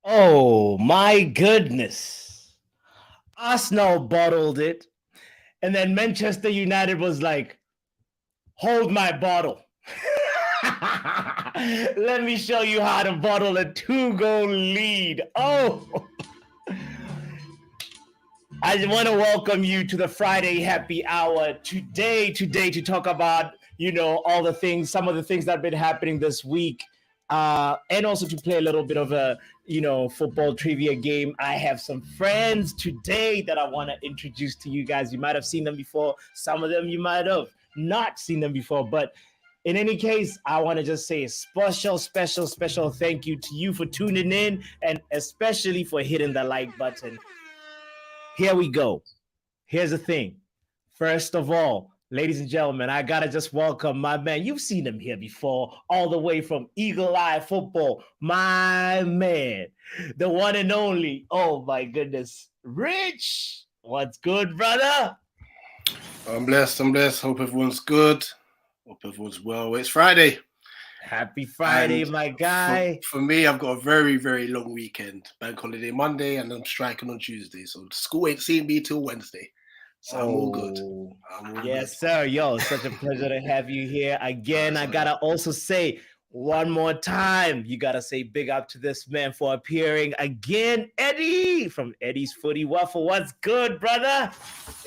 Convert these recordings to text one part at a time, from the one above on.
Oh my goodness. Arsenal bottled it. And then Manchester United was like, hold my bottle. Let me show you how to bottle a 2-goal lead. Oh, I want to welcome you to the Friday Happy Hour today to talk about, all the things, some of the things that have been happening this week. And also to play a little bit of a, football trivia game. I have some friends today that I want to introduce to you guys. You might have seen them before. Some of them you might have not seen them before. But in any case, I want to just say a special thank you to you for tuning in and especially for hitting the like button. Here we go. Here's the thing. First of all, ladies and gentlemen, I gotta just welcome my man. You've seen him here before, all the way from Eagle Eye Football. My man, the one and only. Oh my goodness, Rich. What's good, brother? I'm blessed. Hope everyone's good. Hope everyone's well. It's Friday. Happy Friday, And my guy. For me, I've got a very, very long weekend. Bank holiday Monday, and I'm striking on Tuesday. So school ain't seeing me till Wednesday. So I'm all good. Yes, sir. Yo, such a pleasure to have you here again. I gotta also say one more time, you gotta say big up to this man for appearing again, Eddie from Eddie's Footy Waffle. What's good, brother?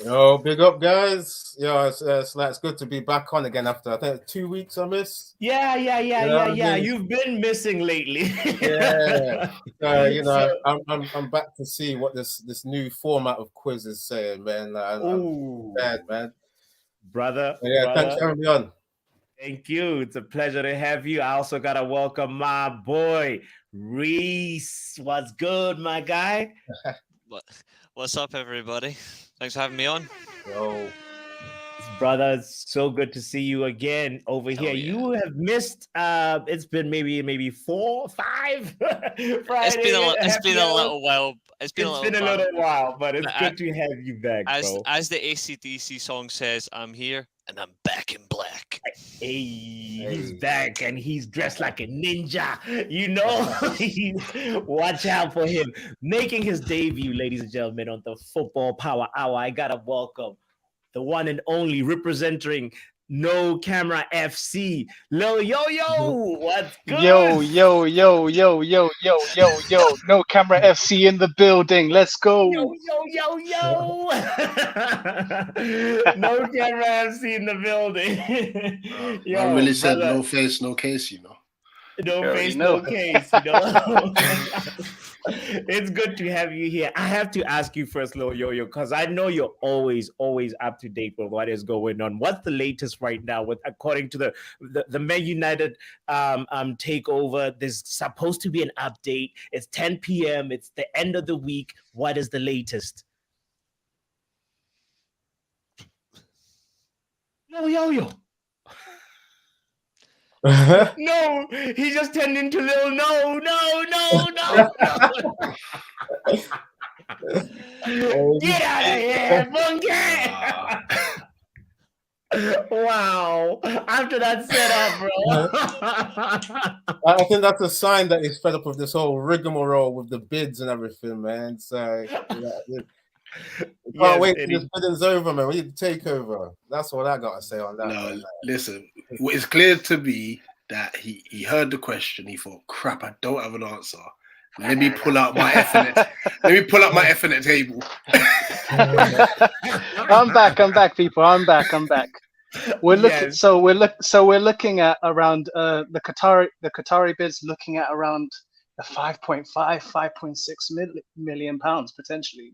Yo, big up, guys. Yo, it's good to be back on again after I think 2 weeks I missed. Yeah. You've been missing lately. Yeah. I'm back to see what this new format of quiz is saying, man. I'm bad, man. Brother. Thanks for having me on. Thank you. It's a pleasure to have you. I also gotta welcome my boy, Reese. What's good, my guy? What's up, everybody? Thanks for having me on. Yo. Brother, it's so good to see you again over here. Yeah. You have missed it's been maybe 4 or 5 Friday. It's been a little while. It's been a little while, but it's good to have you back, bro. As the AC/DC song says, I'm here and I'm back in black. Hey, he's back and he's dressed like a ninja. Watch out for him. Making his debut, ladies and gentlemen, on the Football Power Hour. I gotta welcome the one and only representing No Camera FC, Lil Yo-Yo. What's good? Yo. No Camera FC in the building. Let's go. Yo. No Camera FC in the building. I really said no face, no case, No face, no case, It's good to have you here. I have to ask you first, Lil Yo-Yo, because I know you're always up to date with what is going on. What's the latest right now according to the Man United takeover? There's supposed to be an update. It's 10 p.m. It's the end of the week. What is the latest? Lil Yo-Yo. No, he just turned into Lil No. Get out of here, monkey! Wow. After that setup, bro. I think that's a sign that he's fed up with this whole rigmarole with the bids and everything, man. So can't wait till this bidding's over, man. We need to take over. That's what I gotta say on that. No, listen, it's clear to me that he heard the question. He thought, "Crap, I don't have an answer. Let me pull out my Ethernet table." I'm back, people. I'm back. We're looking. Yes. We're looking at around the Qatari bids, looking at around the 5.6 million pounds potentially.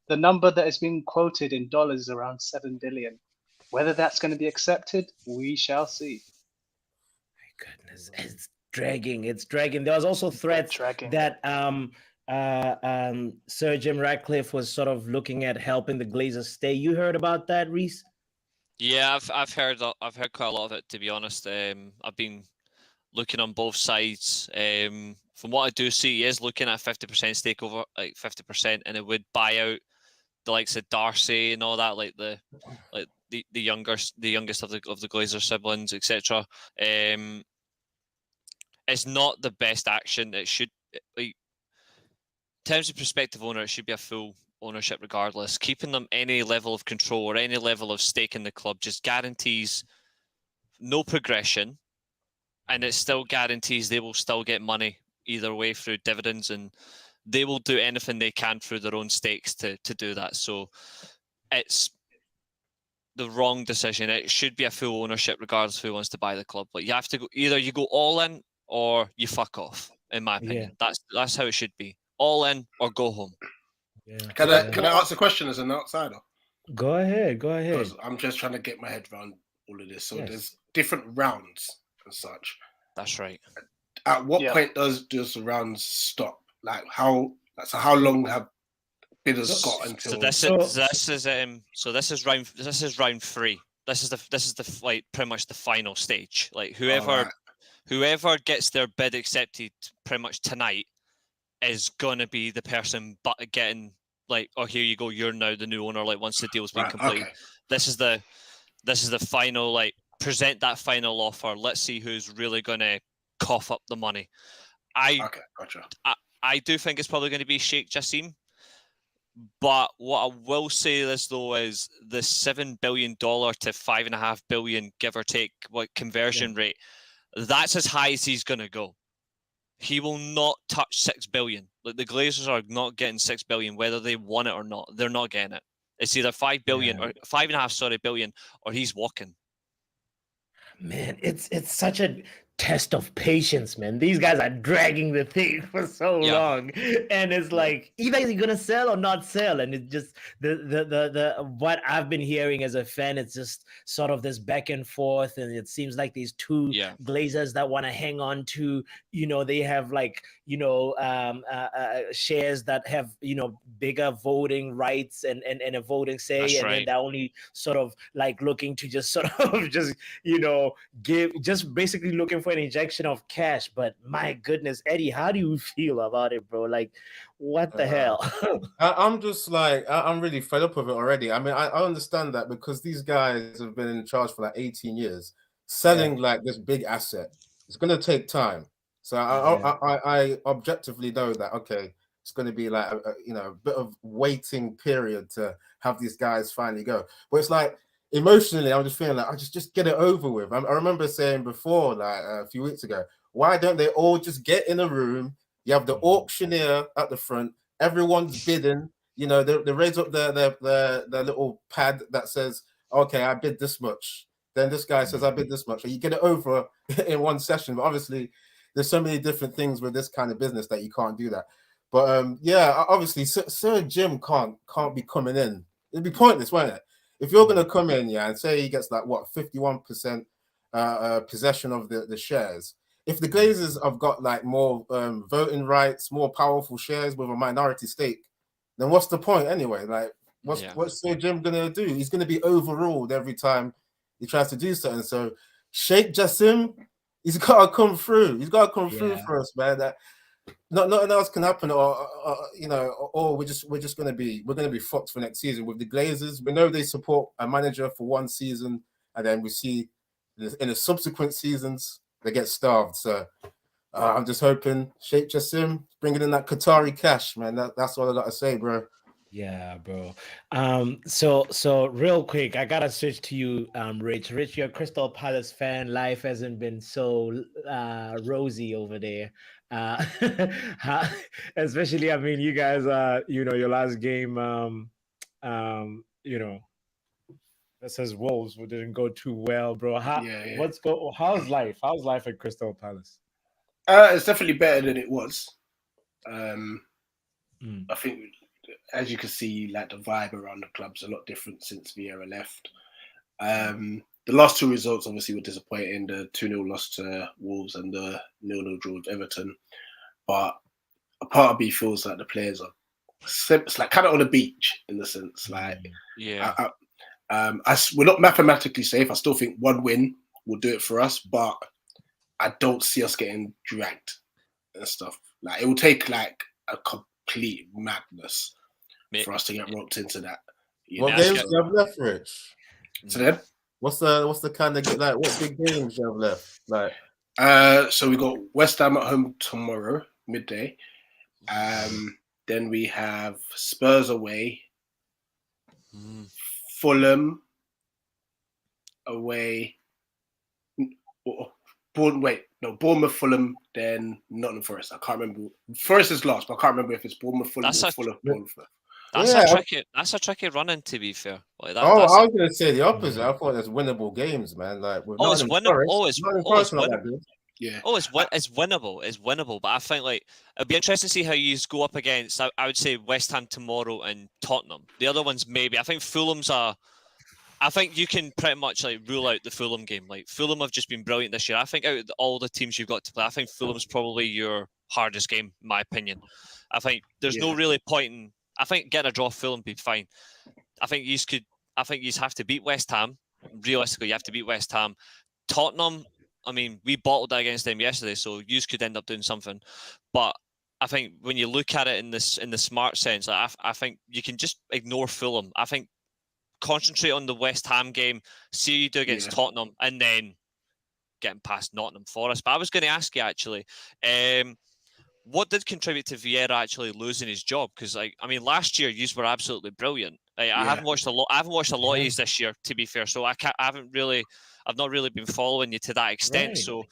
The number that has been quoted in dollars is around 7 billion. Whether that's going to be accepted, we shall see. My goodness, it's dragging. There was also threats that Sir Jim Ratcliffe was sort of looking at helping the Glazers stay. You heard about that, Reese? Yeah, I've heard quite a lot of it, to be honest. I've been looking on both sides. From what I do see, he is looking at 50% stake over, like 50%, and it would buy out the likes of Darcy and all that, like the youngest of the Glazer siblings, etc. It's not the best action. It should, terms of prospective owner, it should be a full ownership regardless. Keeping them any level of control or any level of stake in the club just guarantees no progression, and it still guarantees they will still get money either way through dividends, and they will do anything they can through their own stakes to do that. So it's the wrong decision. It should be a full ownership regardless of who wants to buy the club. But you have to go, either you go all in or you fuck off, in my opinion. That's how it should be. All in or go home. Yeah. Can I ask a question as an outsider? Go ahead. Because I'm just trying to get my head around all of this. So there's different rounds and such. That's right. At what point does the rounds stop? Like how long have bidders got until? This is round 3. This is the like pretty much the final stage. Like whoever gets their bid accepted pretty much tonight is gonna be the person getting like, oh, here you go, you're now the new owner. Like once the deal's been completed, this is the final, present that final offer. Let's see who's really gonna cough up the money. Gotcha. I do think it's probably going to be Sheikh Jassim, but what I will say this though is the $7 billion to $5.5 billion, give or take, conversion rate. That's as high as he's going to go. He will not touch $6 billion. Like the Glazers are not getting $6 billion, whether they want it or not. They're not getting it. It's either $5 billion or $5.5 billion, or he's walking. Man, it's such a test of patience, man. These guys are dragging the thing for so long, and it's like either you're gonna sell or not sell, and it's just the what I've been hearing as a fan. It's just sort of this back and forth, and it seems like these two Glazers that want to hang on to, they have shares that have bigger voting rights and a voting say. That's and right. Then they're only sort of like looking to just sort of just give, just basically looking for an injection of cash. But my goodness, Eddie, how do you feel about it, bro? Like, what the hell? I'm just like, I'm really fed up with it already. I mean, I understand that because these guys have been in charge for like 18 years. Selling like this big asset, it's going to take time. So I objectively know that, okay, it's going to be like a bit of waiting period to have these guys finally go. But it's like, emotionally, I'm just feeling like I just get it over with. I remember saying before, like a few weeks ago, why don't they all just get in a room? You have the auctioneer at the front, everyone's bidding. They raise up the little pad that says, okay, I bid this much. Then this guy says, I bid this much. And you get it over in one session. But obviously, there's so many different things with this kind of business that you can't do that. But obviously, Sir Jim can't be coming in. It'd be pointless, won't it? If you're going to come in, and say he gets like 51% possession of the shares. If the Glazers have got like more voting rights, more powerful shares with a minority stake, then what's the point anyway? Like, what's Sir Jim going to do? He's going to be overruled every time he tries to do something. So Sheikh Jassim, he's got to come through. He's got to come through for us, man. That nothing else can happen, or we're going to be fucked for next season with the Glazers. We know they support a manager for one season, and then we see in the subsequent seasons they get starved. So I'm just hoping Sheikh Jassim bringing in that Qatari cash, man. That's all I got to say, bro. Yeah, bro. So real quick, I gotta switch to you, Rich. Rich, you're a Crystal Palace fan. Life hasn't been so rosy over there. Especially, I mean, you guys, your last game, that says Wolves didn't go too well, bro. How's life? How's life at Crystal Palace? It's definitely better than it was. I think, as you can see, like the vibe around the club's a lot different since Vieira left. The last two results obviously were disappointing. The 2-0 loss to Wolves and the 0-0 draw with Everton. But a part of me feels like the players are like kind of on the beach in the sense. Like, we're not mathematically safe. I still think one win will do it for us, but I don't see us getting dragged and stuff. Like, it will take like a complete madness for us to get roped into that. What games do you have left, Rich? So then, what's the kind of like what big games you have left? Like, so we got West Ham at home tomorrow midday. Then Then we have Spurs away, Fulham away. Bournemouth, Fulham, then Nottingham Forest. I can't remember. Forest is last, but I can't remember if it's Bournemouth, Fulham, or Fulham, Bournemouth. That's a tricky run-in, to be fair. Like that, I was going to say the opposite. I thought there's winnable games, man. Like it's winnable. It's winnable. Yeah. It's winnable. It's winnable. But I think like it'd be interesting to see how you go up against. I would say West Ham tomorrow and Tottenham. The other ones maybe. I think Fulham's I think you can pretty much like rule out the Fulham game. Like Fulham have just been brilliant this year. I think out of all the teams you've got to play, I think Fulham's probably your hardest game, in my opinion. I think there's no really point in. I think getting a draw Fulham would be fine. I think you have to beat West Ham. Realistically, you have to beat West Ham. Tottenham, I mean, we bottled that against them yesterday, so you could end up doing something. But I think when you look at it in the smart sense, like, I think you can just ignore Fulham. I think concentrate on the West Ham game, see how you do against Tottenham, and then getting past Nottingham Forest. But I was going to ask you actually, what did contribute to Vieira actually losing his job? Because last year you were absolutely brilliant. I haven't watched a lot. I haven't watched a lot of these this year, to be fair. So I've not really been following you to that extent. Right. So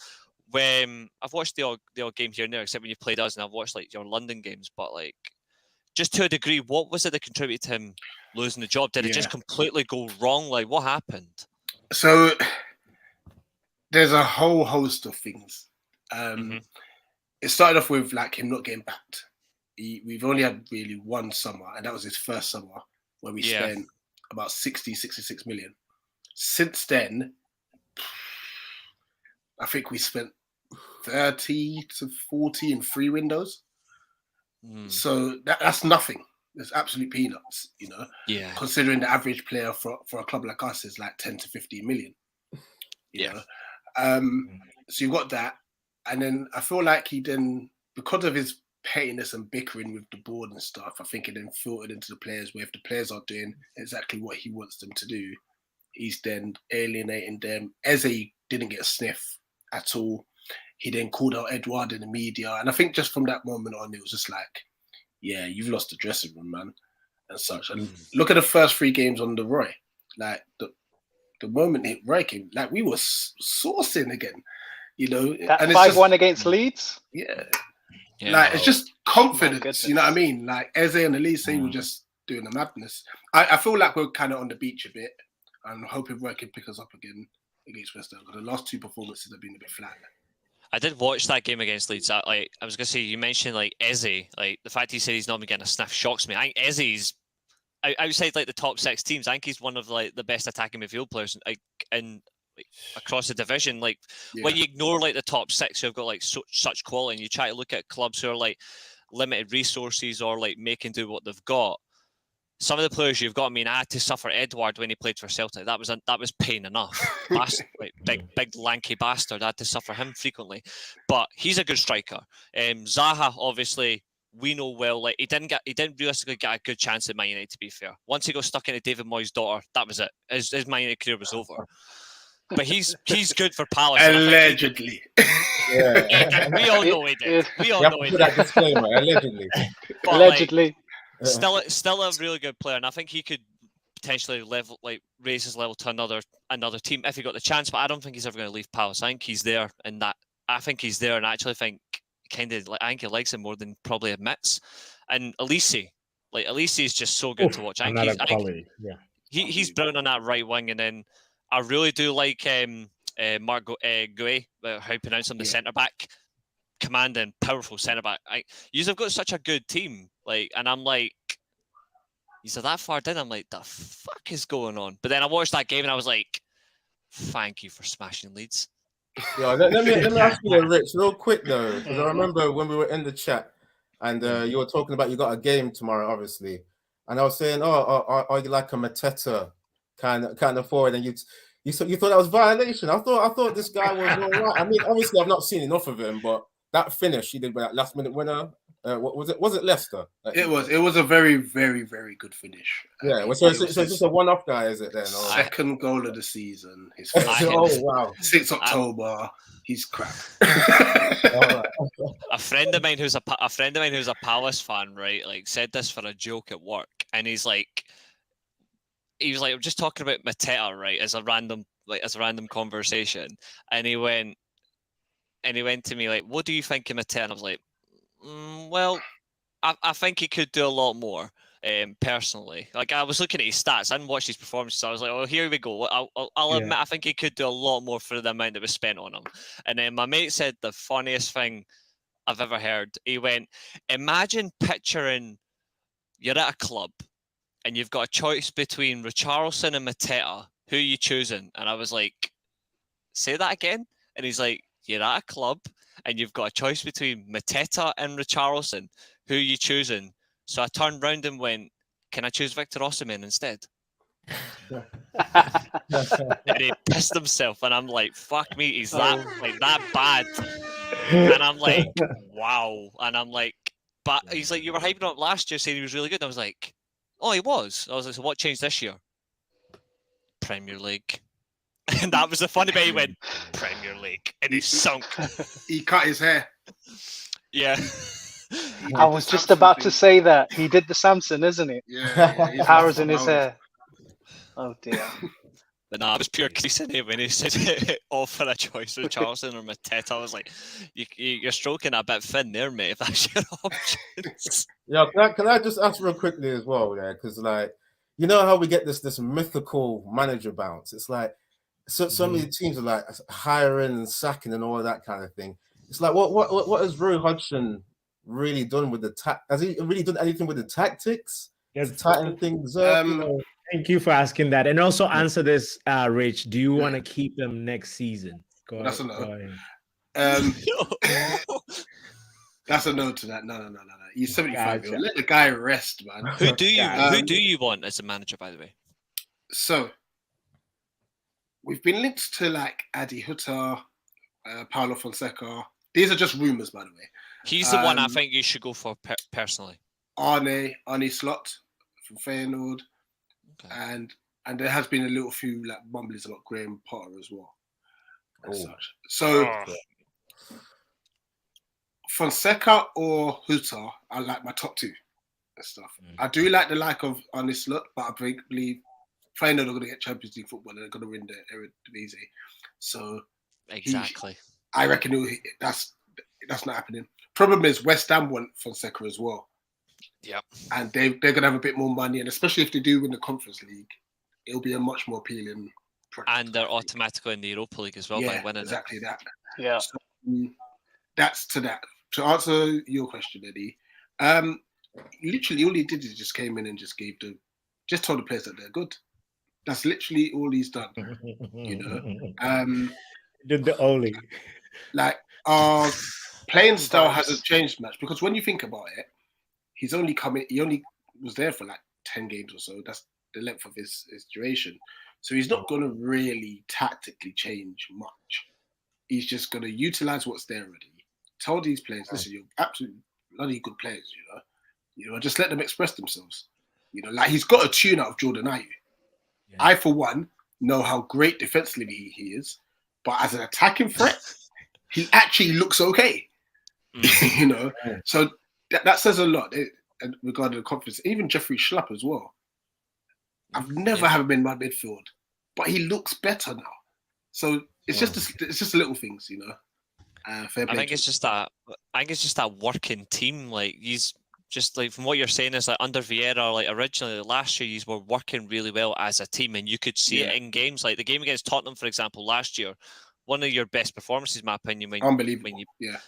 when I've watched the odd game here and there, except when you played us, and I've watched like your London games. But like, just to a degree, what was it that contributed to him losing the job? Did it just completely go wrong? Like, what happened? So there's a whole host of things. It started off with like him not getting backed. We've only had really one summer, and that was his first summer where we spent about 66 million. Since then, I think we spent 30 to 40 in 3 windows. So that's nothing. It's absolute peanuts, you know. Yeah. Considering the average player for a club like us is like 10 to 15 million. You know? So you've got that. And then I feel like he then, because of his pettiness and bickering with the board and stuff, I think it then filtered into the players, where if the players are doing exactly what he wants them to do, he's then alienating them. Eze didn't get a sniff at all. He then called out Edouard in the media. And I think just from that moment on, it was just like, yeah, you've lost the dressing room, man, and such. And look at the first 3 games on the Roy. Like, the moment Roy came, like, we were sourcing again. You know, that 5-1 against Leeds. Yeah, like it's just confidence. You know what I mean? Like Eze and Elise were just doing the madness. I feel like we're kind of on the beach a bit. I'm hoping Roy can pick us up again against West Ham. The last 2 performances have been a bit flat. I did watch that game against Leeds. I was gonna say, you mentioned like Eze, like the fact he said he's not been getting a sniff shocks me. I think Eze's outside like the top 6 teams. I think he's one of like the best attacking midfield players in across the division. Like when you ignore like the top 6 who've got like such quality, and you try to look at clubs who are like limited resources or like making do what they've got, some of the players you've got, I mean, I had to suffer Edouard when he played for Celtic. That was pain enough. Like big lanky bastard. I had to suffer him frequently, but he's a good striker. Zaha, obviously, we know well. Like he didn't realistically get a good chance at Man United. To be fair, once he got stuck into David Moyes' daughter, that was it. His Man United career was over. But he's good for Palace. Allegedly. We all know he did. We all know he did. That disclaimer, allegedly. But allegedly. Like, still a really good player, and I think he could potentially raise his level to another team if he got the chance. But I don't think he's ever going to leave Palace. I think he's there, and I actually think I think he likes him more than probably admits. And Elise is just so good to watch. He's brilliant on that right wing, and then I really do like Marc Gué, how you pronounce him, the centre back, commanding, powerful centre back. You've got such a good team, like, and I'm like, he's that far down. I'm like, the fuck is going on? But then I watched that game and I was like, thank you for smashing Leeds. Yeah, let me ask you, Rich, real quick though, because I remember when we were in the chat and you were talking about you got a game tomorrow, obviously, and I was saying, are you like a Mateta kind of forward, and you thought that was violation. I thought this guy was all right. I mean, obviously I've not seen enough of him, but that finish he did with that last minute winner, What was it? Was it Leicester? It was a very, very, very good finish. Yeah. So it's just a one-off guy, is it then? Second goal of the season. His oh wow! 6 October. He's crap. A friend of mine who's a Palace fan, right? Like said this for a joke at work, and he was like, I'm just talking about Mateta, right? As a random conversation, and he went to me like, "What do you think of Mateta?" And I was like, "Well, I think he could do a lot more." Personally, like I was looking at his stats, I didn't watch his performances. So I was like, "Oh, here we go." I'll admit, I think he could do a lot more for the amount that was spent on him. And then my mate said the funniest thing I've ever heard. He went, "Imagine picturing you're at a club and you've got a choice between Richarlison and Mateta. Who are you choosing?" And I was like, "Say that again." And he's like, "You're at a club and you've got a choice between Mateta and Richarlison. Who are you choosing?" So I turned round and went, "Can I choose Victor Osimhen instead?" And he pissed himself, and I'm like, "Fuck me, he's that bad?" And I'm like, "Wow." And I'm like, "But he's like, you were hyping up last year saying he was really good." And I was like, "Oh, he was." I was like, "So what changed this year?" Premier League. And that was the funny bit. He went, "Premier League," and he sunk. He cut his hair. Yeah. I was just about to say that. He did the Samson, isn't it? Yeah. Powers in his hair. Oh dear. But no, it was pure creasing when he said offer a choice with Charleston or Mateta. I was like, you're stroking a bit thin there, mate, if that's your options. Yeah, can I just ask real quickly as well, yeah? Because like, you know how we get this mythical manager bounce? It's like so many teams are like hiring and sacking and all of that kind of thing. It's like what has Roy Hodgson really done with the has he really done anything with the tactics to tighten things up? Thank you for asking that, and also answer this, Rich. Do you want to keep him next season? That's a no. That's a no to that. No. He's 75. Gotcha. Let the guy rest, man. Who do you want as a manager, by the way? So we've been linked to like Adi Hutter, Paulo Fonseca. These are just rumors, by the way. He's the one I think you should go for personally. Arne Slot from Feyenoord. Okay. And there has been a little few like mumblings about Graham Potter as well. So Fonseca or Hutter are like my top two and stuff. I do like the of Arne Slot, but I believe Feyenoord are going to get Champions League football and they're going to win the Eredivisie. So exactly, I reckon that's not happening. Problem is West Ham want Fonseca as well. Yep. And they're going to have a bit more money, and especially if they do win the Conference League, it'll be a much more appealing project. And they're automatically in the Europa League as well by winning exactly that. Yeah. So, that's to that. To answer your question, Eddie, literally all he did is just came in and just told the players that they're good. That's literally all he's done. Did the only like our playing style hasn't changed much, because when you think about it, he only was there for like 10 games or so. That's the length of his duration. So he's not going to really tactically change much. He's just going to utilize what's there already. Tell these players, listen, you're absolutely bloody good players, just let them express themselves. Like he's got a tune out of Jordan Ayew. Yeah. I, for one, know how great defensively he is, but as an attacking threat, he actually looks okay. So that says a lot regarding the confidence. Even Jeffrey Schlupp as well. I've never had him in my midfield, but he looks better now. So it's just little things, Fair play. I think it's just that working team. Like he's just like, from what you're saying is like under Vieira, like originally last year, you were working really well as a team, and you could see it in games like the game against Tottenham, for example, last year. One of your best performances, in my opinion. Unbelievable.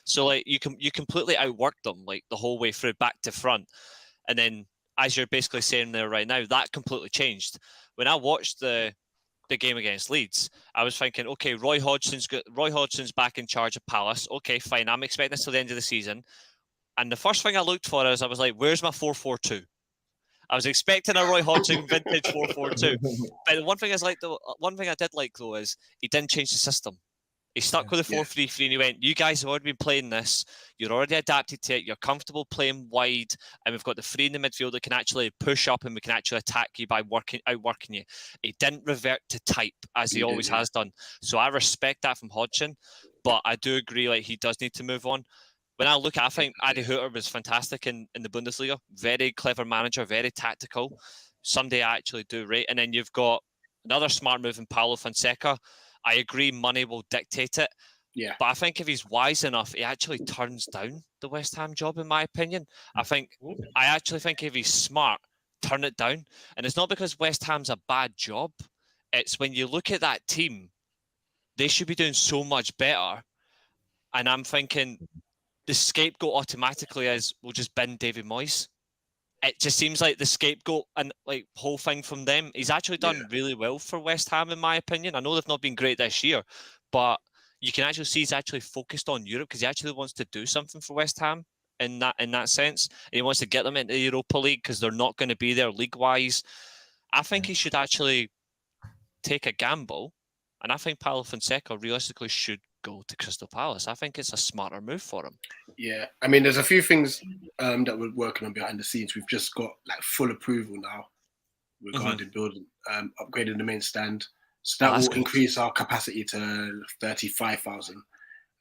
So like you completely outworked them like the whole way through, back to front, and then as you're basically saying there right now, that completely changed. When I watched the game against Leeds, I was thinking, okay, Roy Hodgson's back in charge of Palace. Okay, fine. I'm expecting this till the end of the season. And the first thing I looked for is I was like, where's my 4-4-2? I was expecting a Roy Hodgson vintage 4-4-2. But the one thing I did like though is he didn't change the system. He stuck with the 4-3-3 and he went, you guys have already been playing this. You're already adapted to it. You're comfortable playing wide. And we've got the three in the midfield that can actually push up and we can actually attack you by outworking you. He didn't revert to type as he always has done. So I respect that from Hodgson. But I do agree, like, he does need to move on. When I look, I think Adi Hütter was fantastic in the Bundesliga. Very clever manager, very tactical. Somebody I actually do rate. And then you've got another smart move in Paulo Fonseca. I agree money will dictate it. Yeah. But I think if he's wise enough, he actually turns down the West Ham job, in my opinion. I actually think if he's smart, turn it down. And it's not because West Ham's a bad job. It's when you look at that team, they should be doing so much better. And I'm thinking the scapegoat automatically is we'll just bin David Moyes. It just seems like the scapegoat and like whole thing from them. He's actually done really well for West Ham, in my opinion. I know they've not been great this year, but you can actually see he's actually focused on Europe because he actually wants to do something for West Ham in that sense. And he wants to get them into the Europa League because they're not going to be there league-wise. I think he should actually take a gamble, and I think Paulo Fonseca realistically should go to Crystal Palace. I think it's a smarter move for him. Yeah, I mean, there's a few things that we're working on behind the scenes. We've just got like full approval now regarding building, upgrading the main stand. So that will increase our capacity to 35,000,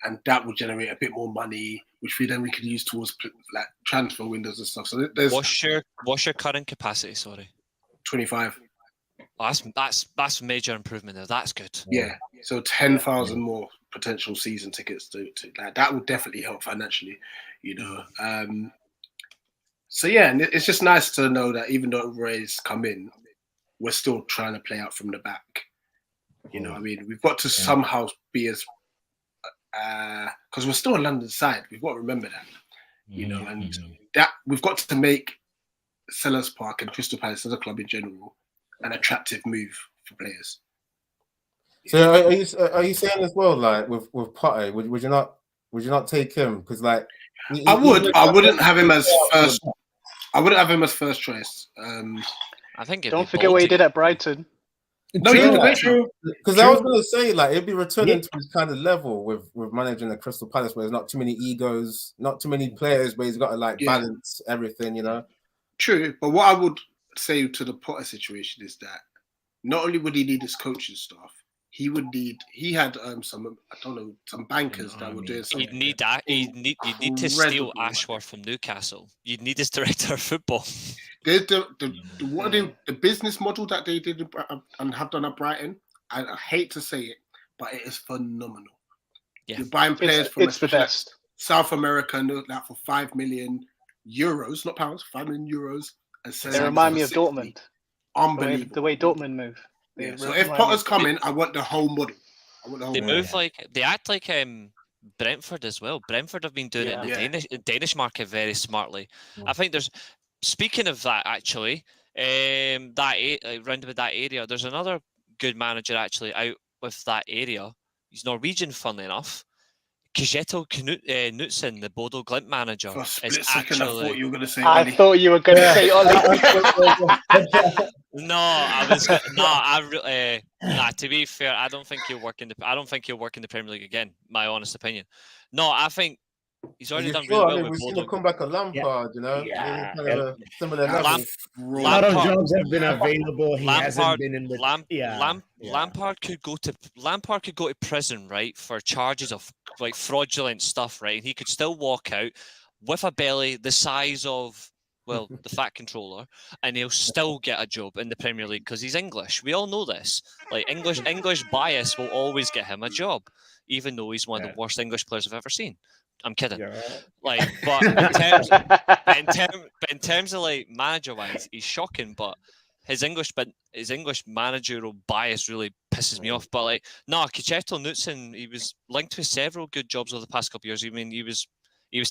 and that will generate a bit more money, which we can use towards like transfer windows and stuff. So there's what's your current capacity? Sorry, 25. Oh, that's major improvement there. That's good. Yeah, so 10,000 more potential season tickets to that would definitely help financially, you know. So yeah, and it's just nice to know that even though Ray's come in, we're still trying to play out from the back. You know, I mean, we've got to somehow be as because we're still a London side. We've got to remember that, you know, and that we've got to make Sellers Park and Crystal Palace as a club in general an attractive move for players. So are you saying as well, like with Potter, would you not take him? Because like I wouldn't have him as first. I wouldn't have him as first choice. I think don't forget what he did at Brighton. No, you did true. Because I was going to say, like, it'd be returning to his kind of level with managing the Crystal Palace, where there's not too many egos, not too many players, where he's got to like balance everything, you know. True, but what I would say to the Potter situation is that not only would he need his coaching staff, he had some bankers that were doing something. You'd need to steal Ashworth from Newcastle. You'd need his director of football. There's the business model that they did and have done at Brighton. I hate to say it, but it is phenomenal. Yeah. You're buying players from the best. South America and that for €5 million, not pounds, €5 million. They remind me of Dortmund. Unbelievable. The way Dortmund move. Yeah. So if Potter's coming, I want the whole model. They act like Brentford as well. Brentford have been doing it in the Danish market very smartly. I think there's, speaking of that actually, round about that area, there's another good manager actually out with that area. He's Norwegian, funnily enough. Kjetil Knutsen, the Bodo Glimt manager, for a split second, I thought you were going to say. I thought you were going to say Ollie. To be fair, I don't think he'll work in the Premier League again. My honest opinion. No, I think he's already done really well. I mean, we've seen him come back at Lampard, you know. Kind of a similar level. A lot of jobs have been available. He hasn't been in the Lampard could go to prison, right, for charges of like fraudulent stuff, right? And he could still walk out with a belly the size of the fat controller, and he'll still get a job in the Premier League because he's English. We all know this. Like English bias will always get him a job, even though he's one of the worst English players I've ever seen. I'm kidding. Like, but in terms of like manager wise, he's shocking. But his English managerial bias really pisses me off. But like, Kjetil Knutsen, he was linked with several good jobs over the past couple of years. I mean, he was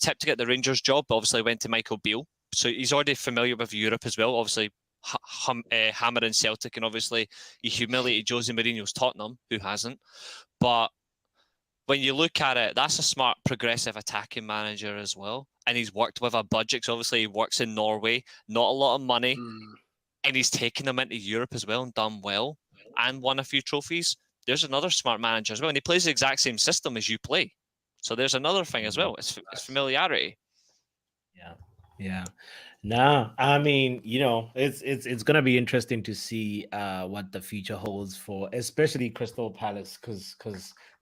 tipped to get the Rangers job, but obviously went to Michael Beale. So he's already familiar with Europe as well. Obviously, hammering Celtic, and obviously he humiliated Jose Mourinho's Tottenham. Who hasn't? But when you look at it, that's a smart, progressive attacking manager as well. And he's worked with a budget. So obviously he works in Norway, not a lot of money. And he's taken them into Europe as well and done well and won a few trophies. there's another smart manager as well, and he plays the exact same system as you play. So there's another thing as well. It's familiarity. Yeah. No, I mean, it's gonna be interesting to see what the future holds for, especially Crystal Palace, because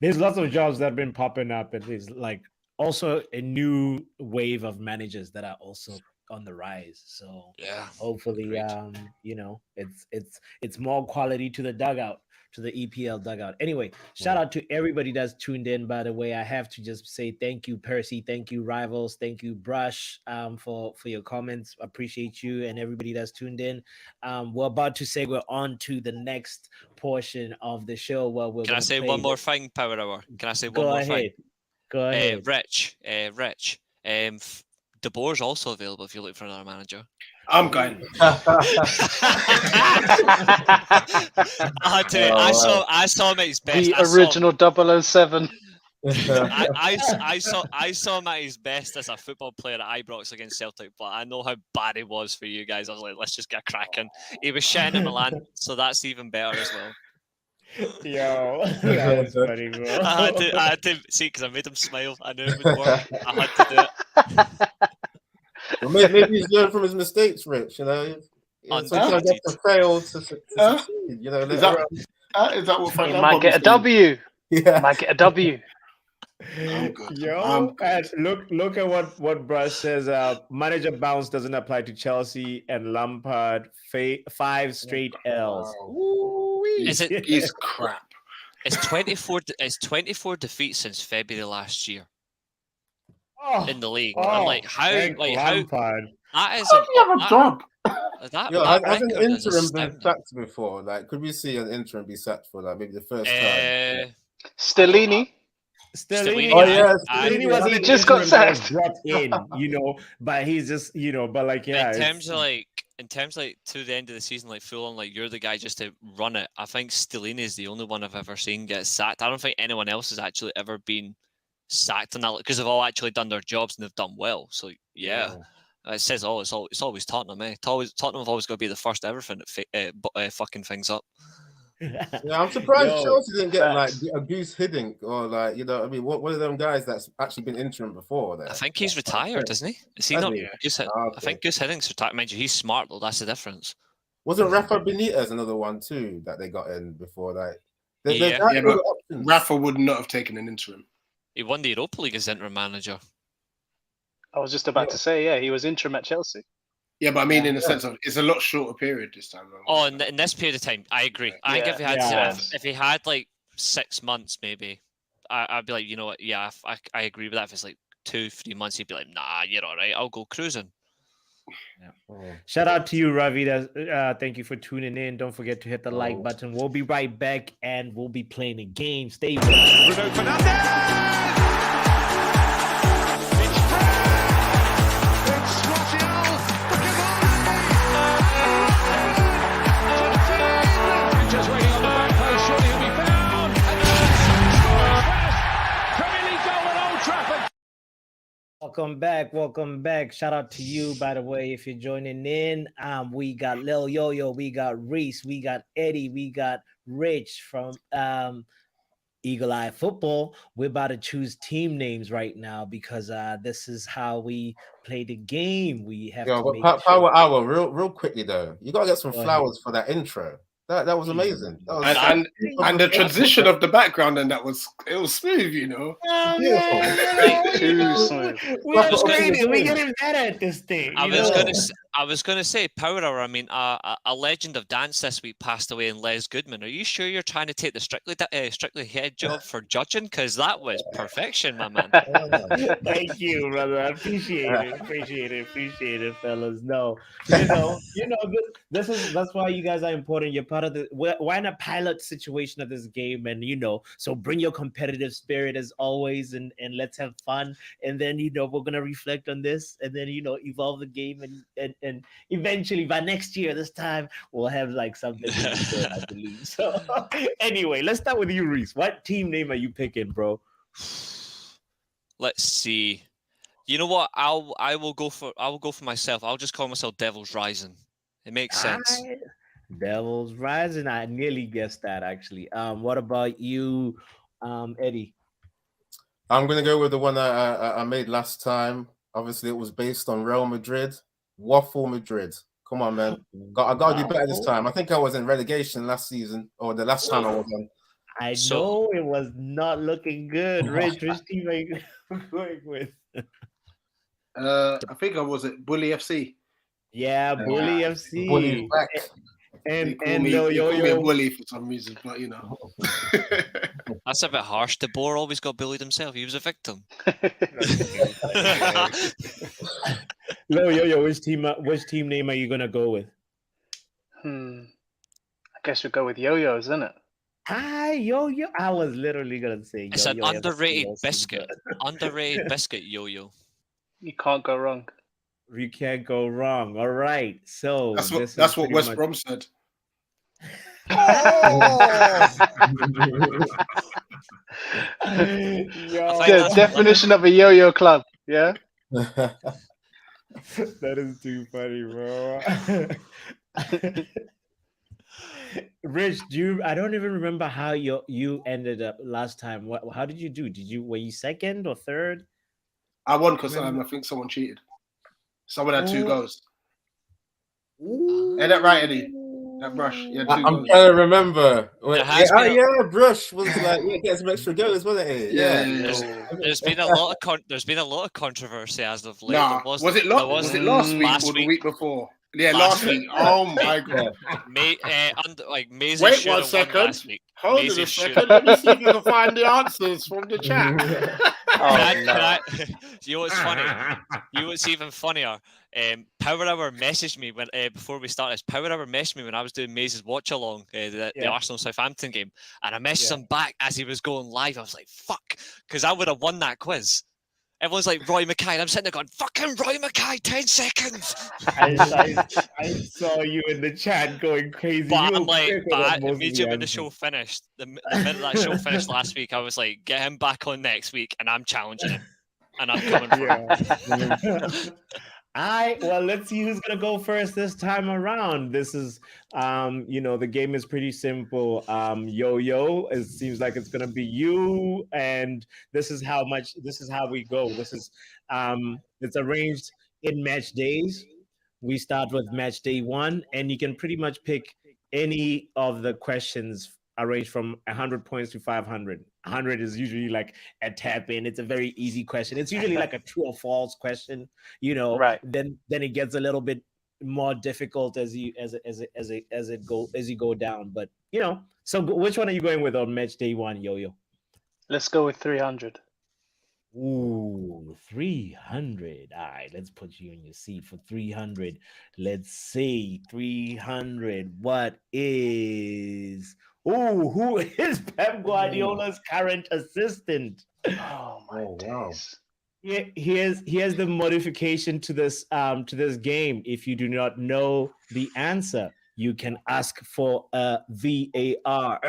there's lots of jobs that have been popping up, and there's like also a new wave of managers that are also on the rise. So Yeah. hopefully, Great. it's more quality to the dugout, to the EPL dugout. Anyway, shout out to everybody that's tuned in. By the way, I have to just say thank you, Percy, thank you, Rivals, thank you, Brush, for your comments. Appreciate you and everybody that's tuned in. We're about to segue on to the next portion of the show. Where we're Can I gonna say play one more thing, Power Hour? Can I say one Go more ahead. thing? Go ahead. Rich. De Boer's also available if you look for another manager. I'm going. I saw him at his best. The original 007. I saw him at his best as a football player at Ibrox against Celtic, but I know how bad it was for you guys. I was like, let's just get cracking. He was shining in Milan, so that's even better as well. Yo, that was funny, bro. I had to see because I made him smile. I knew it would work. I had to do it. Well, maybe he's learned from his mistakes, Rich. Sometimes you have to fail to succeed. Is that what He might get a W. Yeah, Might get a W. Yo, and look at what Brush says. Manager bounce doesn't apply to Chelsea and Lampard. 5 straight L's. Is it? He's crap. It's 24. It's 24 defeats since February last year in the league. I'm like, how? Lampard. That is. How do you have a job? Has an interim been sacked before? Like, could we see an interim be sacked for maybe the first time? Stellini. Oh yeah, Stellini was he just got sacked. Brought in, but he's just, but like, yeah. In terms of to the end of the season, like full on, like you're the guy just to run it. I think Stellini is the only one I've ever seen get sacked. I don't think anyone else has actually ever been sacked in that because they've all actually done their jobs and they've done well. So yeah. It says it's always Tottenham, eh? Tottenham have always got to be the first ever fucking things up. Yeah, I'm surprised Chelsea didn't get like a Goose Hiddink or one of them guys that's actually been interim before. There, I think he's retired, isn't he? Is he not? I think Goose Hiddink's retired. Mind you, he's smart though. That's the difference. Wasn't Rafa Benitez another one too that they got in before? Like, but Rafa would not have taken an interim. He won the Europa League as interim manager. I was just about to say, he was interim at Chelsea. Yeah, but I mean, in the sense of it's a lot shorter period this time. Oh, in this period of time, I agree. I think if he had if he had like 6 months, maybe, I'd be like, you know what? Yeah, I agree with that. If it's like 2-3 months, he'd be like, nah, you're all right. I'll go cruising. Yeah. Shout out to you, Ravi. Thank you for tuning in. Don't forget to hit the like button. We'll be right back, and we'll be playing a game. Stay with us. Bruno Fernandes! Welcome back. Shout out to you, by the way, if you're joining in. We got Lil Yo-Yo, we got Reese, we got Eddie, we got Rich from Eagle Eye Football. We're about to choose team names right now because this is how we play the game. We have to make Power Hour, real quickly though. You gotta get some flowers for that intro. That was amazing. And the transition of the background and it was smooth, Too smooth. We're getting better at this thing. I was gonna say Power Hour. I mean, a legend of dance this week passed away in Les Goodman. Are you sure you're trying to take the strictly head job for judging? Because that was perfection, my man. Thank you, brother. I appreciate it, fellas. No, that's why you guys are important. You're part of we're in a pilot situation of this game, and so bring your competitive spirit as always, and let's have fun. And then we're gonna reflect on this, and then evolve the game, and eventually by next year, this time we'll have like something really good, I believe. So anyway, let's start with you, Reese. What team name are you picking, bro? Let's see. You know what? I will go for myself. I'll just call myself Devil's Rising. It makes sense. Devils Rising. I nearly guessed that actually. What about you, Eddie? I'm gonna go with the one I made last time. Obviously, it was based on Real Madrid. Waffle Madrid. Come on, man. I gotta do better this time. I think I was in relegation last season, or the last time I was on. I know it was not looking good. Rich, which team are you going with? I think I was at Bully FC. Yeah, Bully FC. Bully's back. And call me a bully for some reason, but you know. That's a bit harsh. De Boer always got bullied himself. He was a victim. Yo, which team name are you gonna go with? I guess we'll go with Yo-Yos, isn't it? Hi, Yo-Yo. I was literally gonna say it's an underrated biscuit. Underrated biscuit, Yo-Yo. You can't go wrong. You can't go wrong. All right. So that's what West Brom said. The definition of a yo-yo club, yeah. That is too funny, bro. Rich, I don't even remember how you ended up last time. How did you do? Were you second or third? I won because I think someone cheated. Someone had 2 goals. Ain't that right, Eddie? That Brush. Yeah, I'm trying to remember. Brush was like, get some extra goals, wasn't it? Yeah. There's been a lot of controversy as of late. Nah, was it last week or the week before? Yeah, last week. Oh my god. Maisie Wait 1 second. Hold on a second. Let me see if you can find the answers from the chat. You know what's funny? You know what's even funnier? Power Hour messaged me when before we started. Power Hour messaged me when I was doing Maze's watch along the Arsenal Southampton game, and I messaged him back as he was going live. I was like, "Fuck," because I would have won that quiz. Everyone's like Roy Mackay, and I'm sitting there going, "Fucking Roy Mackay, 10 seconds." I saw you in the chat going crazy. But I'm like, immediately when the show finished, the minute that show finished last week, I was like, "Get him back on next week," and I'm challenging him, and I'm coming for him. Well, let's see who's gonna go first this time around. This is, the game is pretty simple. Yo-yo, it seems like it's gonna be you, and this is how we go. This is, it's arranged in match days. We start with match day 1, and you can pretty much pick any of the questions arranged from 100 points to 500. 100 is usually like a tap in. It's a very easy question. It's usually like a true or false question, Right. Then it gets a little bit more difficult as you go down. But so which one are you going with on match day 1, Yo-Yo? Let's go with 300. Ooh, 300. All right, let's put you in your seat for 300. Let's see, 300. What is? Ooh, who is Pep Guardiola's current assistant? Oh my days. Here's the modification to this game. If you do not know the answer, you can ask for a VAR.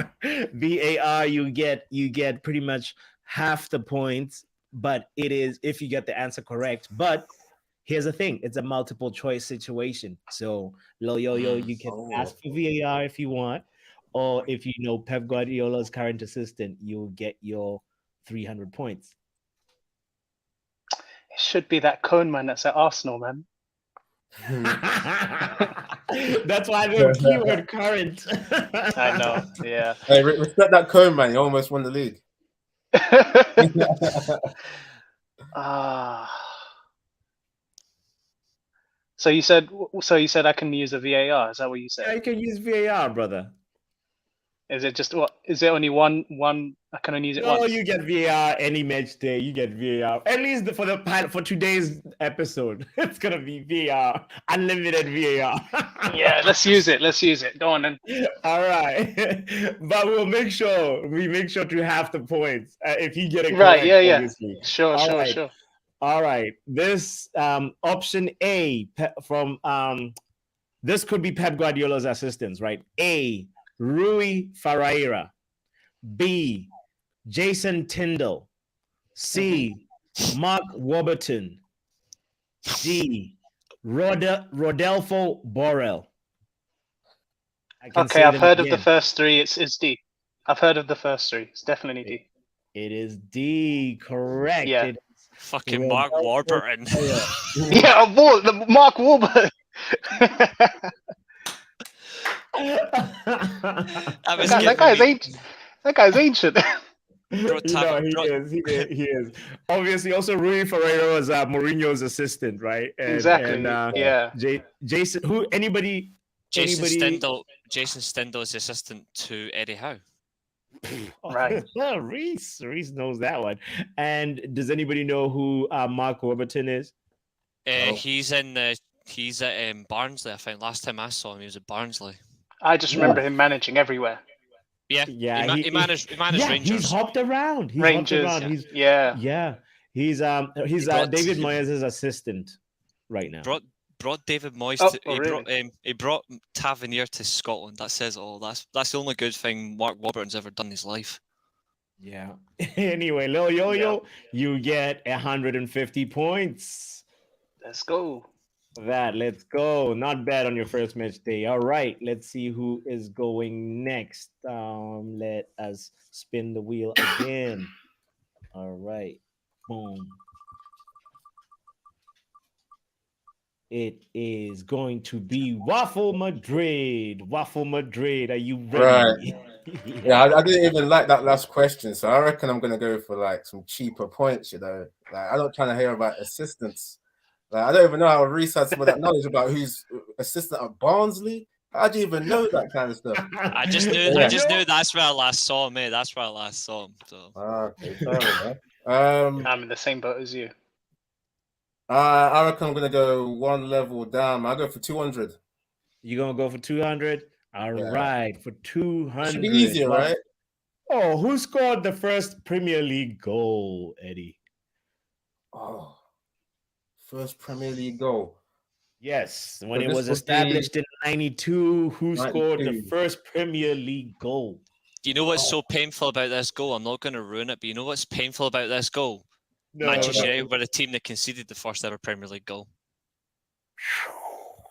VAR, you get pretty much half the points, but it is if you get the answer correct. But here's the thing: it's a multiple choice situation. So, Yo-Yo, you can ask for VAR if you want. Or if you know Pep Guardiola's current assistant, you'll get your 300 points. It should be that cone man that's at Arsenal, man. That's why the keyword current. I know, yeah. Hey, respect that cone man. You almost won the league. So you said I can use a VAR. Is that what you said? Yeah, you can use VAR, brother. Is it just what? Is there only one? I can only use it once. No, you get VAR any match day. You get VAR. At least for today's episode, it's gonna be VAR, unlimited VAR. Yeah, let's use it. Go on then. All right, but we make sure to have the points if you get it correct. Right? Yeah. Obviously. Sure. All right. This option A from this could be Pep Guardiola's assistants, right? A. Rui Ferreira. B. Jason Tyndall. C. Mark Warburton. D. Rodolfo Borrell. I can Okay, say I've them heard of the again. first three. It's D. I've heard of the first three. It's definitely D. It is D. Correct. Yeah. It is Fucking Mark Warburton. Yeah, Mark Wahlberg. I was that giving guy's me ancient. That guy's ancient. You know, he is. Obviously, also Rui Ferreira was Mourinho's assistant, right? Exactly. Yeah. Jason, Jason anybody? Stindl. Jason Stindl is assistant to Eddie Howe. Right. Reese knows that one. And does anybody know who Mark Warburton is? He's at Barnsley. I think last time I saw him, he was at Barnsley. I just remember him managing everywhere. Yeah, he managed Rangers. He's hopped around. Rangers. He's Yeah. He's brought- David Moyes' assistant right now. Brought David Moyes. Really? He brought Tavernier to Scotland. That says it all. That's the only good thing Mark Warburton's ever done in his life. Yeah. Anyway, Lil Yo-Yo, you get 150 points. Let's go. Let's go. Not bad on your first match day. All right, let's see who is going next. Let us spin the wheel again. All right. Boom. It is going to be Waffle Madrid. Waffle Madrid, are you ready? Right. Yeah, I didn't even like that last question, so I reckon I'm gonna go for like some cheaper points. You know, like I'm not trying to hear about assistants. Like I don't even know how Reese had some of that knowledge about who's assistant at Barnsley. How do you even know that kind of stuff? I just knew that's where I last saw him, mate. That's where I last saw him. So. Okay, fair enough. I'm in the same boat as you. I reckon I'm gonna go one level down. I'll go for 200. You're gonna go for 200? All right, for 200. Should be easier, right? Oh, who scored the first Premier League goal, Eddie? Oh, first Premier League goal. Yes, when So it this was would established in 92, who scored the 92. first Premier League goal? Do you know what's so painful about this goal? I'm not going to ruin it, but you know what's painful about this goal? Manchester United were the team that conceded the first ever Premier League goal.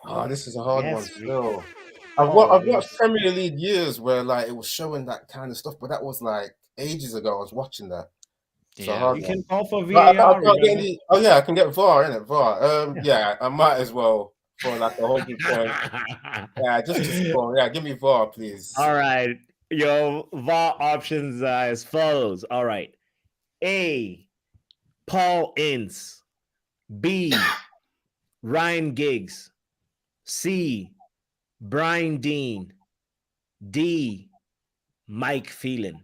Oh, this is a hard one still. I've watched Premier League years where like it was showing that kind of stuff, but that was like ages ago. I was watching that. Yeah, you can call for VAR. VAR. Oh yeah, I can get VAR, innit? VAR. Yeah, I might as well for like 100 points. Yeah, just to score. Yeah, give me VAR, please. All right, your VAR options are as follows. All right, A, Paul Ince. B, Ryan Giggs. C, Brian Dean. D, Mike Phelan.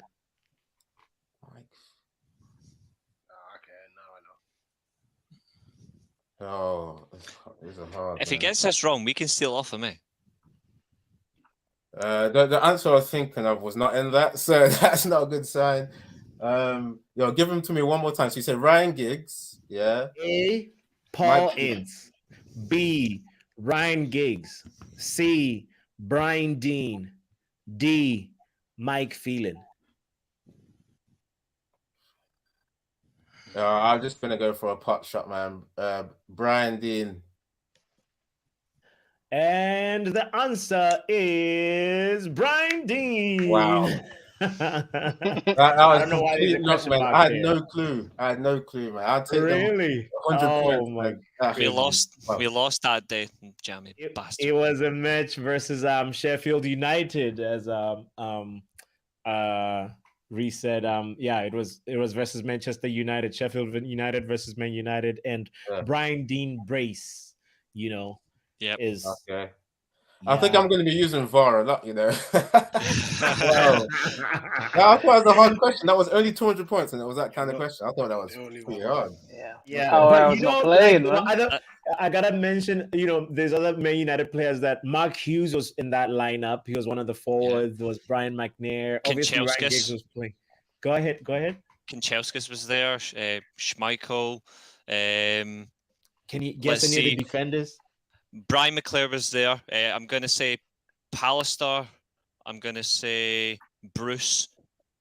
Oh, it's a hard. If he gets this wrong, we can steal off him, eh? The answer I was thinking of was not in that, so that's not a good sign. Give him to me one more time. So you said Ryan Giggs, yeah. A, Paul Ince. B, Ryan Giggs. C, Brian Dean. D, Mike Phelan. I'm just gonna go for a pot shot, man. Brian Dean. And the answer is Brian Dean. Wow. I don't know why there's a question mark. I had no clue, man. I'd take really? 100 points. My we lost that day, jammy bastard. It was a match versus Sheffield United, as Reese said. It was versus Manchester United, Sheffield United versus Man United, and Brian Dean brace, is okay. I think I'm going to be using VAR a lot, Wow. That was a hard question. That was only 200 points, and it was that kind of question. I thought that was pretty hard. Yeah. But I was playing, I gotta mention, there's other Man United players that Mark Hughes was in that lineup. He was one of the forwards. There was Brian McNair. Obviously, Ryan Giggs was playing. Go ahead. Kanchelskis was there. Schmeichel. Can you guess any of the defenders? Brian McClare was there. I'm going to say Pallister. I'm going to say Bruce.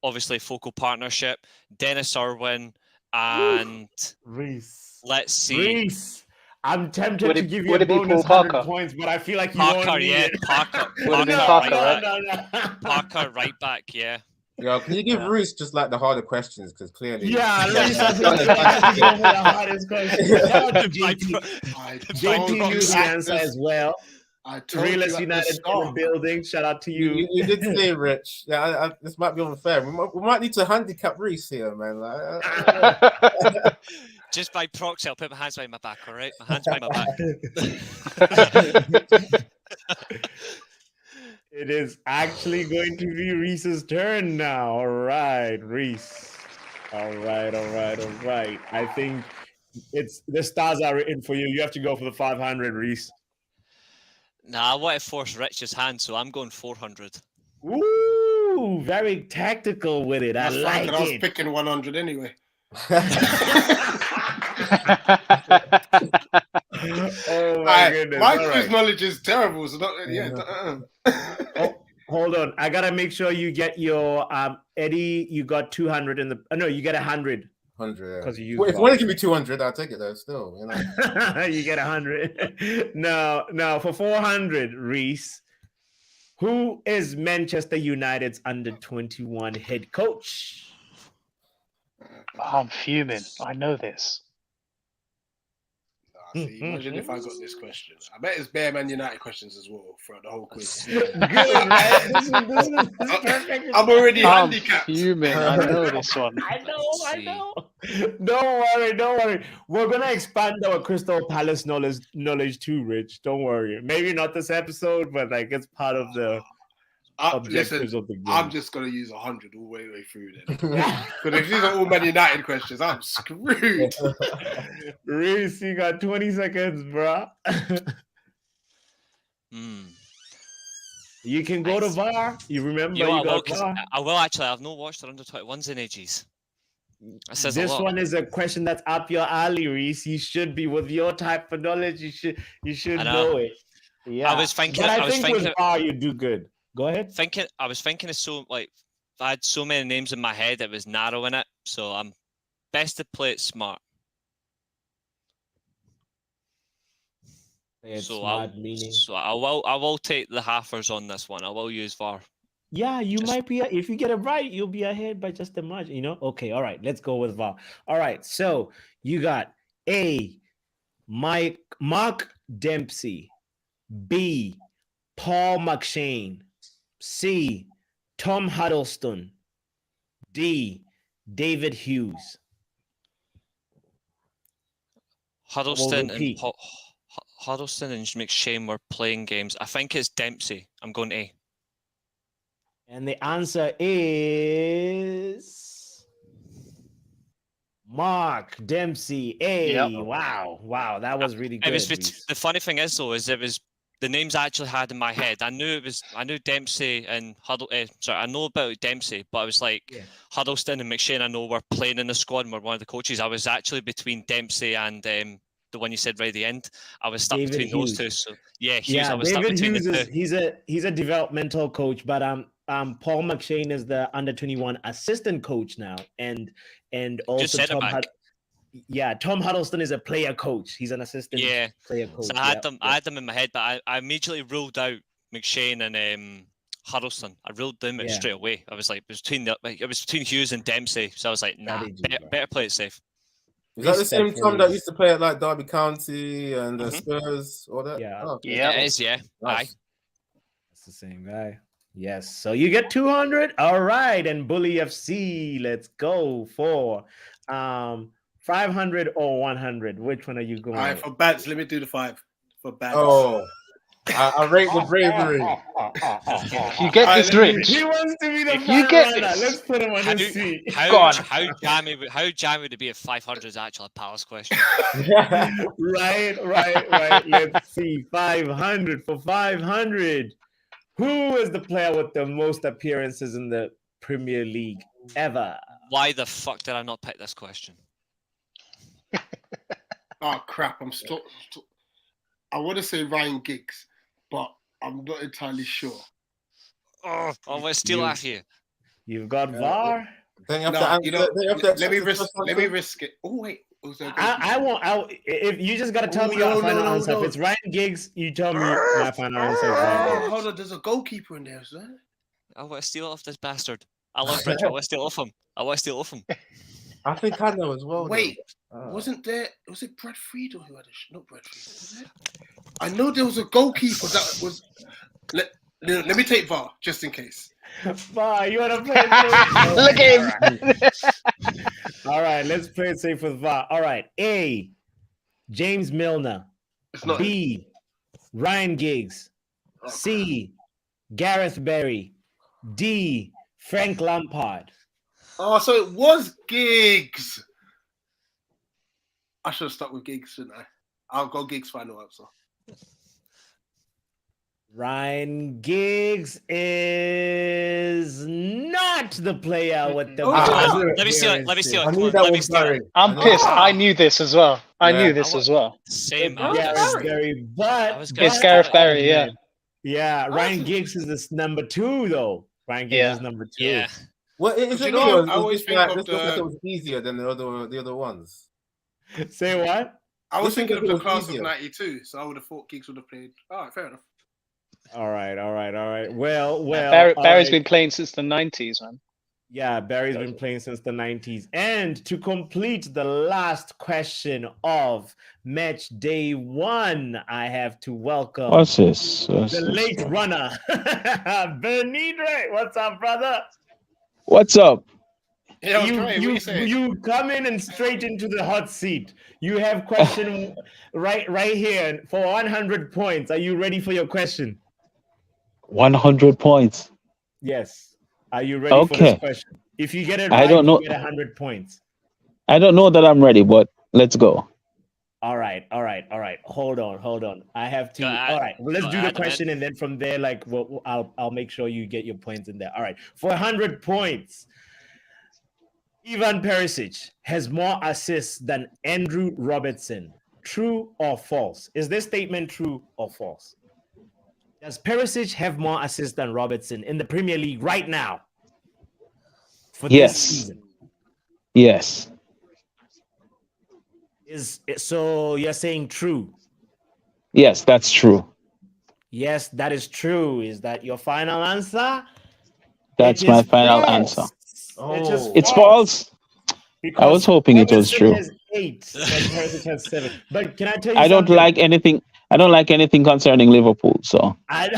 Obviously, focal partnership. Dennis Irwin and Reese. Let's see. Reese. I'm tempted Would to it- give you would a it be bonus Paul 100 Parker? points, but I feel like you Parker, won't need yeah, it. Parker. Would have been No, Parker, no, right? no. Parker, right back, yeah. Yo, can you give Yeah. Reese just like the harder questions? Because clearly, Yeah, let's Yeah. just go for the hardest question. Shout out to My JT. pro- I JT told knew you the at answer the- as well. I told Realist you at the United in the start. building. Shout out to you. you did say Rich. Yeah, this might be unfair. We might need to handicap Reese here, man. Like, Just by proxy, I'll put my hands behind my back, all right? My hands behind my back. It is actually going to be Reese's turn now. All right, Reese. All right. I think the stars are written for you. You have to go for the 500, Reese. Nah, I want to force Rich's hand, so I'm going 400. Ooh, very tactical with it. I That's fine, like 'cause I was it. picking 100 anyway. Oh my goodness. My All quiz right. knowledge is terrible. So not, yeah. Oh, hold on. I gotta make sure you get your Eddie. You got 200 in the. No, you get 100 100. because you. Well, if you want to give me 200, I'll take it though. Still, you know. You get 100. No, for 400, Reese. Who is Manchester United's under-21 head coach? I'm fuming. I know this. See, imagine if I got this question. I bet it's bare Man United questions as well throughout the whole quiz. Good, right? This is perfect. I'm already I'm handicapped. fuming. I know this one. I know. Don't worry. We're gonna expand our Crystal Palace knowledge too, Rich. Don't worry. Maybe not this episode, but like it's part of the objectives Listen, of the game. I'm just gonna use 100 all the way through then. Because if these are all Man United questions, I'm screwed. Reese, you got 20 seconds, bro. You can go to VAR. You remember You know what, got VAR. I will actually. I've not watched the under 21s in ages. That says a This lot. one is a question that's up your alley, Reese. You should be with your type of knowledge. You should know it. Yeah, I was thinking. But I was think thinking. with VAR you do good. Go ahead. I was thinking of I had so many names in my head, it was narrowing it. So I'm best to play it smart. So I will take the halfers on this one. I will use VAR. Yeah, you might be. If you get it right, you'll be ahead by just a much. Okay. All right. Let's go with VAR. All right. So you got A, Mark Dempsey, B, Paul McShane, C, Tom Huddleston, D, David Hughes. Huddleston and McShane were playing games. I think it's Dempsey. I'm going A. And the answer is Mark Dempsey. A. Yep. Wow. That was really good. The funny thing is, though, is it was the names I actually had in my head. I knew Dempsey and I know about Dempsey, but I was like Huddleston and McShane. I know were playing in the squad and were one of the coaches. I was actually between Dempsey and the one you said right at the end. I was stuck between those two. So Hughes. I was stuck between the two. He's a developmental coach, but Paul McShane is the under-21 assistant coach now, and also Tom Huddleston is a player coach. He's an assistant player coach. So I had them in my head, but I immediately ruled out McShane and Huddleston. I ruled them out straight away. I was like, it was between Hughes and Dempsey. So I was like, nah, better play it safe. Is that the same Tom that used to play at like Derby County and Spurs, all that? Yeah. It is, yeah. Nice. It's the same guy. Yes. So you get 200. All right. And Bully FC, let's go for 500 or 100. Which one are you going? All right, for bats, let me do the 5. For bats. Oh, I rate the bravery. If you get this rich, he wants to be the if you get this, let's put him on the seat. How jammy would it be if 500 is actually a Palace question? Right. Let's see. 500 for 500. Who is the player with the most appearances in the Premier League ever? Why the fuck did I not pick this question? Oh crap! I'm still. I want to say Ryan Giggs, but I'm not entirely sure. Oh, we're still off here. You've got VAR. Let me risk it. Oh wait, Was there a I won't. If you just gotta tell me your final answer. If it's Ryan Giggs, you tell me my final answer is Ryan Giggs. Hold on, there's a goalkeeper in there, is there? I want to steal off this bastard. I love Bridge. I want to steal off him. I want to steal off him. I think I know as well. Wait, wasn't there? Was it Brad Friedel who had a not Brad Friedel? Was it? I know there was a goalkeeper that was. Let me take VAR just in case. VAR, you want to play it safe? Look at him. All right, let's play it safe with VAR. All right, A, James Milner. It's not. B, Ryan Giggs. C, Gareth Barry. D, Frank Lampard. Oh, so it was Giggs. I should have stuck with Giggs, shouldn't I? I'll go Giggs final answer. Ryan Giggs is not the player with the. Let me steal it. Let me steal it. Come on, let me steal it. I'm pissed. I knew this as well. I knew this as well. Same. Gareth Barry, but It's Gareth Barry, yeah. Yeah, Ryan Giggs is this number 2 though. Ryan Giggs is number 2. Yeah. Well, is it You know, me? I always think of this looks like it was easier than the other ones. Say what? I was This thinking of think the it was class easier. of '92, so I would have thought Giggs would have played. All right, fair enough. All right. Well. Barry's been playing since the 90s, man. Yeah, Barry's been playing since the 90s. And to complete the last question of match day 1, I have to welcome What's this? the late runner, Benidre. What's up, brother? What's up? Yeah, You come in and straight into the hot seat. You have question right here for 100 points. Are you ready for your question? 100 points. Yes. Are you ready for this question? If you get it right, I don't know. you get 100 points. I don't know that I'm ready, but let's go. All right. Hold on. I have to. All right. Well, let's do the question, and then from there, I'll make sure you get your points in there. All right. For 100 points, Ivan Perisic has more assists than Andrew Robertson. True or false? Is this statement true or false? Does Perisic have more assists than Robertson in the Premier League right now? For this season? Yes. So you're saying true? Yes, that's true. Yes, that is true. Is that your final answer? That's my final answer. It's false. Because I was hoping it was true. Has 8 and Perisic has 7. But can I tell you I don't something? like anything. I don't like anything concerning Liverpool. So Can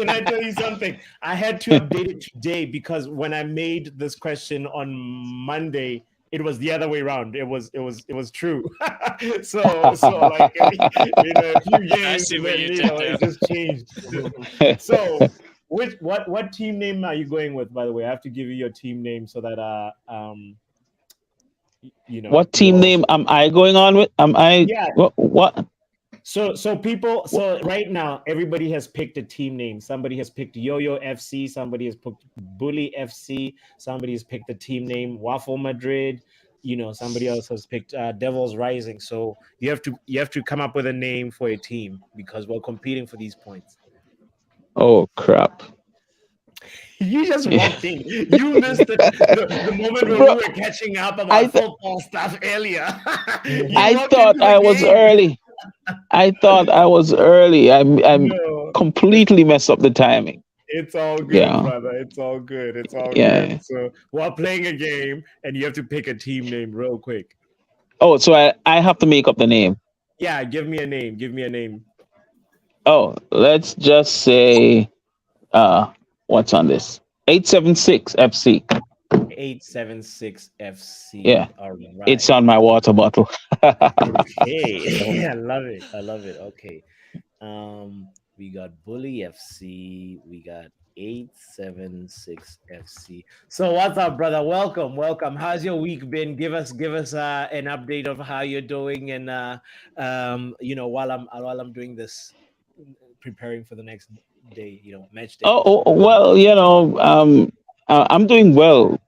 I tell you something? I had to update it today because when I made this question on Monday, it was the other way around. It was true. so like a few games, it just changed. So what team name are you going with? By the way, I have to give you your team name so that what team name am I going on with? Am I? Yeah. What? So right now everybody has picked a team name. Somebody has picked Yo-Yo FC. Somebody has picked Bully FC. Somebody has picked the team name Waffle Madrid. Somebody else has picked Devils Rising. So you have to come up with a name for a team because we're competing for these points. Oh crap! You just walked in. You missed the moment when we were catching up about football stuff earlier. I thought I was early. I'm completely messed up the timing. It's all good, brother. It's all good. good. So we're playing a game, and you have to pick a team name real quick. Oh, so I have to make up the name. Yeah, give me a name. Oh, let's just say, what's on this? 876 FC. 876 FC. Yeah. All right. It's on my water bottle. Okay. I love it. Okay. We got Bully FC. We got 876 FC. So what's up, brother? Welcome. How's your week been? Give us an update of how you're doing, and while I'm doing this, preparing for the next day, match day. Well, I'm doing well.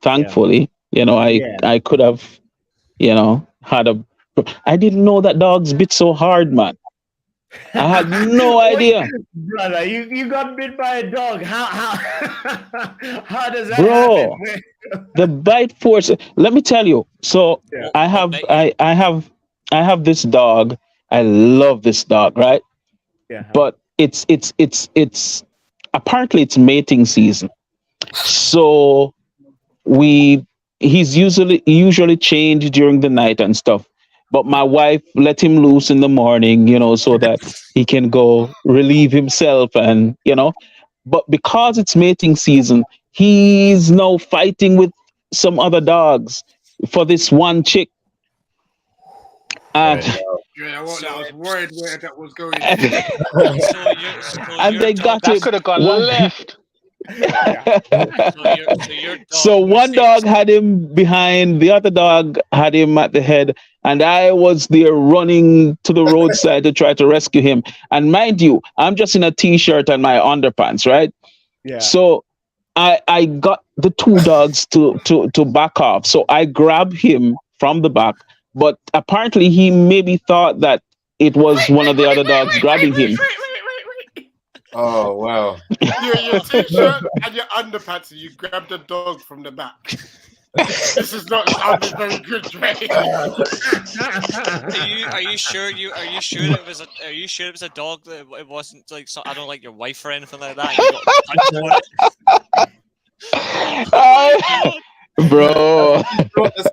Thankfully, I could have, had a. I didn't know that dogs bit so hard, man. I had no idea. Brother, you got bit by a dog. How does that Bro, happen? the bite force. Let me tell you. So Yeah. I What have bit you? I have this dog. I love this dog, right? Yeah. But it's apparently it's mating season. So we he's usually changed during the night and stuff. But my wife let him loose in the morning, so that he can go relieve himself and. But because it's mating season, he's now fighting with some other dogs for this one chick. And Yeah, well, So, I was worried where that was going. and your they dog, got That him could have gone one. left. so your So dog one dog had him behind, the other dog had him at the head, and I was there running to the roadside to try to rescue him. And mind you, I'm just in a t-shirt and my underpants, right? Yeah. So I got the two dogs to back off. So I grabbed him from the back, but apparently he maybe thought that it was one of the other dogs grabbing him. Oh wow! You're in your t-shirt and your underpants, and you grab the dog from the back. This is not sounding very good, Dre. Are you sure it was a dog that it wasn't like I don't like your wife or anything like that? You got punched for it. Bro. He's brought his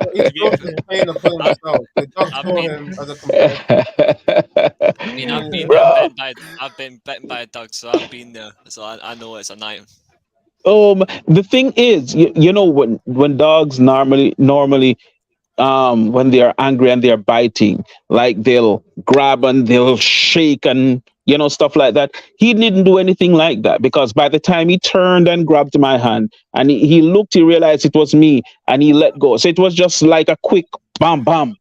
pain upon himself. The dog saw him as a competitor. I mean, I've been bitten by a dog, so I've been there, so I know it's a nightmare. The thing is, when dogs normally when they are angry and they are biting, like they'll grab and they'll shake and stuff like that. He didn't do anything like that, because by the time he turned and grabbed my hand and he looked, he realized it was me and he let go. So it was just like a quick bam bam.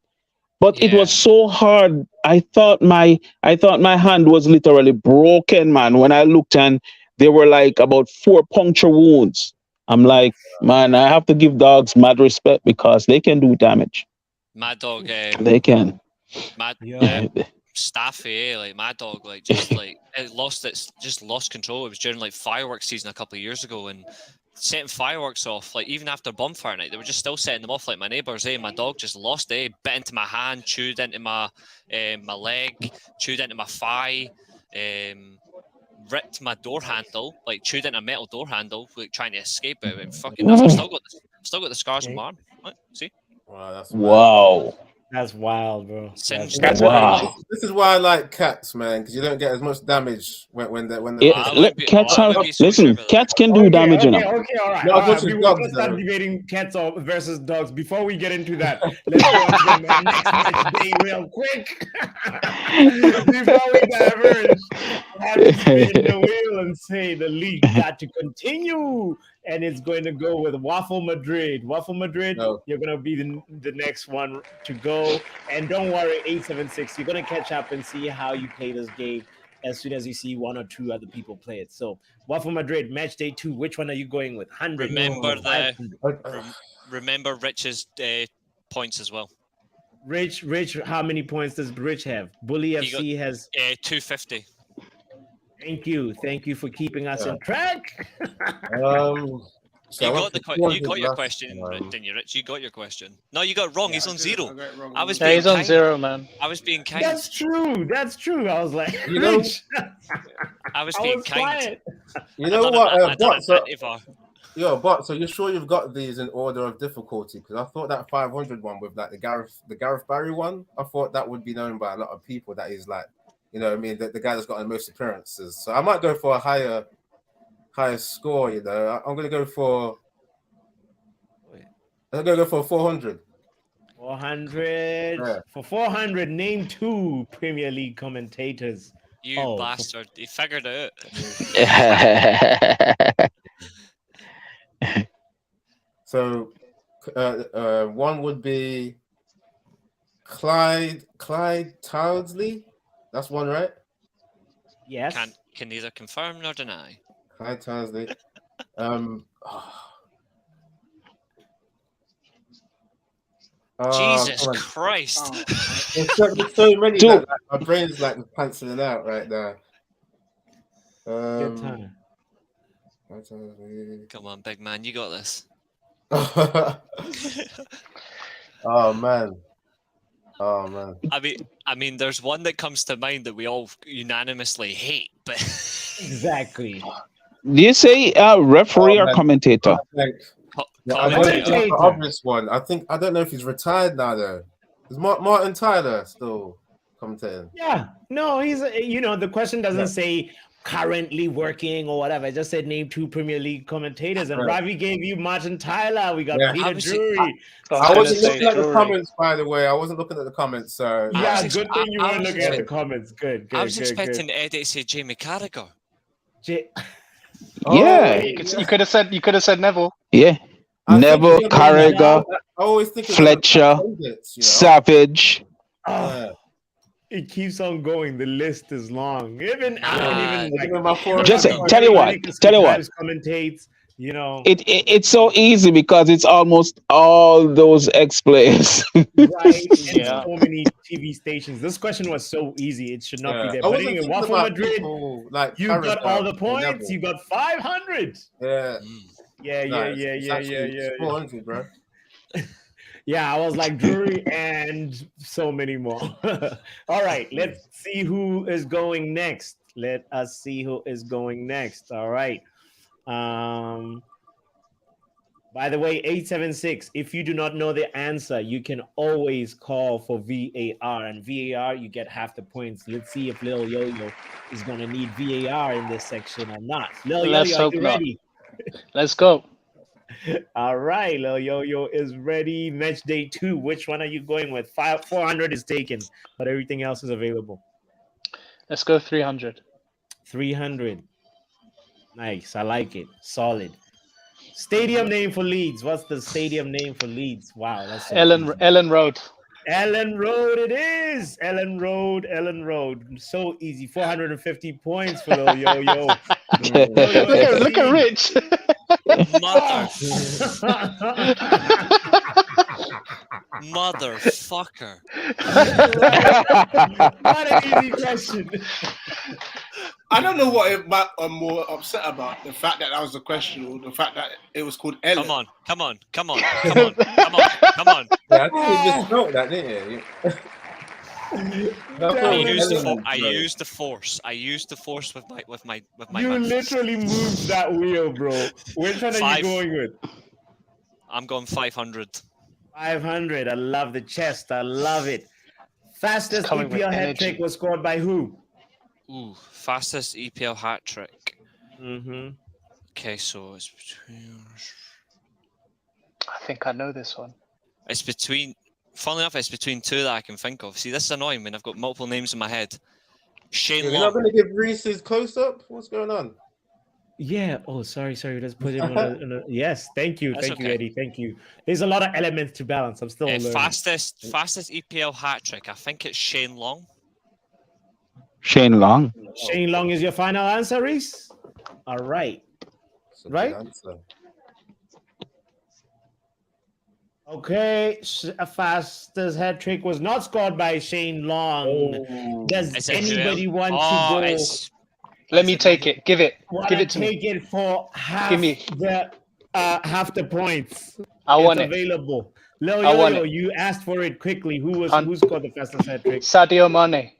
But it was so hard. I thought my hand was literally broken, man. When I looked, and there were like about 4 puncture wounds. I'm like, man, I have to give dogs mad respect because they can do damage. My dog, They can. Staffy, like my dog, like just like it lost control. It was during like fireworks season a couple of years ago, and setting fireworks off, like even after bonfire night, they were just still setting them off. Like my neighbours, my dog just lost it, bit into my hand, chewed into my leg, chewed into my thigh, ripped my door handle, like chewed into a metal door handle, like trying to escape it. And fucking, I've still got the scars on my arm. Right, see? Wow, that's Wow. That's wild, bro. Wow. This is why I like cats, man, because you don't get as much damage when they're Cats can do damage, Okay, all right. No, All right. We will dogs, start debating cats versus dogs. Before we get into that, let's go on to the next match day real quick. Before we diverge, I have to spin the wheel and say the league got to continue. And it's going to go with Waffle Madrid. Waffle Madrid, You're going to be the next one to go. And don't worry, 876, you're going to catch up and see how you play this game as soon as you see one or two other people play it. So, Waffle Madrid, match day 2. Which one are you going with? 100. Remember Rich's points as well. Rich, how many points does Rich have? Bully FC has 250. Thank you for keeping us in track. You got your question, didn't you, Rich? You got your question. No, you got it wrong. He's on 0. He's on 0, man. I was being kind. That's true. I was like, Rich. I was being kind. You know what? So you're sure you've got these in order of difficulty? Because I thought that 500 one with like the Gareth Barry one, I thought that would be known by a lot of people. That is like, you know what I mean, the guy that's got the most appearances. So I might go for a higher score, you know. I'm gonna go for 400. 400. Yeah. For 400, name 2 Premier League commentators. You bastard. He figured it out. So one would be Clyde Townsley. That's one, right? Yes. Can neither confirm nor deny. Clyde Townsley. Jesus come on. Christ. There's so many Two. that like, my brain's like cancelling out right now. Good time. Come on, big man, you got this. Oh man. I mean, there's one that comes to mind that we all unanimously hate, but Exactly. Do you say referee or man. commentator? I know commentator. the obvious one. I don't know if he's retired now though. Is Martin Tyler still commentating? Yeah. No, he's the question doesn't Yeah. say currently working or whatever. It just said name 2 Premier League commentators, and Right. Ravi gave you Martin Tyler. We got Yeah. Peter Obviously- Drury. I wasn't looking at the comments, by the way. I wasn't looking at the comments, so Yeah, was good thing you I weren't was looking at the expect- comments. Good. I was good. expecting Eddie to say Jamie Carragher. Yeah. You could have said Neville. Yeah. I think Neville, it's gonna be- Carragher, I always think it's Fletcher, pundits, you know? Savage. Oh, it keeps on going. The list is long. Even I Ah, don't even Even my foreign- Just Tell tell you what. Commentates. It's so easy because it's almost all those ex-players. Right? And Yeah. so many TV stations. This question was so easy. It should not be Yeah. there. I But wasn't anyway, thinking Waffle about Madrid, people like you got Carragher all the or points. Neville. You got 500. Yeah. Yeah. It's 400, bro. Yeah, I was like Drury and so many more. All right, let's see who is going next. Let us see who is going next. All right. By the way, 876, if you do not know the answer, you can always call for VAR. And VAR, you get half the points. Let's see if Lil Yo-Yo is going to need VAR in this section or not. Lil Let's Yo-Yo, are hope you not. ready? Let's go. All right, Lil Yo-Yo is ready. Match day 2. Which one are you going with? 400 is taken, but everything else is available. Let's go 300. 300. Nice. I like it. Solid. Stadium name for Leeds. What's the stadium name for Leeds? Wow, that's so Ellen easy. Road. Ellen Road it is. Ellen Road. So easy. 450 points for Lil Yo-Yo. Look at Rich. Motherfucker. What an easy question. I don't know what I'm more upset about, the fact that was the question or the fact that it was called Ellen. Come on. Yeah, I think you just felt that, didn't you? I used the force. I used the force with my You mouth. literally moved that wheel, bro. Which one are you going with? I'm going 500. 500. I love the chest. I love it. Fastest Coming with EPL hat energy. trick was scored by who? Ooh, fastest EPL hat trick. Mm-hmm. Okay, so it's between. I think I know this one. It's between. Funnily enough, it's between 2 that I can think of. See, this is annoying when I've got multiple names in my head. Shane You're Long. not going to give Reese his close up? What's going on? Yeah. Oh, sorry. Let's put him on a yes. Thank you. That's Thank you, okay. Eddie. Thank you. There's a lot of elements to balance. I'm still learning. Fastest EPL hat trick. I think it's Shane Long. Shane Long. Shane Long is your final answer, Reese? All right. That's a good Right? answer. Okay. Fastest hat trick was not scored by Shane Long. Oh. Does Is it anybody who? want Oh, to go? it's Let me take it. Give it. Want Give to it to me. take it for half Give me. half the points. I want It's it. available. Lil I want Yo-Yo, it. you asked for it quickly. Who Hun- scored the fastest hat trick? Sadio Mane.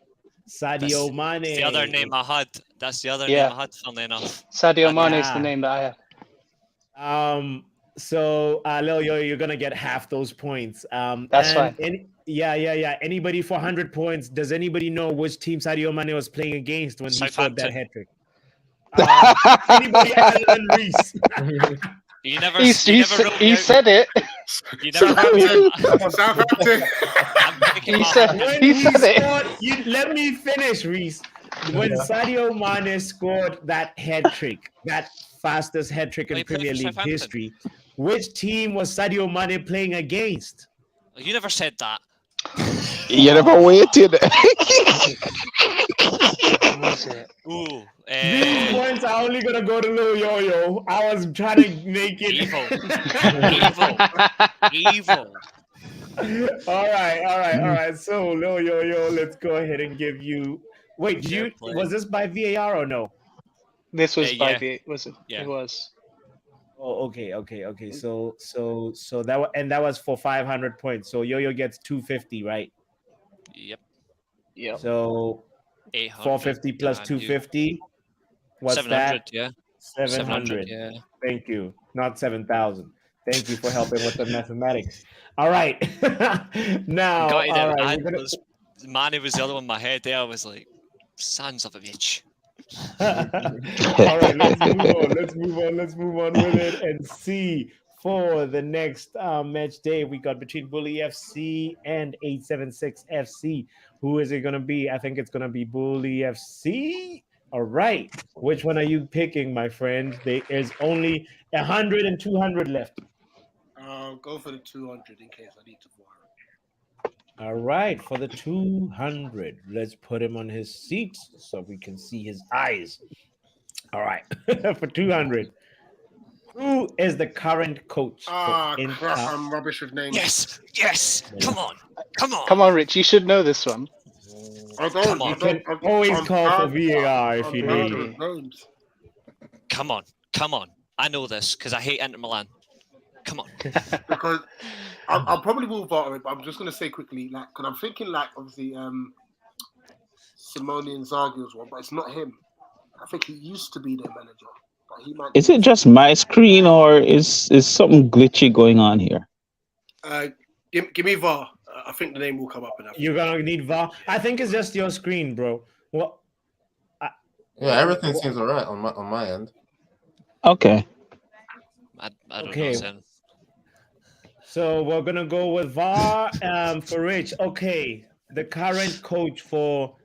Sadio Mane. the other name I had. That's the other Yeah. name I had, funnily enough. Sadio Mane is Yeah. the name that I have. So Lil Yo, you're gonna get half those points. That's fine. Yeah. Anybody for 100 points? Does anybody know which team Sadio Mane was playing against when he scored that Southampton. hat trick? Anybody other than Reese? You never. He said it. You never. Southampton. I'm picking He up. said When he he said it. scored, let me finish, Reese. When Sadio Mane scored that hat trick, that fastest hat trick in He played Premier for League Southampton. history, which team was Sadio Mane playing against? You never said that. You never waited. What was it? Ooh. These points are only gonna go to Lil Yo-Yo. I was trying to make it Evil. Evil. All right. So, yo, let's go ahead and give you. Wait, was this by VAR or no? This was by yeah. was it? Yeah. It was. Oh, okay. So that was for 500 points. So Yo-Yo gets 250, right? Yep. Yep. So 450 plus 250. What's 700, that? yeah. 700. Yeah. Thank you. Not 7,000. Thank you for helping with the mathematics. All right. Now, all right. Manny was the other one in my head there. I was like, sons of a bitch. All right, let's move on with it and see for the next match day we got between Bully FC and 876 FC. Who is it going to be? I think it's going to be Bully FC. All right. Which one are you picking, my friend? There's only 100 and 200 left. Go for the 200 in case I need to borrow. All right, for the 200, let's put him on his seat so we can see his eyes. All right, for 200, who is the current coach? Crap, I'm rubbish with names. Yes, come on. Come on, Rich, you should know this one. I don't. You can always call for VAR if you need. Come on. I know this because I hate Inter Milan. Come on. Because I'll probably will vote it, but I'm just going to say quickly, like, because I'm thinking, like, obviously, Simone Inzaghi was one, but it's not him. I think he used to be their manager, but he might. Is it just my screen, or is something glitchy going on here? Give me VAR. I think the name will come up enough. You're gonna need VAR. I think it's just your screen, bro. Well, yeah, everything seems alright on my end. Okay. I don't know. Then. So we're gonna go with VAR for Rich. Okay, the current coach for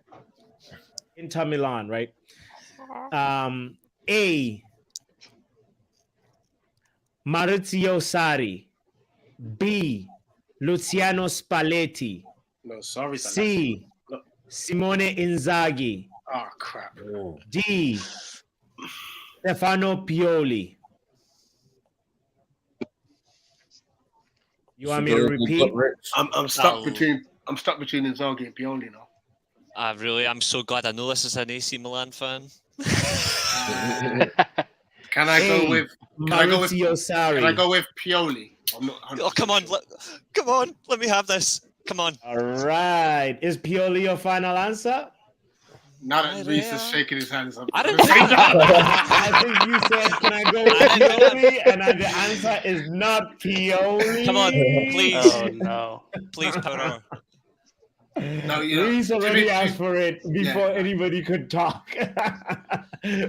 Inter Milan, right? A. Maurizio Sarri. B. Luciano Spalletti. No, sorry. C. Simone Inzaghi. Oh crap. D. Stefano Pioli. You want me to repeat? I'm stuck between Inzaghi and Pioli now. I'm so glad I know this is an AC Milan fan. Can I go with Sarri? Can I go with Pioli? I'm not. Oh, come on, let me have this. Come on. All right. Is Pioli your final answer? Now that Reese is shaking his hands, I didn't say that. I think you said, "Can I go with Pioli?" And the answer is not Pioli. Come on, please. Oh no. Please, Power. No, Reese already asked for it before anybody could talk.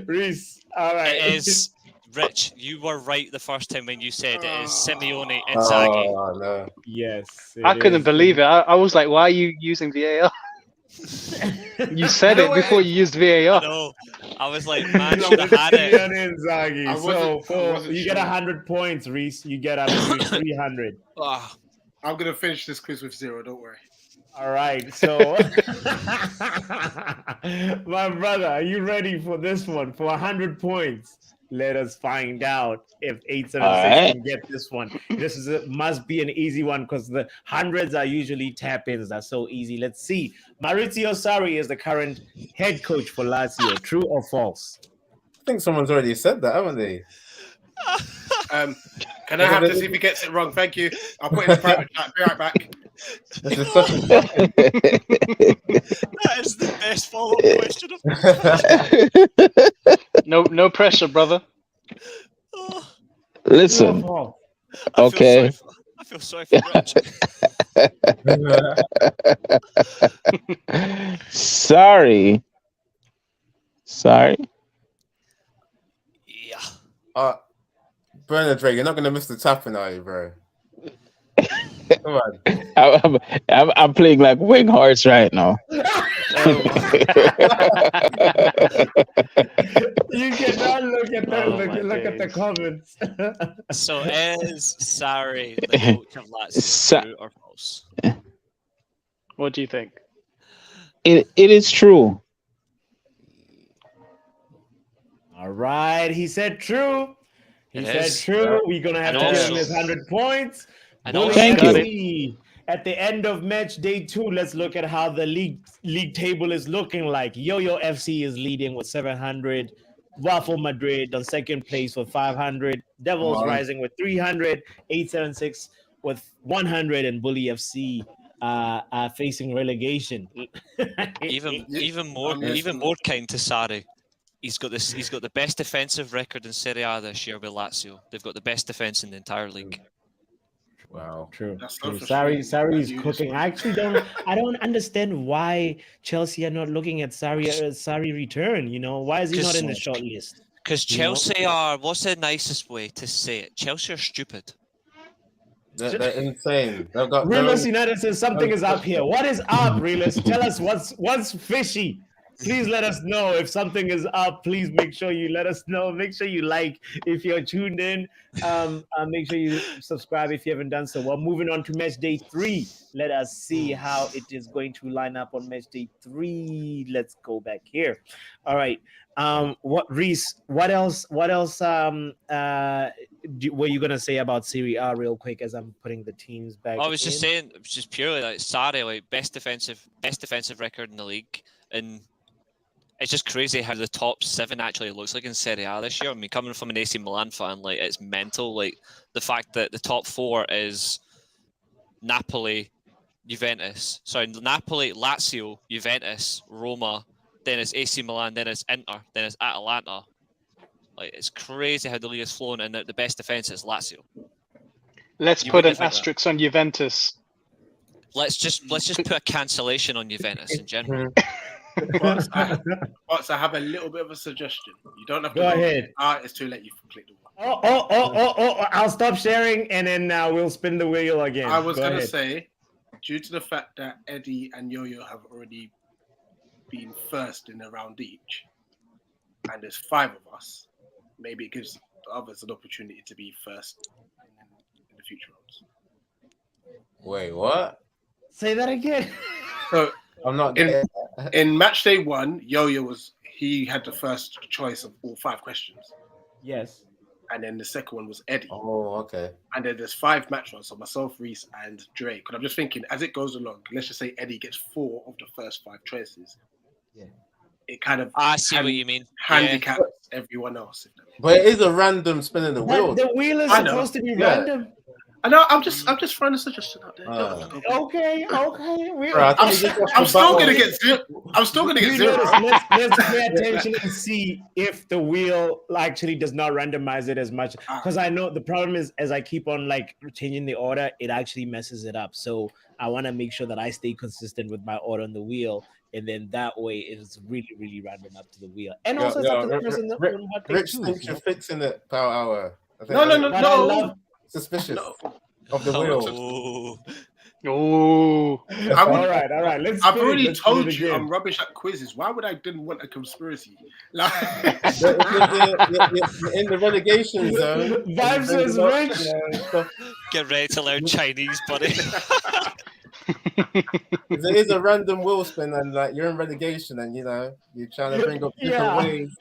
Reese, all right. It is. Rich, you were right the first time when you said it is Simeone Inzaghi. Oh, no. Yes. I couldn't believe it. I was like, why are you using VAR? You said it before you used VAR. No, I was like, man, should have had it. Inzaghi. So you get 100 points, Reese. You get up to 300. I'm gonna finish this quiz with 0. Don't worry. All right. So, my brother, are you ready for this one? For 100 points. Let us find out if 876 can get this one. This must be an easy one because the hundreds are usually tap-ins. That's so easy. Let's see. Maurizio Sarri is the current head coach for Lazio. True or false? I think someone's already said that, haven't they? Can I have this if he gets it wrong? Thank you. I'll put it in the private chat. Be right back. This is such a That is the best follow-up question. No pressure, brother. Listen. Okay. I feel sorry for Rich. Sorry. Yeah. Bernard Drake, you're not gonna miss the tapping, are you, bro? Come on. I'm playing like wing horse right now. You cannot look at the comments. So is Sarri the coach of Lazio, true or false? What do you think? It is true. All right, he said true. He said true. We're gonna have to give him his 100 points. And also, Thank you. at the end of match day 2, let's look at how the league table is looking like. Yo-Yo FC is leading with 700. Waffle Madrid on second place with 500. Devils Rising with 300. 876 with 100, and Bully FC facing relegation. even more kind to Sarri. He's got the best defensive record in Serie A this year with Lazio. They've got the best defense in the entire league. Wow, true. That's so Sarri's cooking. I actually don't understand why Chelsea are not looking at Sarri return. You know, why is he not in the short list? Because Chelsea are, what's the nicest way to say it? Chelsea are stupid. they're insane. They've got Realist United says something is up here. What is up, Realist? Tell us what's fishy. Please let us know if something is up. Please make sure you let us know. Make sure you like if you're tuned in. Make sure you subscribe if you haven't done so. Well, moving on to match day 3. Let us see how it is going to line up on match day 3. Let's go back here. All right. Reese, what else were you gonna say about Serie A real quick as I'm putting the teams back? I was just saying, it was just purely like Sarri, like best defensive record in the league, and it's just crazy how the top 7 actually looks like in Serie A this year. I mean, coming from an AC Milan fan, like it's mental. Like the fact that the top 4 is Napoli, Lazio, Juventus, Roma, then it's AC Milan, then it's Inter, then it's Atalanta. Like it's crazy how the league has flown, and the best defense is Lazio. Let's put an asterisk on Juventus. Let's just put a cancellation on Juventus in general. But I have a little bit of a suggestion. You don't have to go ahead. It's too late. You can click the one. Oh! I'll stop sharing, and then we'll spin the wheel again. I was going to say, due to the fact that Eddie and Yo-Yo have already been first in a round each, and there's 5 of us, maybe it gives the others an opportunity to be first in the future rounds. Wait, what? Say that again. So I'm not in match day 1, Yo-Yo he had the first choice of all 5 questions. Yes. And then the second one was Eddie. Oh, okay. And then there's 5 match rounds, so myself, Reese, and Dre. Because I'm just thinking, as it goes along, let's just say Eddie gets 4 of the first 5 choices. Yeah. It kind of I see what you mean. Handicaps everyone else. But it is a random spinning the wheel. The wheel is supposed to be random. I know. I'm just throwing a suggestion out there. Okay. I'm still gonna get 0. I'm still gonna get 0. Let's pay attention and see if the wheel actually does not randomize it as much. Because I know the problem is, as I keep on like changing the order, it actually messes it up. So I want to make sure that I stay consistent with my order on the wheel, and then that way it is really, really random up to the wheel. And also, it's up to the person that Rich thinks you're fixing it, Power Hour. No. Suspicious of the wheel. Oh. All right. I've already told you I'm rubbish at quizzes. Why would I didn't want a conspiracy? You're in the relegation zone. Vibes is rich. Get ready to learn Chinese, buddy. There is a random wheel spin, and like you're in relegation, and you're trying to bring up different ways.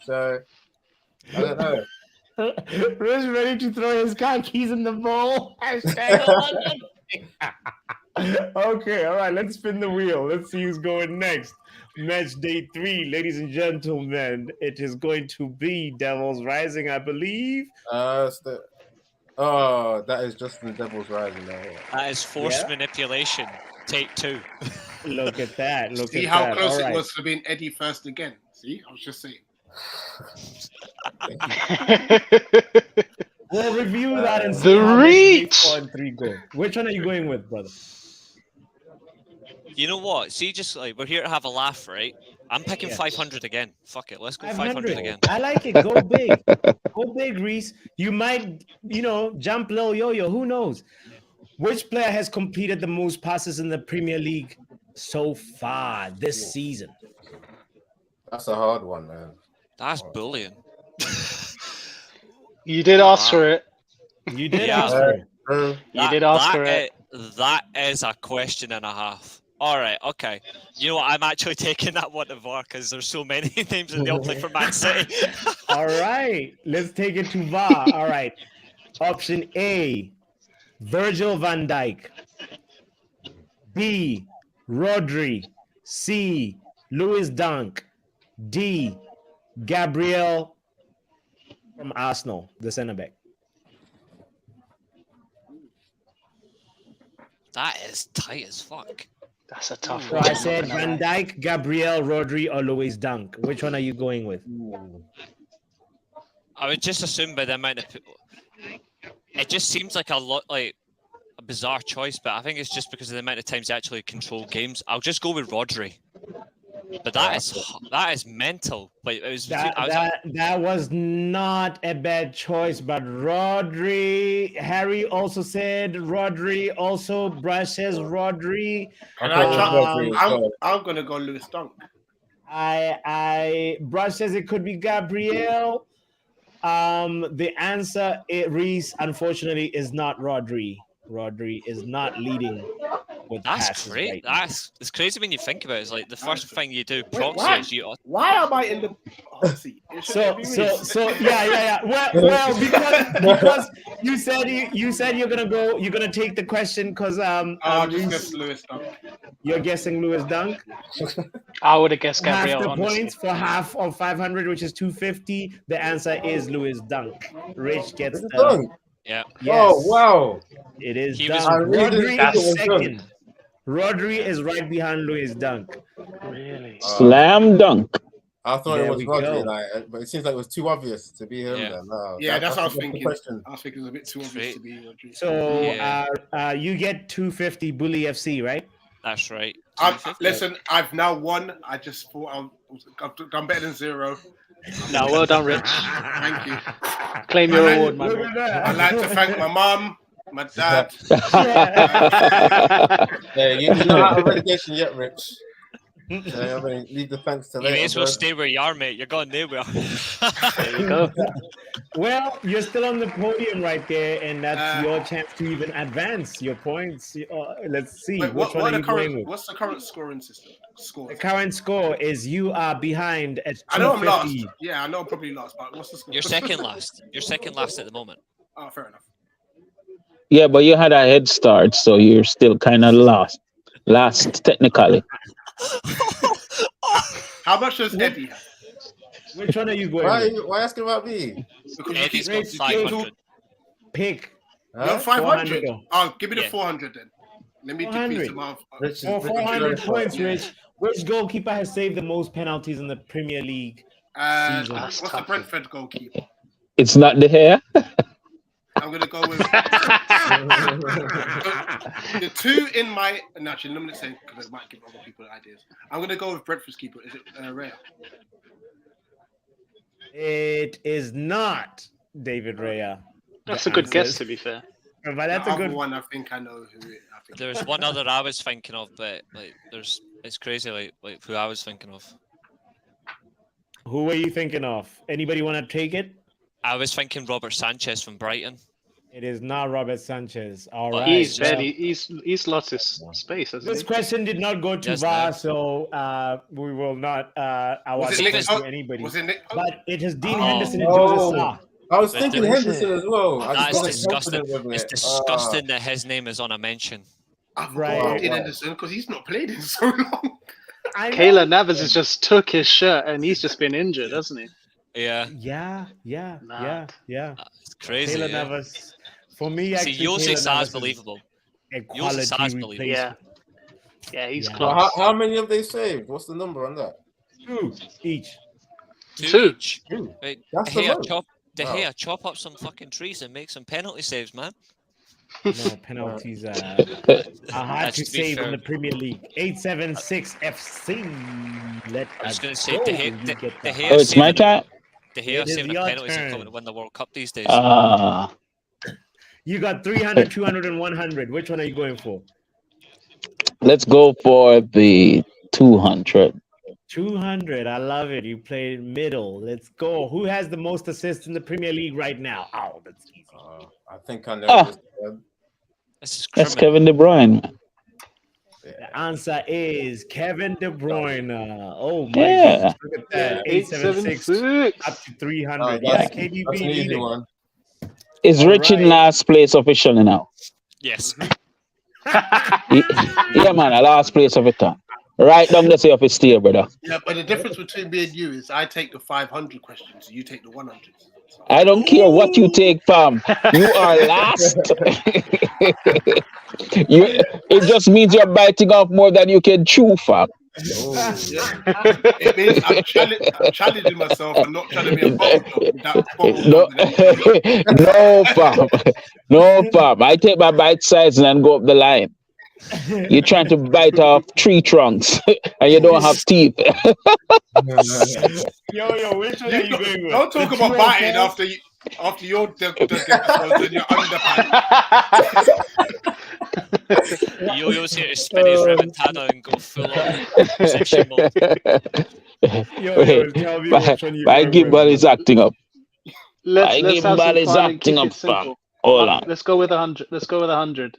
So I don't know. Rich ready to throw his car keys in the bowl. Okay, all right. Let's spin the wheel. Let's see who's going next. Match day 3, ladies and gentlemen. It is going to be Devils Rising, I believe. That is just the Devils Rising now. That is forced manipulation. Take 2. Look at that. See how close it was to being Eddie first again. See, I was just saying. We'll review that and see the reach. 4 and 3 go. Which one are you going with, brother? You know what? See, just like we're here to have a laugh, right? I'm picking 500 again. Fuck it, let's go 500 again. I like it. Go big. Go big, Reese. You might, jump low, Yo-Yo. Who knows? Which player has completed the most passes in the Premier League so far this season? That's a hard one, man. That's bullying. You did ask for it. You did ask for it. You did ask for it. That is a question and a half. All right, okay. You know what? I'm actually taking that one to VAR because there's so many names and they all play for Man City. All right, let's take it to VAR. All right. Option A, Virgil van Dijk. B. Rodri. C. Lewis Dunk. D. Gabriel from Arsenal, the centre back. That is tight as fuck. That's a tough So one. I said Van Dijk, Gabriel, Rodri, or Lewis Dunk. Which one are you going with? I would just assume by the amount of people. It just seems like a lot like a bizarre choice, but I think it's just because of the amount of times they actually control games. I'll just go with Rodri. But that is mental. Like it was. That was not a bad choice, but Rodri. Harry also said Rodri. Also, Brush says Rodri. I'm gonna go Lewis Dunk. Brush says it could be Gabriel. The answer, Reese, unfortunately, is not Rodri. Rodri is not leading with That's passes great. right now. It's crazy when you think about it. It's like the first thing you do proxy is you. Why am I in the hot seat? So yeah. Well, because you said you're gonna take the question because I'll just guess Lewis Dunk. You're guessing Lewis Dunk. I would have guessed Half Gabriel. the Honestly. points for half of 500, which is 250. The answer is Lewis Dunk. Rich gets the Dunk. Yeah. yes. Oh wow! It is He was- Dunk. I really Rodri think it is was second. Rodri is right behind Lewis Dunk. Really? Slam dunk. I thought There it was we go. Rodri, but it seems like it was too obvious to be him. Yeah. Then. No, Yeah, that's what I was the thinking. question. I was thinking it was a bit too obvious to be Rodri. So Yeah. you get 250 Bully FC, right? That's right. Listen, I've now won. I just thought I've done better than zero. No, well done, Rich. Thank you. Claim your I like- award, man. Look at that. I'd like to thank my mum, my dad. Yeah, you're not out of relegation yet, Rich. I mean, leave the thanks to You may later. as well bro. stay where you are, mate. You're going nowhere. There you go. Well, you're still on the podium right there, and that's Uh, your chance to even advance your points. Let's see. Wait, Which one are you going with? what's the current scoring system? Score. The current score is you are behind at 250. I know I'm last. Yeah, I know I'm probably last, but what's the score? You're second last. You're second last at the moment. Oh, fair enough. Yeah, but you had a head start, so you're still kind of lost. Last, technically. How much does Eddie have? Which one are you going Why, with? why asking about me? Because you Eddie's keep- got you keep 500. Pick. You're Huh? 500. 400. Oh, give me the Yeah. 400 then. Let me 400. decrease them off. Rich is- For Rich is 400 very points, Yeah. Rich. Which goalkeeper has saved the most penalties in the Premier League? season. What's the tough. Brentford goalkeeper? It's not the hair. I'm gonna go with the two in my. No, actually, let me say because it might give other people ideas. I'm gonna go with Brentford's keeper. Is it Raya? It is not David Raya. That's a good guess, to be fair. But that's the a other good one. I think I know who it. I think. There's one other I was thinking of, but like it's crazy like who I was thinking of. Who were you thinking of? Anybody want to take it? I was thinking Robert Sanchez from Brighton. It is not Robert Sanchez. All Well, right. He's well, barely. He's lost his space, hasn't This he? question did not go to Yes, VAR, ma'am. so we will not award Was the it Nick? point to anybody. Was it Nick? But it is Dean Oh. Henderson and Oh. Joseph Sarr. I was But thinking there- Henderson as well. I That just is wasn't disgusting. confident with It's it. disgusting that his name is on a mention. I forgot Right. about Dean Wow. Henderson because he's not played in so long. I know. Kayla Navas has just took his shirt and he's just been injured, hasn't he? Yeah, Yeah. Mad. it's crazy. Taylor yeah. Navas. For me, See, actually, Jose Taylor Sarr's Navas is believable. a Jose quality Sarr's believable. Yeah. replacement. Yeah, he's Yeah. Well, close. how many have they saved? What's the number on that? 2 each. Two. Each. Two. Right, That's the most. De Wow. Gea, chop up some fucking trees and make some penalty saves, man. No, penalties are hard That's to to be save in fair. the Premier League. 876 FC. Let I was us going to say go. De You Gea, get De that. Gea Oh, it's my time. De Gea It is saving your penalties and turn. coming to win the World Cup these days. You got 300, 200, and 100. Which one are you going for? Let's go for the 200. 200. I love it. You played middle. Let's go. Who has the most assists in the Premier League right now? Oh, that's easy. I think I know Ah. this one. This is That's criminal. Kevin De Bruyne. Man. The answer is Kevin De Bruyne. Oh my Yeah. goodness. Look at that. 876 up 876. to 300. Oh, Yeah, that's KDB an easy leading. one. Is All Rich in right. last place officially now? Yes. Yeah, man, a last place of it. Right down the say of his steer, brother. Yeah, but the difference between me and you is I take the 500 questions, you take the 100. I don't care what you take, fam. You are last. It just means you're biting off more than you can chew, fam. It means I'm challenging myself and not trying to be a bottle dog. No, fam. No, fam. I take my bite size and then go up the line. You're trying to bite off tree trunks and you don't have teeth. Yo, which one are you going with? Don't talk about biting after your episodes and your underpants. Yo-Yo's here to spin his remontada and go full on possession mode. Yo, tell me which one My gimbal is acting up. Let's have some fun and keep it fam. simple. Hold on. Let's go with 100. Let's go with 100.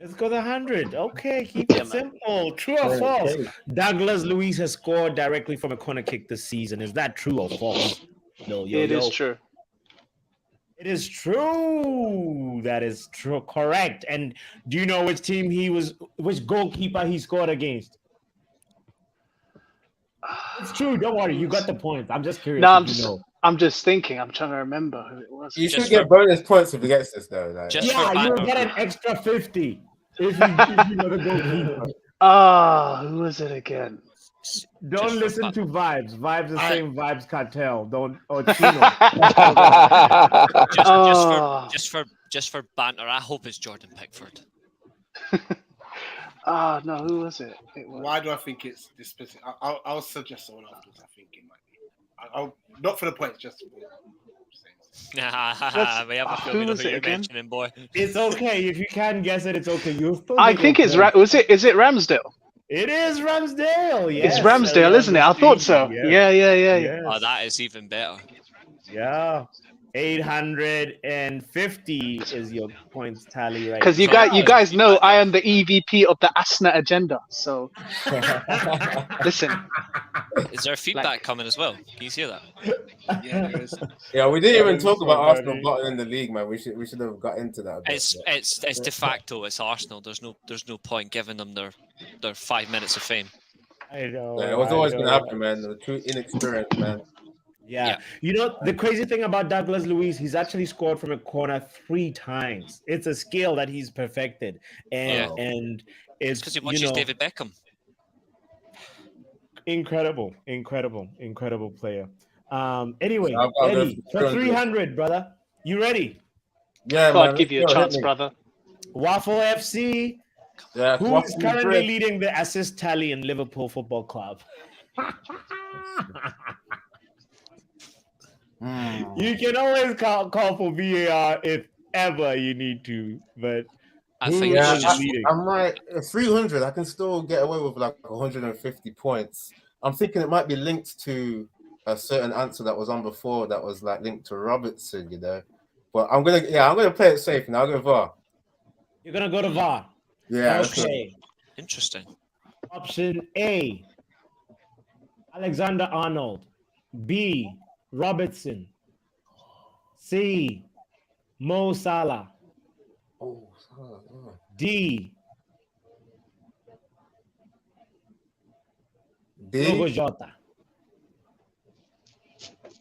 Let's go to 100. Okay, keep it simple. True or false? Douglas Luiz has scored directly from a corner kick this season. Is that true or false? No, It is true. It is true. That is true. Correct. And do you know which goalkeeper he scored against? It's true. Don't worry. You got the points. I'm just curious. No, I'm just thinking. I'm trying to remember who it was. You should get bonus points if he gets this, though. Like. You will get an extra 50 if you know the goalkeeper. Who was it again? Don't listen to Vibes. Vibes the same Vibes cartel. Or Chino. just for banter, I hope it's Jordan Pickford. No, who was it? Why do I think it's this specific? I'll suggest someone afterwards. I think it might be. I'll not for the points, just. We have a feel we know who you're mentioning, boy. It's okay if you can't guess it. It's okay. I think it's Is it Ramsdale? It is Ramsdale. Yes, it's Ramsdale, isn't it? I thought so. Yeah. Yes. Oh, that is even better. Yeah. 850 is your points tally right. Because you guys know I am the EVP of the Asna agenda. So listen. Is there feedback coming as well? Can you hear that? Yeah, there is. Yeah, we didn't even talk about Arsenal bottling the league, man. We should have got into that. It's de facto. It's Arsenal. There's no point giving them their 5 minutes of fame. I know. Yeah, it was always going to happen, man. The true inexperience, man. Yeah. You know, the crazy thing about Douglas Luiz, he's actually scored from a corner 3 times. It's a skill that he's perfected. And it's because he watches David Beckham. Incredible player. Anyway, Eddie, for 300, brother. You ready? Yeah, God, give you a chance, brother. Waffle FC. Yeah, who is currently leading the assist tally in Liverpool Football Club? You can always call for VAR if ever you need to, but I think I'm like 300. I can still get away with like 150 points. I'm thinking it might be linked to a certain answer that was on before that was like linked to Robertson, you know. But I'm gonna play it safe and I'll go VAR. You're gonna go to VAR. Yeah. Okay. Interesting. Option A, Alexander Arnold. B, Robertson. C, Mo Salah. D, Diogo Jota.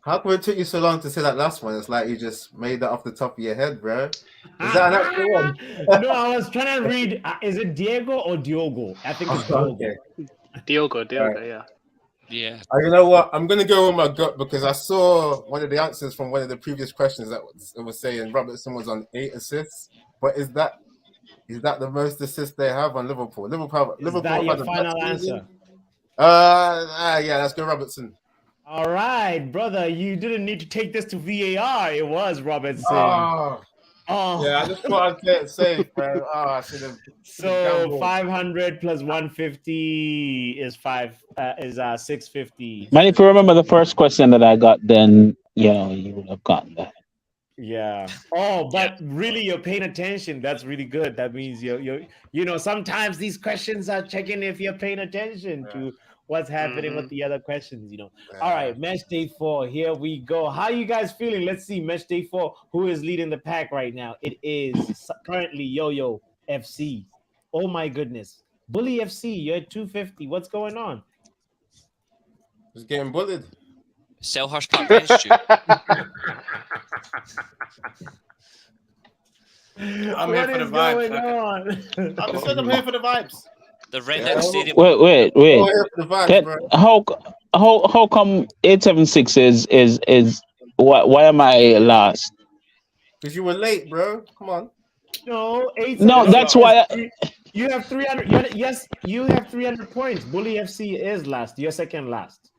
How come it took you so long to say that last one? It's like you just made that off the top of your head, bro. Is that an actual one? No, I was trying to read. Is it Diego or Diogo? I think it's Diogo. Okay. Diogo, right. Yeah. Yeah. You know what? I'm gonna go with my gut because I saw one of the answers from one of the previous questions that was saying Robertson was on 8 assists. But is that the most assists they have on Liverpool? Is that your final answer? Yeah, let's go Robertson. All right, brother. You didn't need to take this to VAR. It was Robertson. Oh. Yeah, I just thought I'd play it safe, man. I should have. So 500 plus 150 is 650. Man, if you remember the first question that I got, then you would have gotten that. Yeah. Oh, but really, you're paying attention. That's really good. That means you're sometimes these questions are checking if you're paying attention to what's happening with the other questions, All right, match day 4. Here we go. How are you guys feeling? Let's see. Match day 4. Who is leading the pack right now? It is currently Yo-Yo FC. Oh my goodness. Bully FC, you're at 250. What's going on? Just getting bullied. Selhurst Park against you. I'm here for the vibes. I said I'm here for the vibes. The Redneck Stadium. Wait. Oh, here for the vibes, bro. How come 876 is why am I last? Because you were late, bro. Come on. No, that's why you have 300. Yes, you have 300 points. Bully FC is last. You're second last.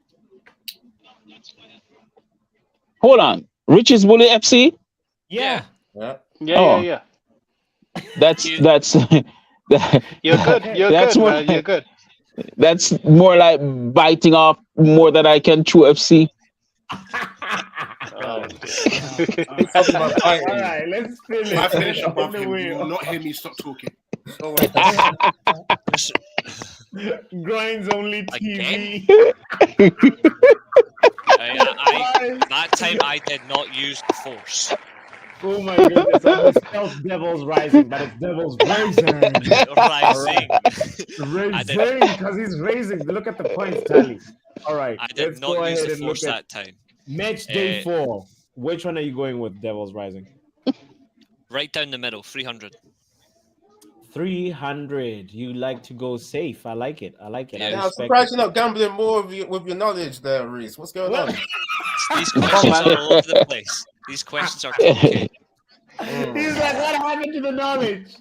Hold on. Rich is Bully FC? Yeah. Yeah. That's You're good. Man. You're good. That's more like biting off more than I can chew FC. All right, let's finish. I finish above him. You will not hear me stop talking. Grinds only TV. That time I did not use the force. Oh my goodness, I almost spelled Devil's Rising, but it's Devil's Rising. Rising, because he's raising. Look at the points tally. All right. I did not use the force that time. Match day 4. Which one are you going with, Devil's Rising? Right down the middle, 300. 300. You like to go safe. I like it. Yeah, I'm surprised you're not gambling more with your knowledge there, Reese. What's going on? These questions are all over the place. These questions are complicated. He's like, what happened to the knowledge?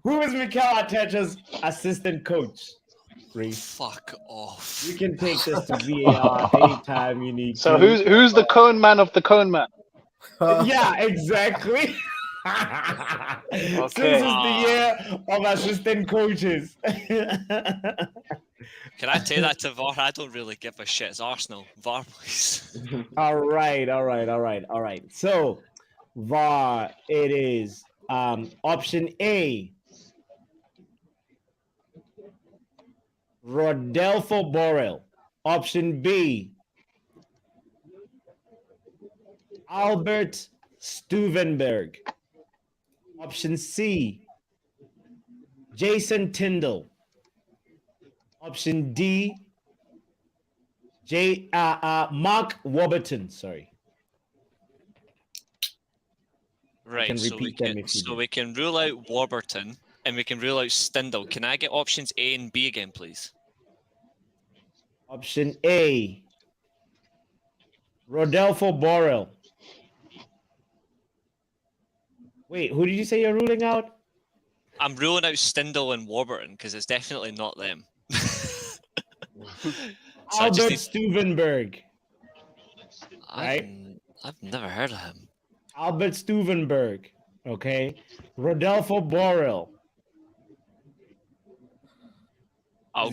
Who is Mikel Arteta's assistant coach? Reese. Fuck off. You can take this to VAR anytime you need. So who's the cone man of the cone man? Yeah, exactly. This is the year of assistant coaches. Can I tell that to VAR? I don't really give a shit. It's Arsenal. VAR, please. All right. So, VAR, it is option A. Rodolfo Borrell. Option B. Albert Stuvenberg. Option C. Jason Tyndall. Option D. Mark Warburton. Sorry. Right. So we can rule out Warburton and we can rule out Stindl. Can I get options A and B again, please? Option A. Rodolfo Borrell. Wait, who did you say you're ruling out? I'm ruling out Stindl and Warburton because it's definitely not them. Albert Stuvenberg. Right? I've never heard of him. Albert Stuvenberg. Okay. Rodolfo Borrell. I'll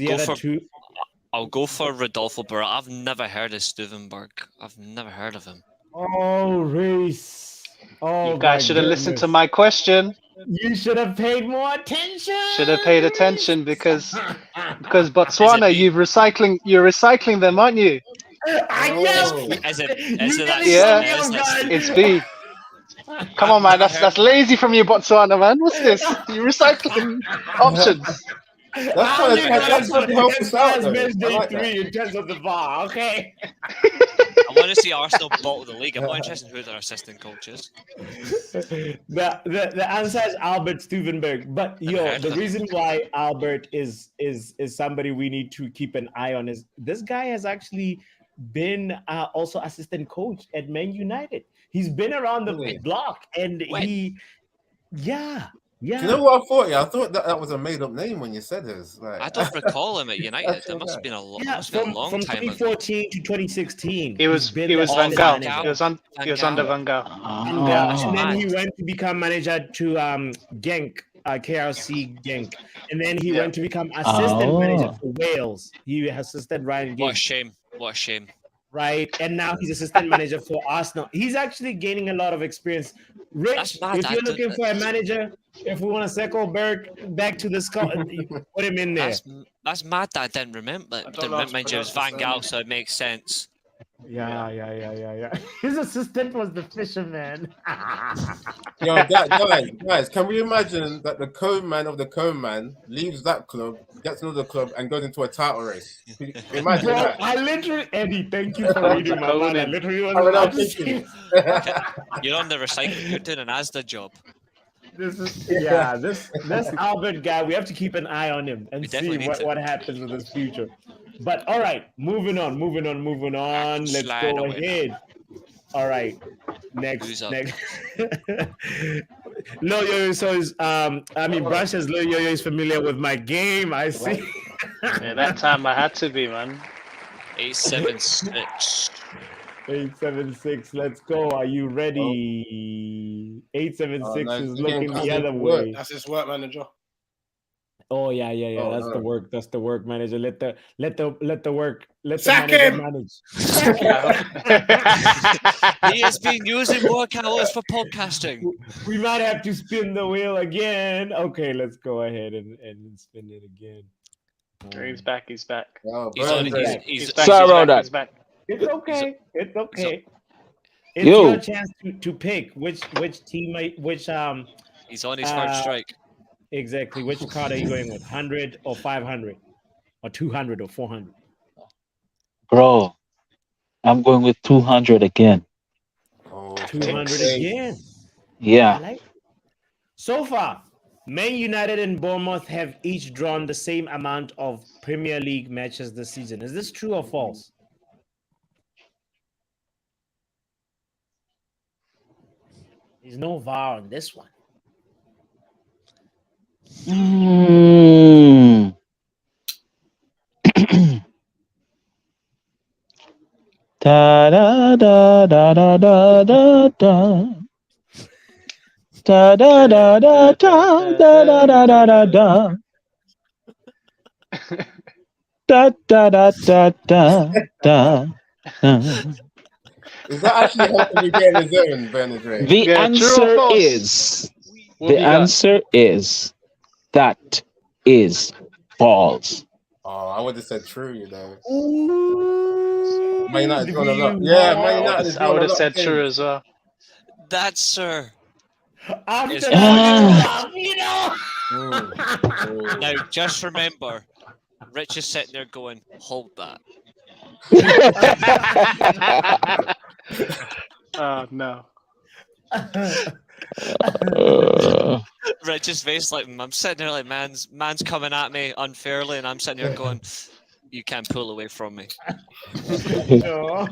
go for Rodolfo Borrell. I've never heard of Stuvenberg. I've never heard of him. Oh, Reese. Oh, you guys should have listened to my question. You should have paid more attention. Should have paid attention because Botswana, you're recycling them, aren't you? Is it that? Yeah, it's B. Come on, man, that's lazy from you, Botswana, man. What's this? You're recycling options. That's what helps us out. Day 3 in terms of the VAR, okay? I want to see Arsenal bottle the league. I'm not interested in who their assistant coach is. The answer is Albert Stuvenberg. But the reason why Albert is somebody we need to keep an eye on is this guy has actually been also assistant coach at Man United. He's been around the block, and Yeah. Do you know what I thought? Yeah, I thought that was a made-up name when you said it. Like, I don't recall him at United. It must have been a long time ago. From 2014 to 2016. He was Van Gaal. He was under Van Gaal. And then he went to become manager to Genk, KRC Genk. And then he went to become assistant manager for Wales. He assisted Ryan Giggs. What a shame. Right, and now he's assistant manager for Arsenal. He's actually gaining a lot of experience. Rich, if you're looking for a manager, if we want to circle back to the Scotland, put him in there. That's mad that I didn't remember. It was Van Gaal, so it makes sense. Yeah. His assistant was the fisherman. Yo, guys, can we imagine that the co-man of the co-man leaves that club, gets another club, and goes into a title race? Can you imagine Bro, that? I literally, Eddie, thank you for reading my mind. I literally was I mean, about I'm to thinking. say You're on the recycle. You're doing an Asda job. this Albert guy, we have to keep an eye on him and We see definitely need to. what happens with his future. But all right, moving on. Let's Slide go away. ahead. All right. Who's up? Next. Lil Yo-Yo, Brush says Lil Yo-Yo is familiar with my game. I see. Yeah, that time I had to be, man. 876. 876. Let's go. Are you ready? 876 no, is it's looking getting the other work. way. That's his work manager. Oh yeah. Oh, That's the work. That's the work manager. Let the Sack manager him! manage. He has been using work hours for podcasting. We might have to spin the wheel again. Okay, let's go ahead and spin it again. He's back. He's back. It's okay. It's Yo. your chance to pick which teammate, He's on his first strike. exactly, which card are you going with? 100 or 500 or 200 or 400? Bro, I'm going with 200 again. 200 again. Yeah. Like so far, Man United and Bournemouth have each drawn the same amount of Premier League matches this season. Is this true or false? There's no VAR on this one. Da da da da da da da da. Da da da da da da da da da da da. Da da da da da da. Is that actually helping you get in the zone, Bernard? The Yeah, true or answer false? is What the we got? answer is that is false. Oh, I would have said true, you know. Ooh, Man United the drawn a lot. view. Yeah, Man United is I drawn would a have lot. said of true games. as well. That, sir. After Is- that, you know. Now, just remember, Rich is sitting there going, hold that. Oh no. Rich's face like, I'm sitting there like, man's coming at me unfairly, and I'm sitting here going, you can't pull away from me. No.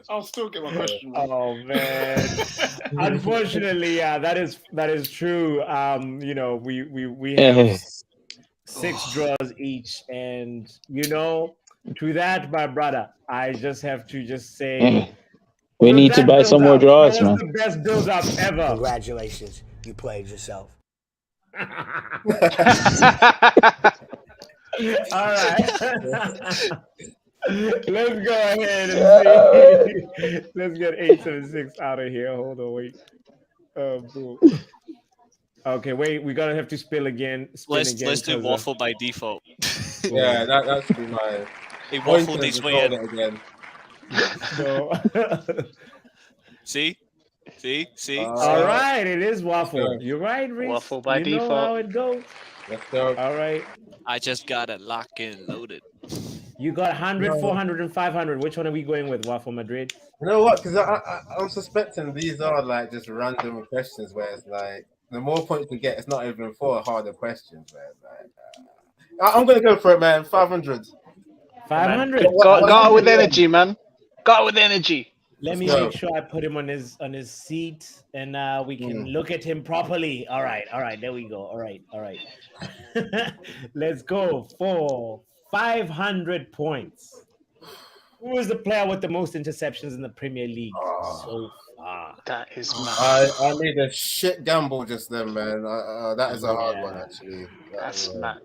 I'll still get my question. Oh man. Unfortunately, yeah, that is true. You know, we have 6 draws each, and you know, to that, my brother, I just have to just say we need to buy some more draws, that was man. the best build-up ever. Congratulations, you played yourself. All right. Let's go ahead and see. Let's get 876 out of here. Hold on, wait. Boom. Okay, wait. We're gonna have to spin again. Let's do waffle by default. Yeah, that should be my. He waffled his way in. Again. No. See? All right, it is waffle. You're right, Reese. Waffle by you default. know how it goes. Let's go. All right. I just got it locked and loaded. You got 100, 400, and 500. Which one are we going with, Waffle Madrid? You know what? Because I'm suspecting these are like just random questions where it's like the more points you get, it's not even for harder questions. Where it's like, I'm gonna go for it, man. 500. 500. Go out with energy, man. Go out with energy. Let me make sure I put him on his seat, and we can look at him properly. All right. There we go. All right. Let's go for 500 points. Who is the player with the most interceptions in the Premier League so far? That is mad. I made a shit gamble just then, man. That is a hard one, actually. That's mad.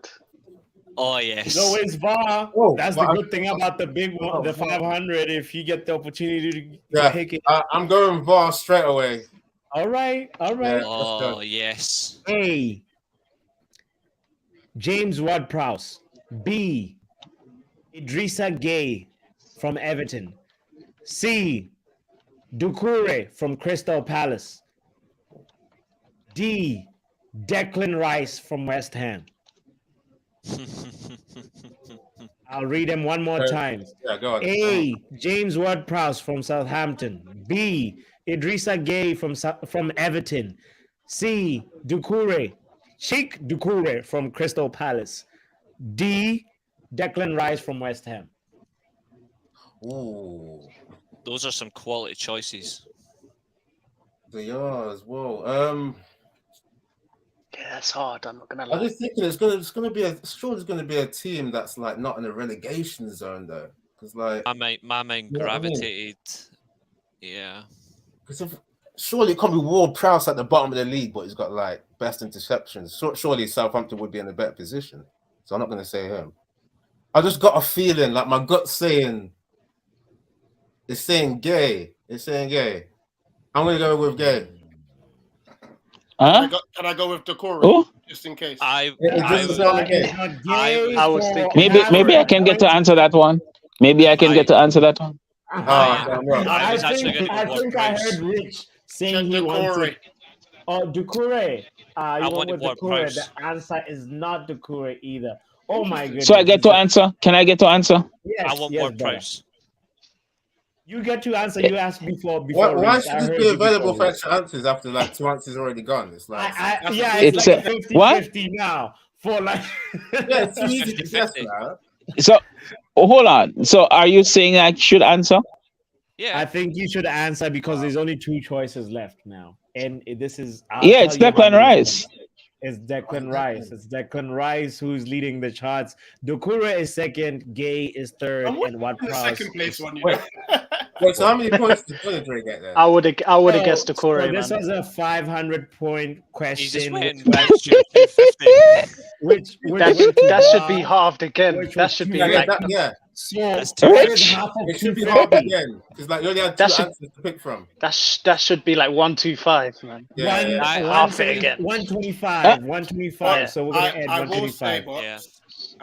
Oh yes. It's always VAR. Whoa, That's the good thing about the big one, the 500. If you get the opportunity to pick it, I'm going VAR straight away. All right. Yeah. Oh yes. A. James Ward-Prowse. B. Idrissa Gueye from Everton. C. Doucouré from Crystal Palace. D. Declan Rice from West Ham. I'll read them one more time. Yeah, go on. A. James Ward-Prowse from Southampton. B. Idrissa Gueye from Everton. C. Cheikh Doucouré from Crystal Palace. D. Declan Rice from West Ham. Ooh, Those are some quality choices. they are as well. Yeah, that's hard. I'm not gonna I'm lie. just thinking it's gonna be a team that's like not in a relegation zone though, because like My mind You know what I mean? gravitated. Yeah. surely it can't be Ward-Prowse at the bottom of the league, but he's got like best interceptions. Surely Southampton would be in a better position, so I'm not gonna say him. I just got a feeling, like my gut saying, it's saying Gay. It's saying Gay. I'm gonna go with Gay. Huh? Can I go with Doucouré Oh, just in case? I was thinking. maybe I can get to answer that one. Maybe I can get to answer that one. I was I actually think going to go with I Prowse. heard Rich saying Check he wanted. Doucouré. Doucouré. You went wanted with Doucouré. Ward-Prowse. The answer is not Doucouré either. Oh my goodness. So I get to answer. Can I get to answer? Yes, I want yes, brother. Ward-Prowse. You get to answer. You asked before. Why Rich. should I this heard be you available before, for Rich. extra answers after like 2 answers already gone? It's like Yeah, It's it's like a- 50 what? 50 now. For like. yeah, it's too easy to guess 50-50. now. So hold on. So are you saying I should answer? Yeah. I think you should answer because there's only 2 choices left now, and this is. Yeah, it's Declan Rice. It's Declan Rice. It's Declan Rice who's leading the charts. Doucouré is second. Gay is third, And and what's the Ward-Prowse. second place one? Wait. Wait, so how many points did Andre get then? I would have guessed Doucouré, So this man. was a 500-point He's just question. waiting. Which That should be halved again. which That was should be Yeah, like yeah. So That's that Rich. is half of It should be 250. half again. Because like you only had 2 That should- answers to pick from. that should be like 125, man. Yeah. Half it again. 125. 125. Yeah. So we're gonna add I will say, 125. but Yeah.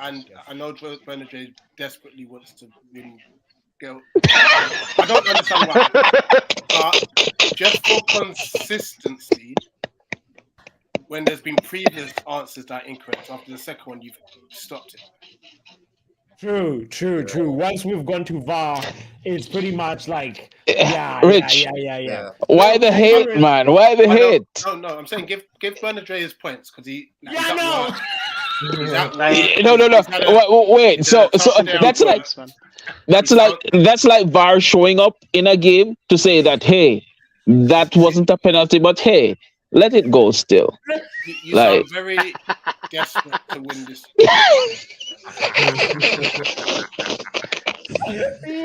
and I know Bernard desperately wants to win. I don't understand why, but just for consistency, when there's been previous answers that are incorrect, after the second one, you've stopped it. True. Once we've gone to VAR, it's pretty much like Rich. yeah. Why the hate, man? Why the hate? No, I'm saying give Bernard his points because he. Like, Yeah, no. No. Wait. So that's like VAR showing up in a game to say that hey, that wasn't a penalty, but hey, let it go still. You Like- sound very desperate to win this.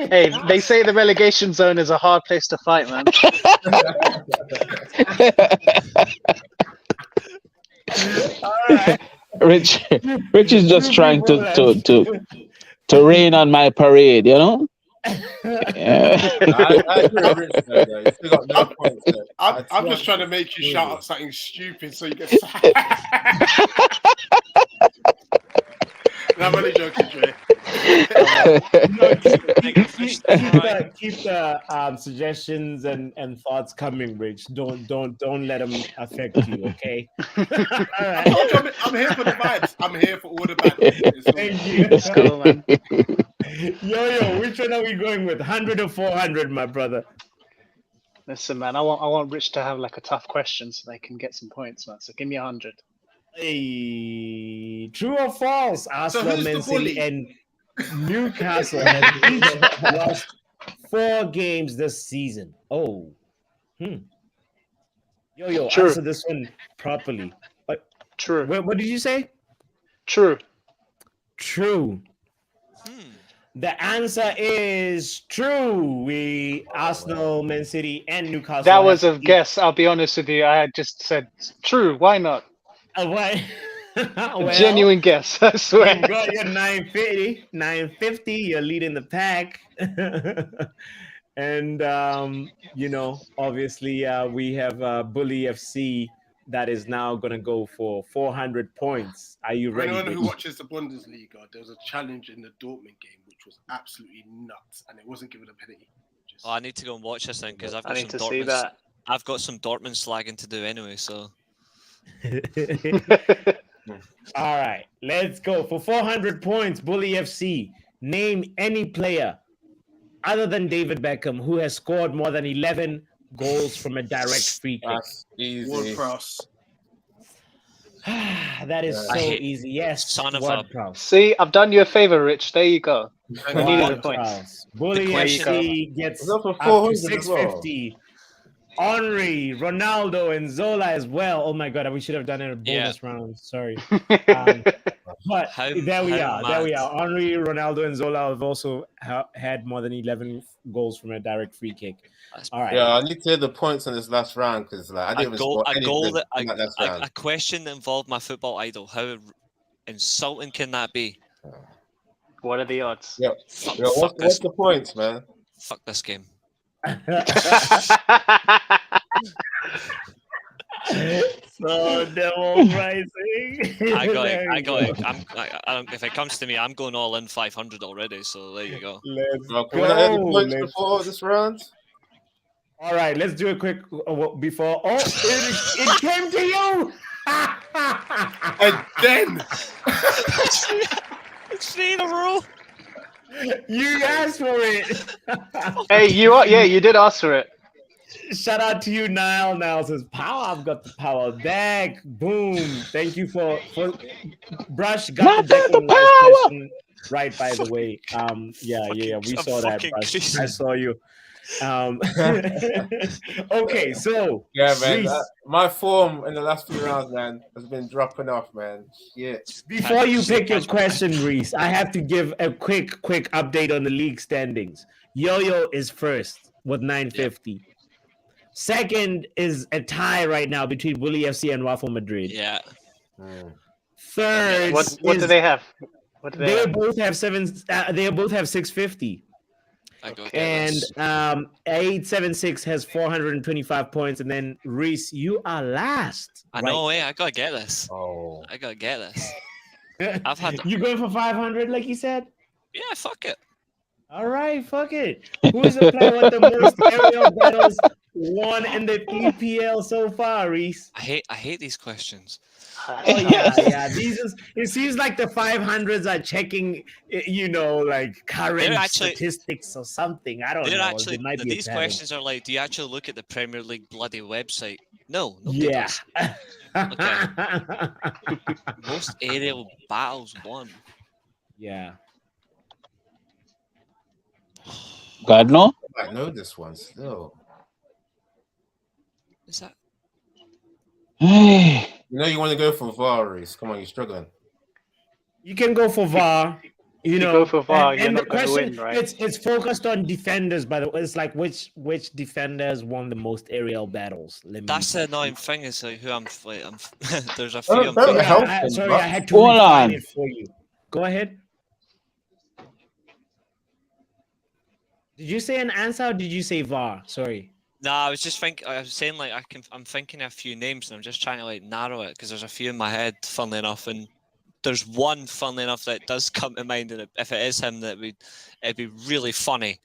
Hey, they say the relegation zone is a hard place to fight, man. Rich is just trying to rain on my parade, you know? Yeah. I agree with Rich there, though. You still got no points there. I'm just trying to make you shout out something stupid so you get sacked. I'm only joking, Dre. Keep the suggestions and thoughts coming, Rich. Don't let them affect you, okay? All right. I'm here for the vibes. I'm here for all the bad things. Thank you. Let's go, man. Yo, which one are we going with? 100 or 400, my brother? Listen, man, I want Rich to have like a tough question so they can get some points, man. So give me 100. Hey, true or false? Arsenal, who's the Man City, bully? and Newcastle have each lost 4 games this season. Oh, Yo, True. answer this one properly. True. What did you say? True. True. The answer is true. Arsenal, Man City, and Newcastle. That was have a guess. I'll be honest with you. I had just said true. Why not? What? Well, Genuine guess. I swear. You got your 950. You're leading the pack. And, obviously we have Bully FC that is now going to go for 400 points. Are you For ready? anyone who Rich? watches the Bundesliga, there was a challenge in the Dortmund game, which was absolutely nuts, and it wasn't given a penalty. Oh, I need to go and watch this thing because I've got I need some to see Dortmund. that. I've got some Dortmund slagging to do anyway. So All right, let's go for 400 points. Bully FC. Name any player other than David Beckham who has scored more than 11 goals from a direct free kick. That's easy. Ward-Prowse. That is so easy. Yes, son of a- Ward-Prowse. See, I've done you a favor, Rich. There you go. I needed the points. Ward-Prowse. Bully question- FC gets It's up for up to 400 as well. 650. Henry, Ronaldo, and Zola as well. Oh my God, we should have done it in a bonus round. Sorry. But How- there we how are. There we mad. are. Henry, Ronaldo, and Zola have also had more than 11 goals from a direct free kick. That's- All right. Yeah, I need to hear the points on this last round because like I didn't even score any goal good that in that last round. a question that involved my football idol. How insulting can that be? What are the odds? Yeah. Fuck, Yo, fuck what's this, the points, man? fuck this game. So Devil Rising. I got There it. you go. If it comes to me, I'm going all in 500 already. So there you go. Let's Well, can we not hear the go. points Let's- before this round? All right, let's do a quick before. Oh, it came to you. And then It's 3 in a row. You asked for it. Hey, you did ask for it. Shout out to you, Niall. Niall says, "Power, I've got the power deck." Boom! Thank you for Brush got the Declan Rice question right. By the way, yeah, we saw that, fucking Brush. Christ. I saw you. Okay, so Yeah, man. Reece, My form in the last few rounds, man, has been dropping off, man. Shit. before you pick your question, Reese, I have to give a quick update on the league standings. Yo-Yo is first with 950. Second is a tie right now between Bully FC and Waffle Madrid. Yeah. Third, What do they have? What do they They have? both have they both have 650. I go get And this. 876 has 425 points, and then Reese, you are last. I know, I gotta get this. Oh. I gotta get this. I've had. You going for 500, like you said? Yeah, fuck it. All right, fuck it. Who is the player with the most aerial battles won in the EPL so far, Reese? I hate these questions. Oh yeah. It seems like the 500s are checking, like current They're actually- statistics or something. I don't They're know. actually It might be a these pattern. questions are like, do you actually look at the Premier League bloody website? No. Nobody Yeah. does. Most aerial battles won. Yeah. God, no. I know this one still. Is that? Hey, You know you want to go for VAR, Reece. Come on, you're struggling. You can go for VAR. You know, go for VAR, and you're the not gonna question, win, right? It's focused on defenders, by the way. It's like which defenders won the most aerial battles. Let me That's the see. annoying thing is like who I'm. There's a Oh, few. I'm don't thinking- help. Sorry, I had to Hold refine on. it for you. Go ahead. Did you say an answer or did you say VAR? Sorry. No, I was just thinking. I was saying like I'm thinking a few names and I'm just trying to like narrow it because there's a few in my head, funnily enough, and there's one, funnily enough, that does come to mind. And if it is him, it'd be really funny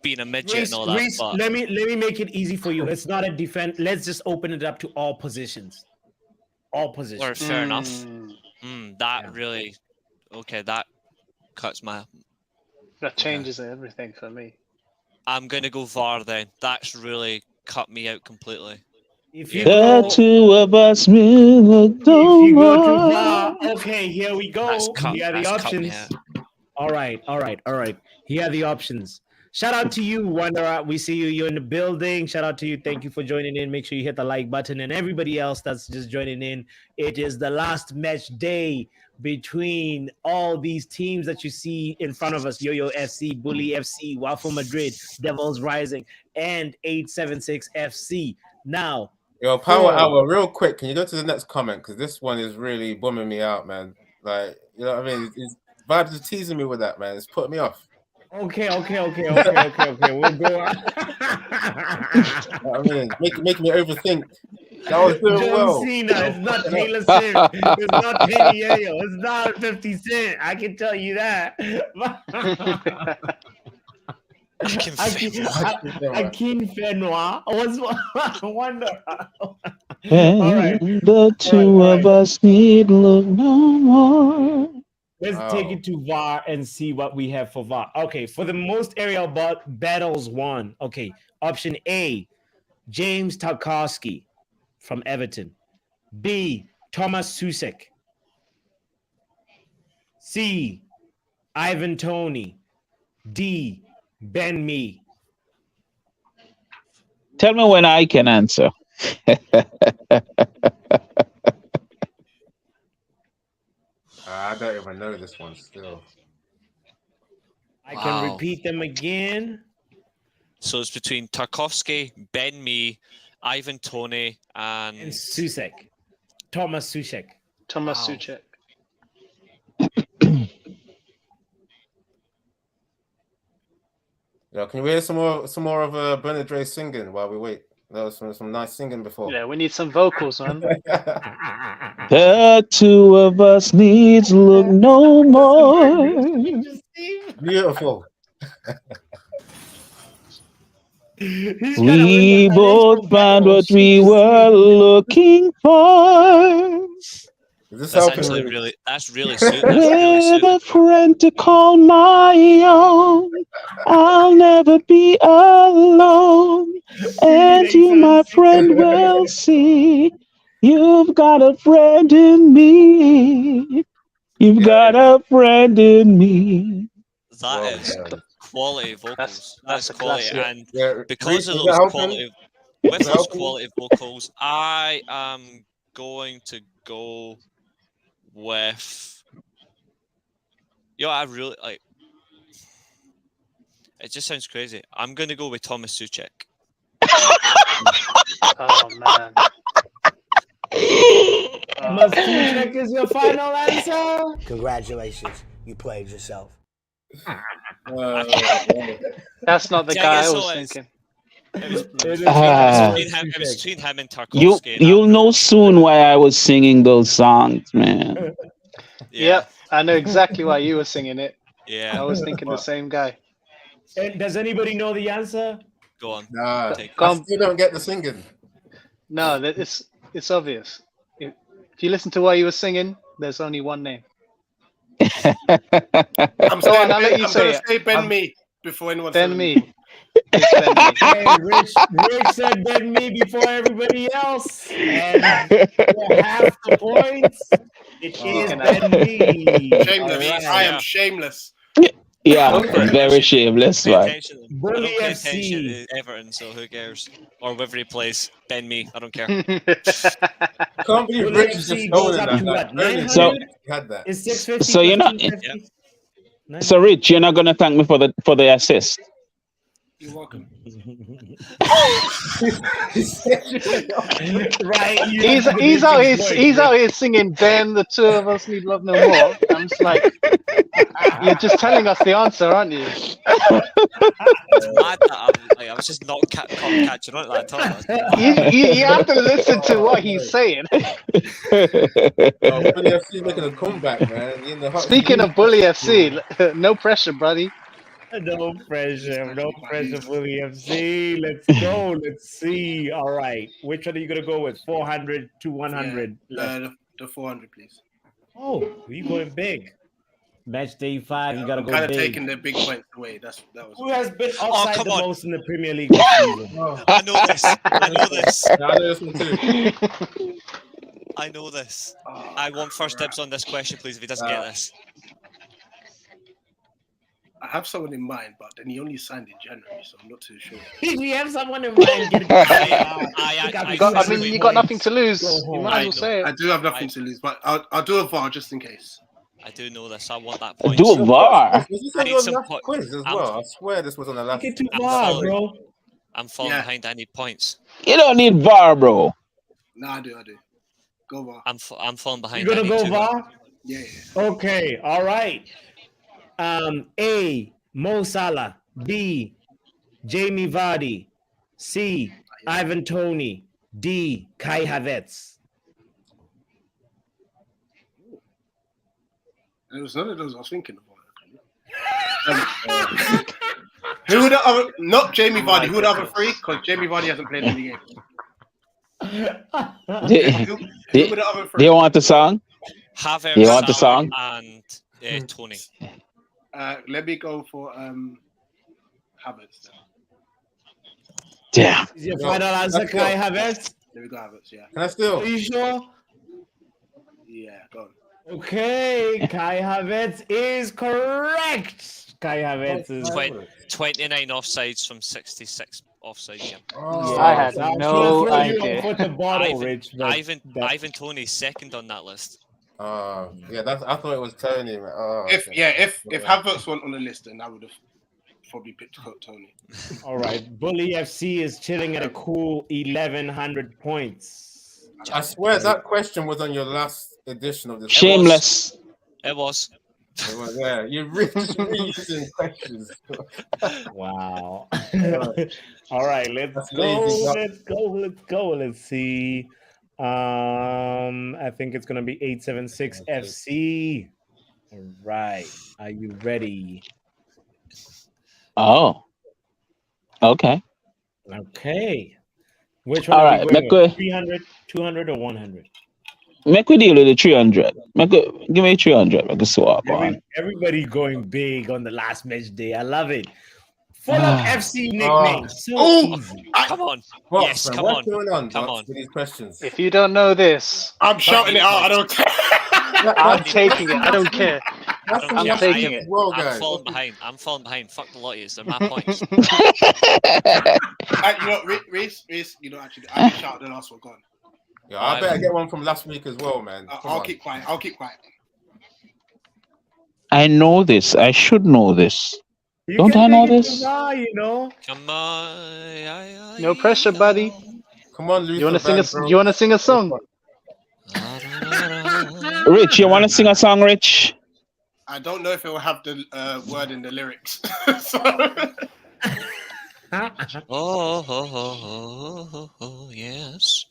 being a midget Reece, and all that. Reece, but let me make it easy for you. It's not a defense. Let's just open it up to all positions. All or positions. fair enough. Mm, That Yeah. really okay. That cuts my. that changes everything for me. I'm gonna go VAR then. That's really cut me out completely. If you the go, two of us will if you go to adore. VAR, okay, here we go. That's cut. Here are the That's cut me options. out. All right. Here are the options. Shout out to you, Wanderer. We see you. You're in the building. Shout out to you. Thank you for joining in. Make sure you hit the like button. And everybody else that's just joining in, it is the last match day between all these teams that you see in front of us. Yo-Yo FC, Bully FC, Waffle Madrid, Devils Rising, and 876 FC. Now, Yo, Power Cool. Hour, real quick. Can you go to the next comment? Because this one is really bumming me out, man. Like, you know what I mean? Vibes is teasing me with that, man. It's putting me off. okay. We'll go on. You know what I mean, making me overthink. That was doing John well. Cena. It's not Taylor Swift. It's not Penny Yayo. It's not 50 Cent. I can tell you that. Akin Fenwa. I wonder. All right. The two of us need look no more. Let's take it to VAR and see what we have for VAR. Okay, for the most aerial battles won. Okay, option A, James Tarkowski from Everton. B, Thomas Susek. C, Ivan Toney. D, Ben Mee. Tell me when I can answer. I don't even know this one still. I can repeat them again. So it's between Tarkowski, Ben Mee, Ivan Toney, and Susek. Thomas Susek. Thomas Suchek. Yeah, can you hear some more of Bernard Dre singing while we wait? That was some nice singing before. Yeah, we need some vocals, man. The two of us needs look no more. Beautiful. We both found what we were looking for. That's actually really soothing. With a friend to call my own, I'll never be alone. And you, my friend, will see you've got a friend in me. You've got a friend in me. That is quality vocals. That's quality, classic. and because of those quality, with those quality vocals, I am going to go with. I really like. It just sounds crazy. I'm going to go with Thomas Suchek. Oh man. Thomas Suchek is your final answer. Congratulations, you played yourself. That's not the guy I was thinking. It was between him and Tarkowski. You'll know soon why I was singing those songs, man. Yep, I know exactly why you were singing it. Yeah, I was thinking the same guy. And does anybody know the answer? Go on. Nah, I still don't get the singing. No, it's obvious. If you listen to what he was singing, there's only one name. I'm I'll let you going to say Ben Mee before anyone Ben says Mee. It's Ben Mee. Hey, Rich said Ben Mee before everybody else. And for half the points, it is Ben Mee. Shameless. Right. I am shameless. Yeah, very shameless, right? Bully I don't pay FC. attention to Everton, so who cares? Or whether he plays Ben Mee, I don't care. Can't believe Bully Rich is FC just goes going up in to that. what, 900? So- Had that. It's 650. So you're not- 1550? So, Rich, you're not gonna thank me for the assist. You're welcome. Right. He's out here singing Ben, the two of us need love no more. I'm just like, you're just telling us the answer, aren't you? It's mad that I was just not catching on at that time. You have to listen to what he's saying. Bully FC making a comeback, man. In the hot Speaking of Bully FC, no pressure, buddy. No pressure, Bully FC. Let's go. Let's see. All right. Which one are you going to go with? 400 to 100? The 400, please. Oh, you going big. Match day 5, you got to I'm go kind of big. taking the big points away. That was. Who has been offside come the on. most in the Premier League this season? I know this. I know this one too. I know this. I want first dibs on this question, please, if he doesn't get this. I have someone in mind, but then he only signed in January, so I'm not too sure. If you have someone in mind, get it. You got nothing to lose. Go You home. might as well say I it. do have nothing to lose, but I'll do a VAR just in case. I do know this. I want that point. Do a VAR. Was this I on need your some last quiz as well? I swear this was on the last. Get too I'm far, sorry. bro. I'm falling behind. I need points. You don't need VAR, bro. No, I do. Go VAR. I'm falling behind. You I gonna need go to VAR? Yeah. Okay, all right. A, Mo Salah. B, Jamie Vardy. C, Ivan Toney. D. Kai Havertz. It was none of those I was thinking about. Who would the other? Not Jamie Vardy. Who would the other three? Because Jamie Vardy hasn't played any games. Who would the other three? Do you want the song? Havertz, You want the song? And Tony. Let me go for Havertz. Damn. Is your final answer Kai Havertz? Let me go Havertz. Yeah. Can I still? Are you sure? Yeah. Go on. Okay, Kai Havertz is correct. Kai Havertz is 29 offsides from 66 offsides. Yeah. Oh, I had I'm no gonna throw you idea. off with the bottle, Rich. but Ivan Tony's second on that list. Yeah, I thought it was Tony. Man. Oh, If Havertz went on the list, then I would have probably picked Tony. All right, Bully FC is chilling at a cool 1,100 points. I swear that question was on your last edition of this. Shameless. It was. It was, yeah, you're reusing questions. Wow. All right, let's That's go. lazy. Let's go. Let's see. I think it's gonna be 876 FC. All right. Are you ready? Oh. Okay. Okay. Which one All are right, we going make with? we- 300, 200, or 100? Make we deal with the 300. Give me 300. Make a swap on. Everybody going big on the last match day. I love it. Fulham FC nickname. So Oh. easy. Come on. What, Yes, man? come What's on. going on? Come Doc, on. with these questions. If you don't know this, I'm shouting it out. I don't care. I'm taking it. I don't care. That's I'm I'm taking taking it. as well, I'm guys. falling behind. Fuck the lot of yous. They're my points. You know, Reese, you know, actually, I can shout the last one. Go on. Yeah, I better get one from last week as well, man. Come I'll on. keep quiet. I know this. I should know this. You Don't can I know take it this? to VAR, you know. Come on. No pressure, buddy. Come on, Luther. You want to sing Van, bro. You want to sing a song? Rich, you want to sing a song, Rich? I don't know if it will have the word in the lyrics. So, Oh, yes.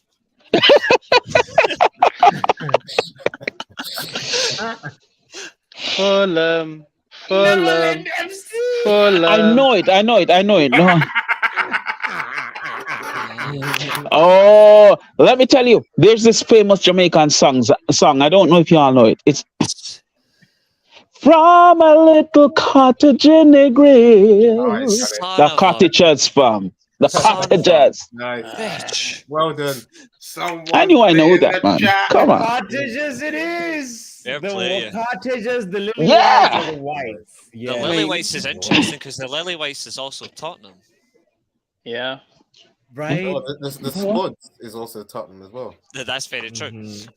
Fulham. Fulham FC. I know it. No. Oh, let me tell you, there's this famous Jamaican song. I don't know if you all know it. It's from a little cottage in Negril. Nice. The cottagers from the cottagers. Nice. Bitch. Well done. someone I knew I know play in that, the man. chat. Come on. Cottages it is. Fair The play, yeah. cottages, the lily Yeah. whites or the whites. The Yeah. Lily Whites is interesting because the Lily Whites is also Tottenham. Yeah. Right. Oh, the squad is also Tottenham as well. That's very true. Mhm.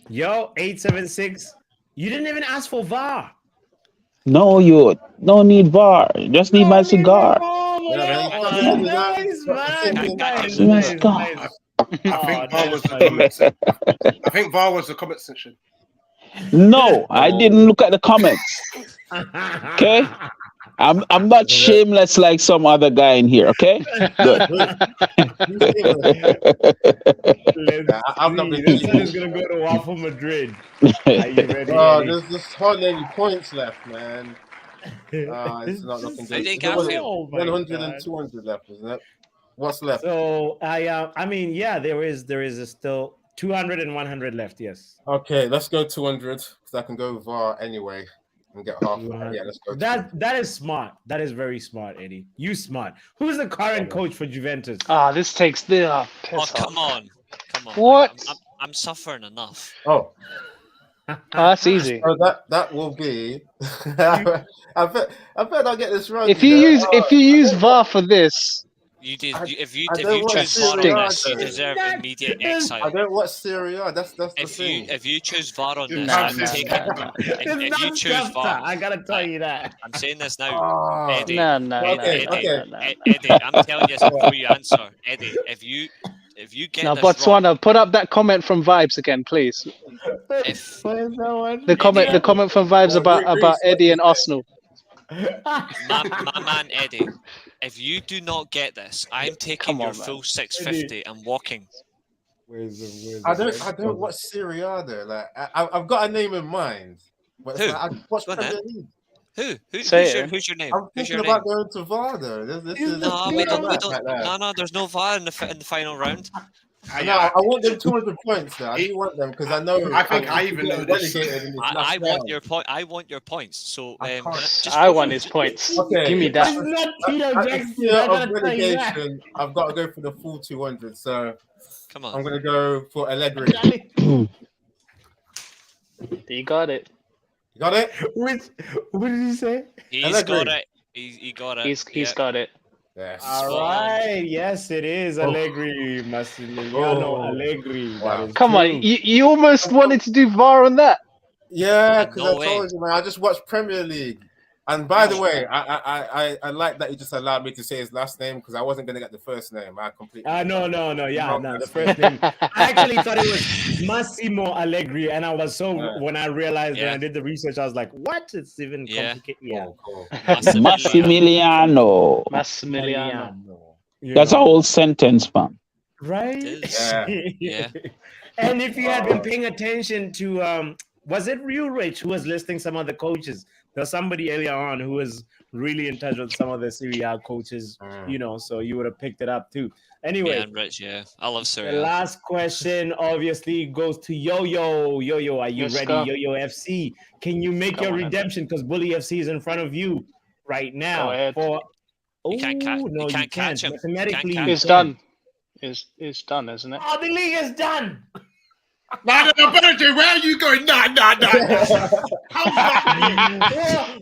Yo, 876. You didn't even ask for VAR. No, you don't need VAR. Just need my cigar. Yeah, man. Nice, man. Nice, My nice, cigar. nice. I think VAR was the that's comment section. I think VAR was the comment section. No, I didn't look at the comments. Okay? I'm not shameless like some other guy in here, okay? Good. I'm not Let's being see. This one is gonna go to Waffle Madrid. Are you ready? Oh, Eddie? there's hardly any points left, man. It's not looking How do you good. get There's Oh my 100 God. and 200 left, isn't it? What's left? So I mean, yeah, there is still 200 and 100 left. Yes. Okay, let's go 200 because I can go VAR anyway and get half. Yeah, let's go. 200. That is smart. That is very smart, Eddie. You smart. Who's the current coach for Juventus? This takes the Oh, piss come off. on. Come on. What? I'm suffering enough. Oh, That's easy. so that will be. I bet I'll get this wrong. If you use VAR for this, You did. If you I don't want choose VAR on Serie A, this, you though. deserve immediate I exile. don't watch Serie A. That's the If thing. you choose VAR on this, Nah, I'm nah, taking. nah. If you choose VAR, I gotta tell you that. I'm saying this now, Oh, Eddie. no. Okay, okay. Eddie, I'm telling you this before you answer. Eddie, if you get Now, this wrong, Botswana, put up that comment from Vibes again, please. if Where's that one? The comment from Vibes Well, about Reece, Eddie and Arsenal. my man Eddie, if you do not get this, I'm taking your full 650 and walking. I don't watch Serie A though. Like I've got a name in mind, but it's Who? like, I watch Premier League. Who's your name? I'm thinking about going to VAR though. No, there's no VAR in the final round. I want them 200 points though. I do want them because I know. I even know this. I want your point. I want your points. So I want his points. Okay. Give me that. Relegation, I've got to go for the full 200. So come on. I'm gonna go for Allegri. You got it. You got it? What did he say? He's got it. He got it. He's got it. Yes. All right. Yes, it is Allegri. Massimiliano Allegri. Wow. Come on, you almost wanted to do VAR on that. Yeah, because I told you, man. I just watched Premier League. And by the way, I like that you just allowed me to say his last name because I wasn't going to get the first name. I completely. No. Yeah, no. The first name. I actually thought it was Massimo Allegri, and I was when I realized when I did the research, I was like, "What? It's even complicated." Yeah. Cool. Massimiliano. That's a whole sentence, man. Right? Yeah. And if you had been paying attention to, was it Real Rich who was listing some of the coaches? There's somebody earlier on who was really in touch with some of the Serie A coaches, so you would have picked it up too. Anyway, yeah, Rich, I love Serie A. The last question obviously goes to Yo-Yo. Yo-Yo, are you ready? Go. Yo-Yo FC, can you make your redemption? Because Bully FC is in front of you right now. You can't catch him. Mathematically, It's done. It's done, isn't it? Oh, the league is done. No, where are you going? No.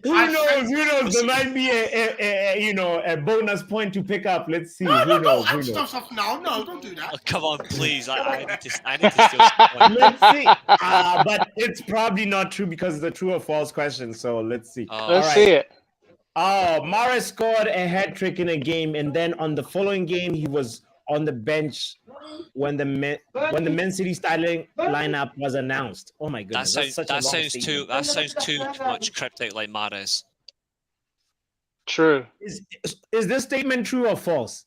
Who knows? There might be a bonus point to pick up. Let's see. Who knows? No, don't do that. Oh, come on, please. I need to steal some points. Let's see. But it's probably not true because it's a true or false question. So let's see. Let's see it. Oh, Mahrez scored a hat-trick in a game, and then on the following game, he was on the bench when the Man City starting lineup was announced. Oh my goodness, that sounds too much cryptic, like Mahrez. True. Is this statement true or false?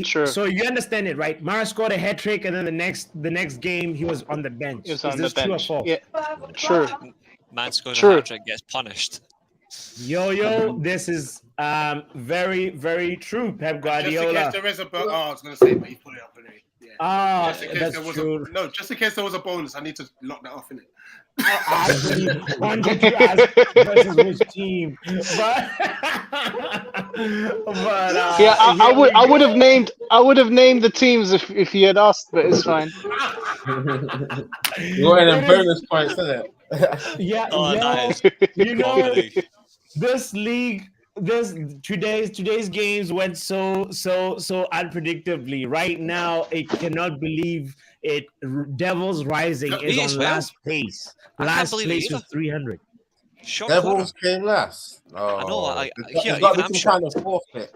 True. So you understand it, right? Mahrez scored a hat trick, and then the next game he was on the bench. Is this true or false? Yeah. True. Man scores a hat trick, gets punished. Yo, this is very, very true. Pep Guardiola. Just in case there is a bonus. I was going to say, but he put it up in it. Yeah. That's true. Just in case there was a bonus, I need to lock that off in it. I actually wanted to ask versus which team, but I would have named the teams if you had asked, but it's fine. You're in bonus points, isn't it? Yeah, nice. This league, today's games went so unpredictably. Right now, I cannot believe it. Devils Rising is on last place. Last place with 300. Devils came last. Oh, I know. There's got to be some kind of forfeit.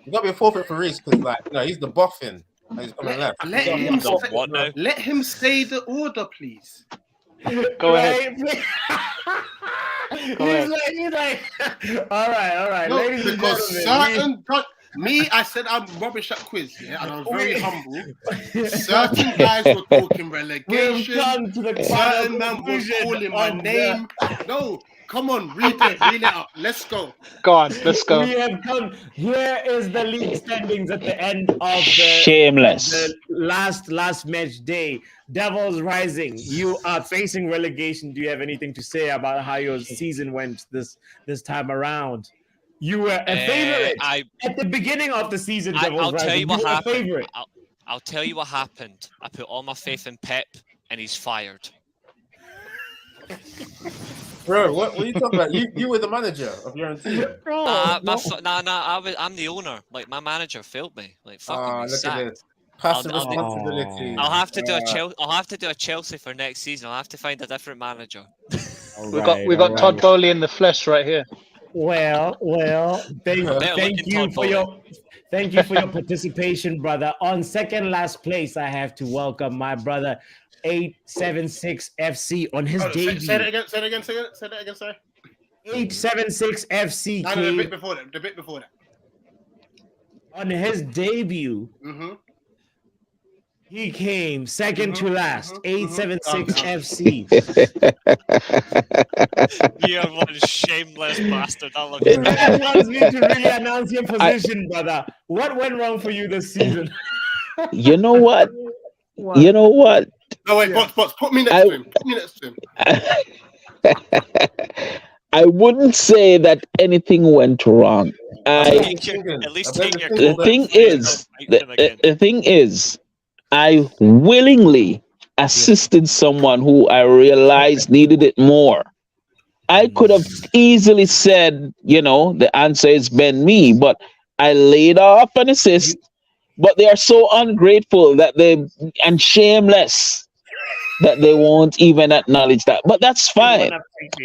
There's got to be a forfeit for Reece because, he's the boffin. He's coming left. Let him say the order, please. Go ahead. He's like, all right. No, Ladies and gentlemen, I said I'm rubbish at quiz, and I was very humble. Certain guys were talking relegation. Certain man was calling my name. No, come on, reel it up. Let's go. Go on, let's go. We have come. Here is the league standings at the end of the last match day. Devils Rising, you are facing relegation. Do you have anything to say about how your season went this time around? You were a favorite at the beginning of the season. I'll tell you what happened. I'll tell you what happened. I put all my faith in Pep, and he's fired. Bro, what are you talking about? You were the manager of your own team. I'm the owner. Like, my manager failed me. Like, fucking look sacked. at this. Pass the responsibility. I'll have to do a Chelsea for next season. I'll have to find a different manager. We got Todd Bowley in the flesh right here. Well, thank you for your participation, brother. On second last place, I have to welcome my brother 876 FC on his debut. Say that again, sorry. 876 FC No, came the bit before that. on his debut. Mm-hmm. He came second to last. 876 Okay. FC. You are one shameless bastard. I love This you. man wants me to really announce your position, brother. What went wrong for you this season? You know what? What? You know what? No, wait, Bots, put me next to him. Put me next to him. I wouldn't say that anything went wrong. At least take your The thing is, I willingly assisted someone who I realized needed it more. I could have easily said, the answer is Ben Me, but I laid off an assist. But they are so ungrateful and shameless that they won't even acknowledge that. But that's fine.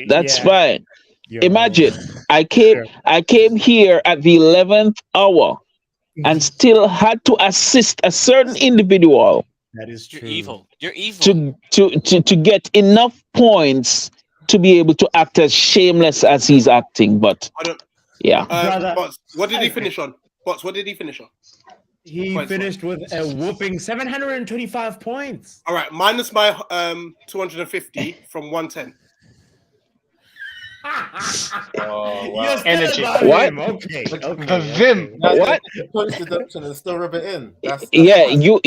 That's fine. Imagine I came here at the 11th hour and still had to assist a certain individual. That is true. You're evil. To get enough points to be able to act as shameless as he's acting. But yeah. Bots, what did he finish on? He finished with a whooping 725 points. All right, minus my 250 from 110. Oh, wow. Energy. What? Okay. The vim. What? Punch deduction and still rub it in. That's Yeah, fine. you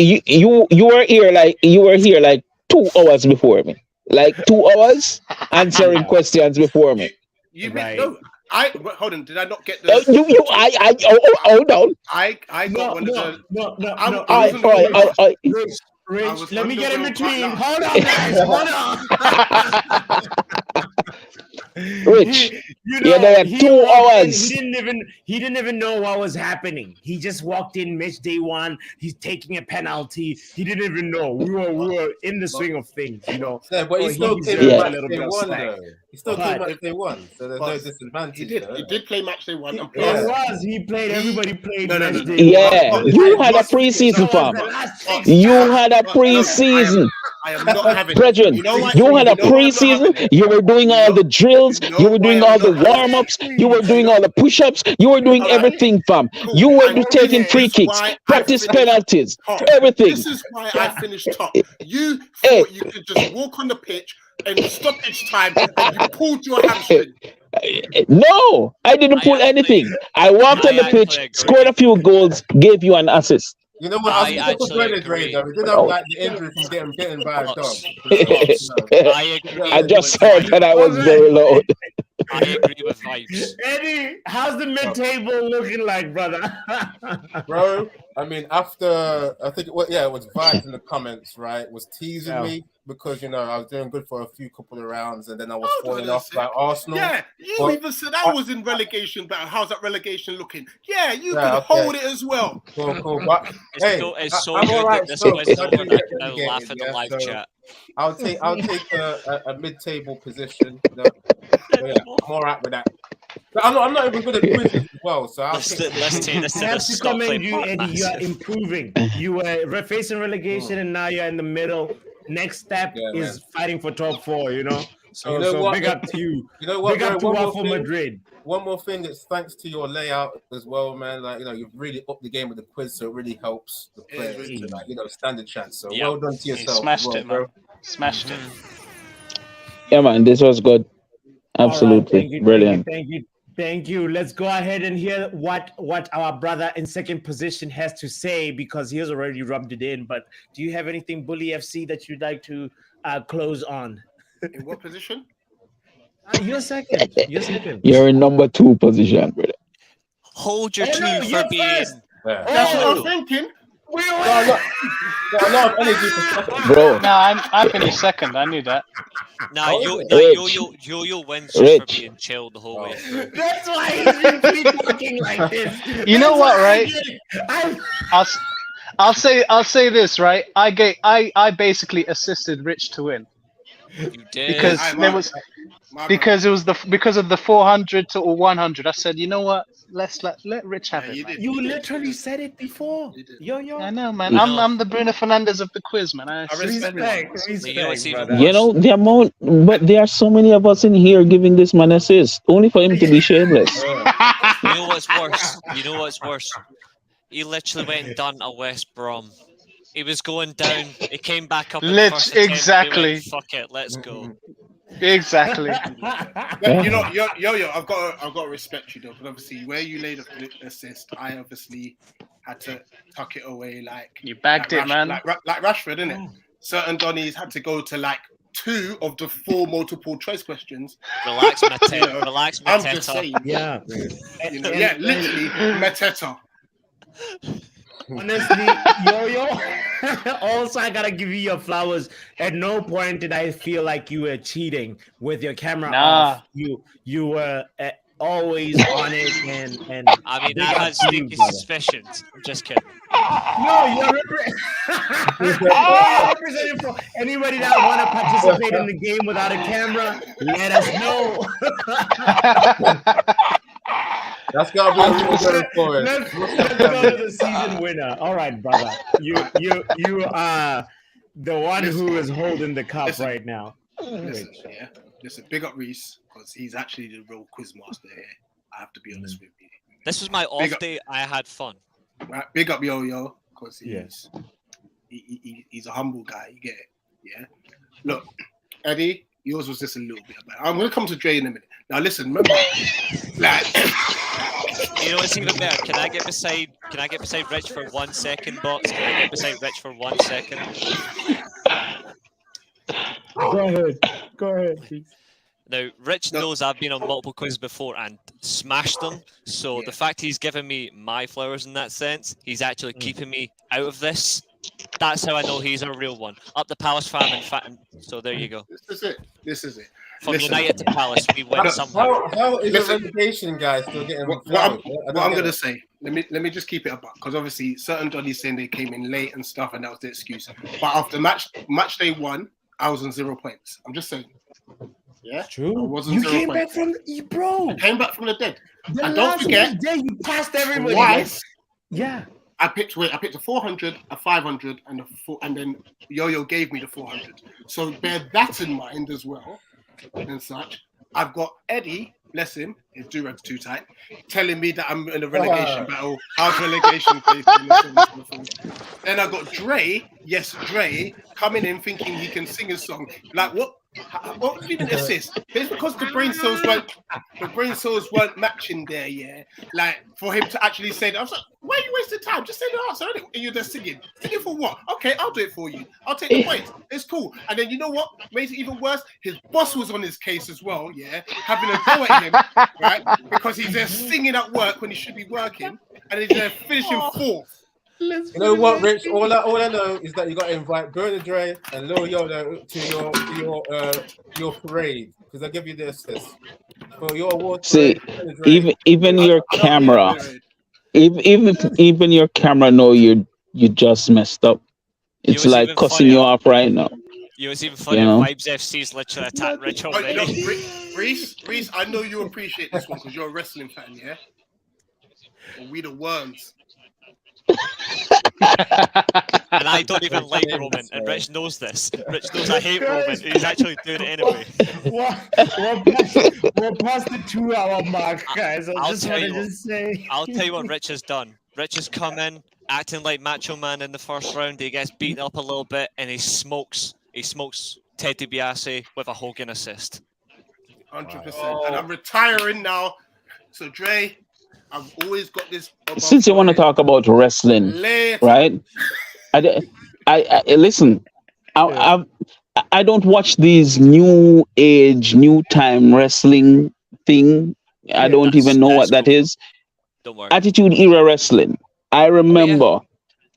were here like 2 hours before me. Like 2 hours answering questions before me. You Right. no. Hold on. Did I not get the? Hold on. I got one of the. No. Rich, let me get in between. Hold on, guys. Hold on. Rich, there are 2 hours. He didn't even know what was happening. He just walked in match day one. He's taking a penalty. He didn't even know. We were in the swing of things, Yeah, but he still came deserved match day one, though. He still came match day one, so there's no disadvantage. He did play match day one. He played. Everybody played match day Yeah, one. you had a preseason, fam. You had a preseason. I am not having Brethren, you had a preseason. You were doing all the drills. You were doing all the warm-ups. You were doing all the push-ups. You were doing everything, fam. You were taking free kicks, practice penalties, everything. This is why I finished top. You thought you could just walk on the pitch and stoppage time and you pulled your hamstring. No, I didn't pull anything. I walked on the pitch, scored a few goals, gave you an assist. You know what? I actually agree. We did have like the injury from getting bitten by a dog. I agree. I just heard that I was very loud. I agree with vibes. Eddie, how's the mid-table looking like, brother? Bro, I mean, after I think it was vibes in the comments, right? Was teasing me because I was doing good for a couple of rounds, and then I was falling off by Arsenal. Yeah, even said I was in relegation battle. How's that relegation looking? Yeah, you could hold it as well. Cool. But, It's so good that this quiz is over that I can now laugh at the live chat. I'll take a mid-table position. I'm all right with that. But I'm not even good at quizzes as well, so let's take this to the I have to Scott commend you, Play Eddie. You are podcast. improving. You were facing relegation, and now you're in the middle. Next step is fighting for top 4. So, big up to you. You know what? Big up to Waffle Madrid. One more thing, it's thanks to your layout as well, man. Like you've really upped the game with the quiz, so it really helps the players to stand a chance. So well done to yourself. Smashed it, bro. Smashed it. Yeah, man, this was good. Absolutely. Right, brilliant. Thank you. Let's go ahead and hear what our brother in second position has to say, because he has already rubbed it in. But do you have anything, Bully FC, that you'd like to close on? In what position? You're second. You're in number 2 position, brother. Hold your two for being. That's what I'm thinking. A lot of energy for second. Bro. No, I finished second. I knew that. Yo wins just for being chilled the whole way through. That's why he's been talking like this. You know what, right? I'll say this, right? I basically assisted Rich to win. You did. Because there was because it was because of the 400 to 100. I said, you know what? Let Rich have it. Man. You literally said it before. Yo. I know, man. I'm the Bruno Fernandes of the quiz, man. I Respect, brother. You know, the amount, but there are so many of us in here giving this man assist, only for him to be shameless. You know what's worse? He literally went and done a West Brom. He was going down. He came back up. Exactly. Fuck it, let's go. Exactly. You know, yo, I've got to respect you though, because obviously where you laid the assist, I obviously had to tuck it away like you bagged it, man. Like Rashford, innit? Certain Donnies had to go to like 2 of the 4 multiple choice questions. Relax, Mateta. Relax, Mateta. I'm just saying. Yeah. Yeah, literally, Mateta. Honestly, yo. Also, I gotta give you your flowers. At no point did I feel like you were cheating with your camera off. You were always on it, and I mean, I had sneaky suspicions. I'm just kidding. No, you're representing for anybody that want to participate in the game without a camera. Let us know. That's gotta be really for it. Let's go to the season winner. All right, brother. You are the one who is holding the cup right now. Listen, big up Reese, because he's actually the real quiz master here. I have to be honest with you. This was my off day. I had fun. Right, big up Yo, because he's a humble guy. You get it, yeah. Look, Eddie, yours was just a little bit better. I'm gonna come to Dre in a minute. Now listen, remember, like, you know what's even better? Can I get beside Rich for 1 second, box? Can I get beside Rich for 1 second? Go ahead. Now, Rich knows I've been on multiple quizzes before and smashed them. So the fact he's giving me my flowers in that sense, he's actually keeping me out of this. That's how I know he's a real one. Up the Palace fan. So there you go. This is it. From United to Palace, we went somewhere. How is the relegation guy still getting? What I'm gonna say. Let me just keep it up, because obviously certain Donnies saying they came in late and stuff, and that was the excuse. But after match day 1, I was on 0 points. I'm just saying. Yeah, true. You came back from bro. I came back from the dead. And don't forget, you passed everybody. Twice. Yeah. I picked a 400, a 500, and then Yo gave me the 400. So bear that in mind as well, and such. I've got Eddie, bless him, his do-rag's too tight, telling me that I'm in a relegation battle. How's relegation place? Then I got Dre, coming in thinking he can sing a song. Like what? What did he assist? It's because the brain cells weren't matching there, yeah. Like for him to actually say that, I was like, why are you wasting time? Just say the answer, and you're just singing. Singing for what? Okay, I'll do it for you. I'll take the points. It's cool. And then you know what made it even worse? His boss was on his case as well, yeah, having a go at him, right? Because he's just singing at work when he should be working, and he's finishing 4th. You know what, Rich? All I know is that you got to invite Bruno, Dre, and Lil Yoda to your parade, because I give you the assist for your award. See, even your camera, even your camera know you just messed up. It's like cussing you off right now. You was even funny. Vibes FC's literally attacked Rich already. Reese, I know you appreciate this one because you're a wrestling fan, yeah? Or we the worms. And I don't even like Roman, and Rich knows this. Rich knows I hate Roman. He's actually doing it anyway. We're past the 2-hour mark, guys. I'll tell you what Rich has done. Rich has come in acting like Macho Man in the first round. He gets beaten up a little bit, and he smokes Ted DiBiase with a Hogan assist. 100%. And I'm retiring now. So Dre, I've always got this. Since you want to talk about wrestling, right? I listen. I don't watch these new age, new time wrestling thing. I don't even know what that is. Don't worry. Attitude Era Wrestling. I remember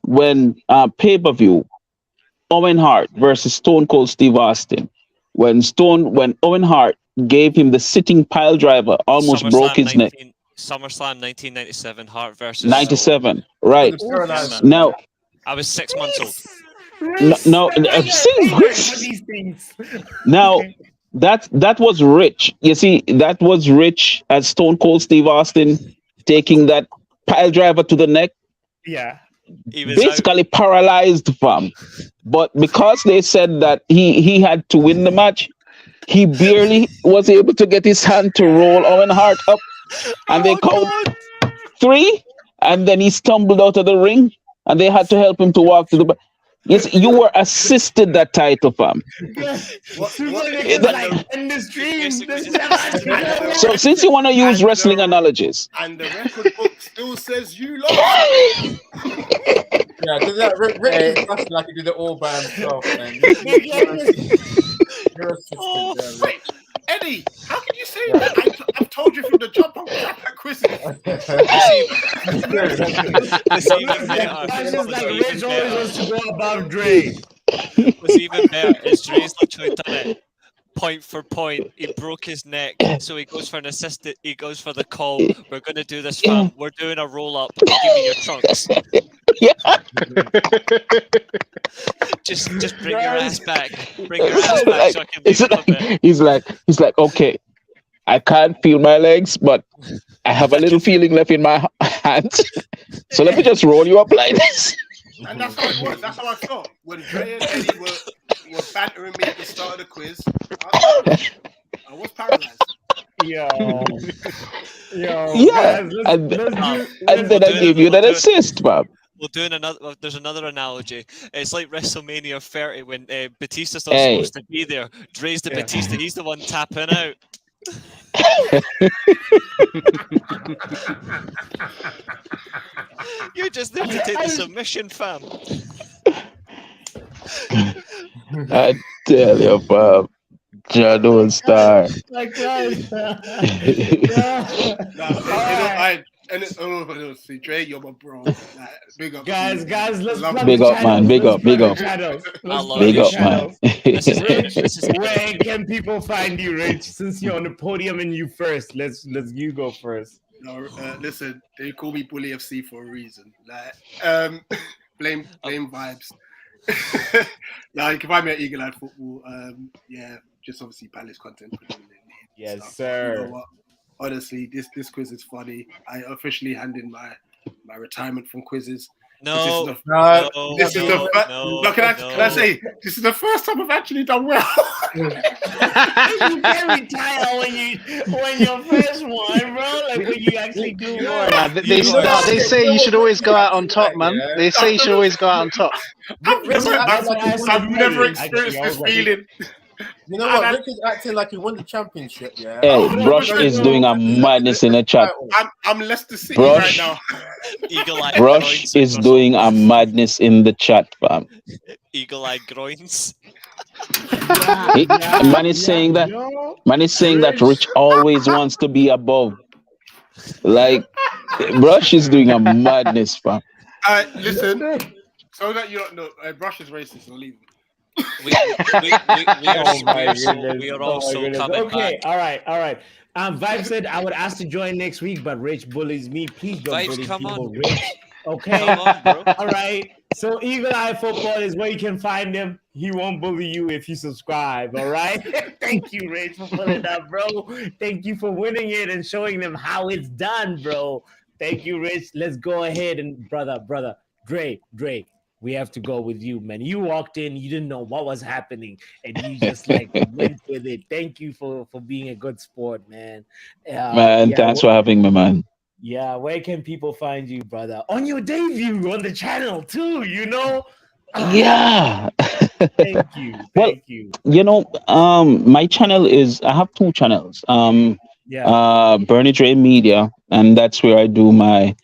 when pay-per-view, Owen Hart versus Stone Cold Steve Austin. When Owen Hart gave him the sitting pile driver, almost broke his neck. SummerSlam 1997, Hart versus 97, right? Ooh, Now I was 6 months old. no, these things. now that was rich. You see, that was rich as Stone Cold Steve Austin taking that pile driver to the neck, Yeah. basically paralyzed fam. But because they said that he had to win the match, he barely was able to get his hand to roll Owen Hart up, and they count 3, and then he stumbled out of the ring, and they had to help him to walk to the back. Yes, you were assisted that title, fam. So since you want to use wrestling analogies, and the record book still says you lost. Yeah, because that Rick like he did it all by himself, man. Wait, Eddie, how can you say that? I've told you from the jump I'm crap at quizzes. It's even better. Just like Rich always wants to go above Dre. What's even better is Dre's literally done it point for point. He broke his neck, so he goes for an assist. He goes for the call. We're going to do this, fam. We're doing a roll up. Give me your trunks. just bring your ass back. Bring your ass back so I can leave a bit. He's like, okay, I can't feel my legs, but I have a little feeling left in my hands. So let me just roll you up like this. And that's how it was. That's how I felt when Dre and Eddie were bantering me at the start of the quiz. I was paralyzed. Yo. Yeah, and then I gave you that assist, Bob. We'll do another. There's another analogy. It's like WrestleMania 30 when Batista's not supposed to be there. Dre's the Batista. He's the one tapping out. You just need to take the submission, fam. I tell you, Bob. John don't start. My God. See, Dre, you're my bro. Like, big up, guys. Let's big up, man. Big up. Big up, man. Where can people find you, Rich? Since you're on the podium and you first, let's you go first. No, listen, they call me Bully FC for a reason. Like, blame vibes. Yeah, you can find me at Eagle Eye Football. Just obviously Palace content. Yes, stuff. sir. You know what? Honestly, this quiz is funny. I officially hand in my retirement from quizzes. Can I say this is the first time I've actually done well? You can retire when you're first one, bro. Like when you actually do well. They say you should always go out on top, man. They say you should always go out on top. I've never experienced this feeling. You know what? Rick is acting like he won the championship. Yeah. Hey, Brush is doing a madness in the chat. I'm Leicester City right now. Brush is doing a madness in the chat, fam. Eagle-eyed groins. Man is saying that Rich always wants to be above. Like, Brush is doing a madness, fam. Listen, so that you don't know, Brush is racist. I'll leave it. We are also coming back. All right. Vibe said I would ask to join next week, but Rich bullies me. Please don't bully people, Rich. Okay. Come on, bro. All right. So Eagle Eye Football is where you can find him. He won't bully you if you subscribe. All right. Thank you, Rich, for pulling up, bro. Thank you for winning it and showing them how it's done, bro. Thank you, Rich. Let's go ahead and brother, Dre. We have to go with you, man. You walked in, you didn't know what was happening, and you just like went with it. Thank you for being a good sport, man. Thanks for having me, man. Yeah, where can people find you, brother? On your debut on the channel too, you know? Yeah. Thank you. You know, my channel I have 2 channels. Bernie Dre Media, and that's where I do my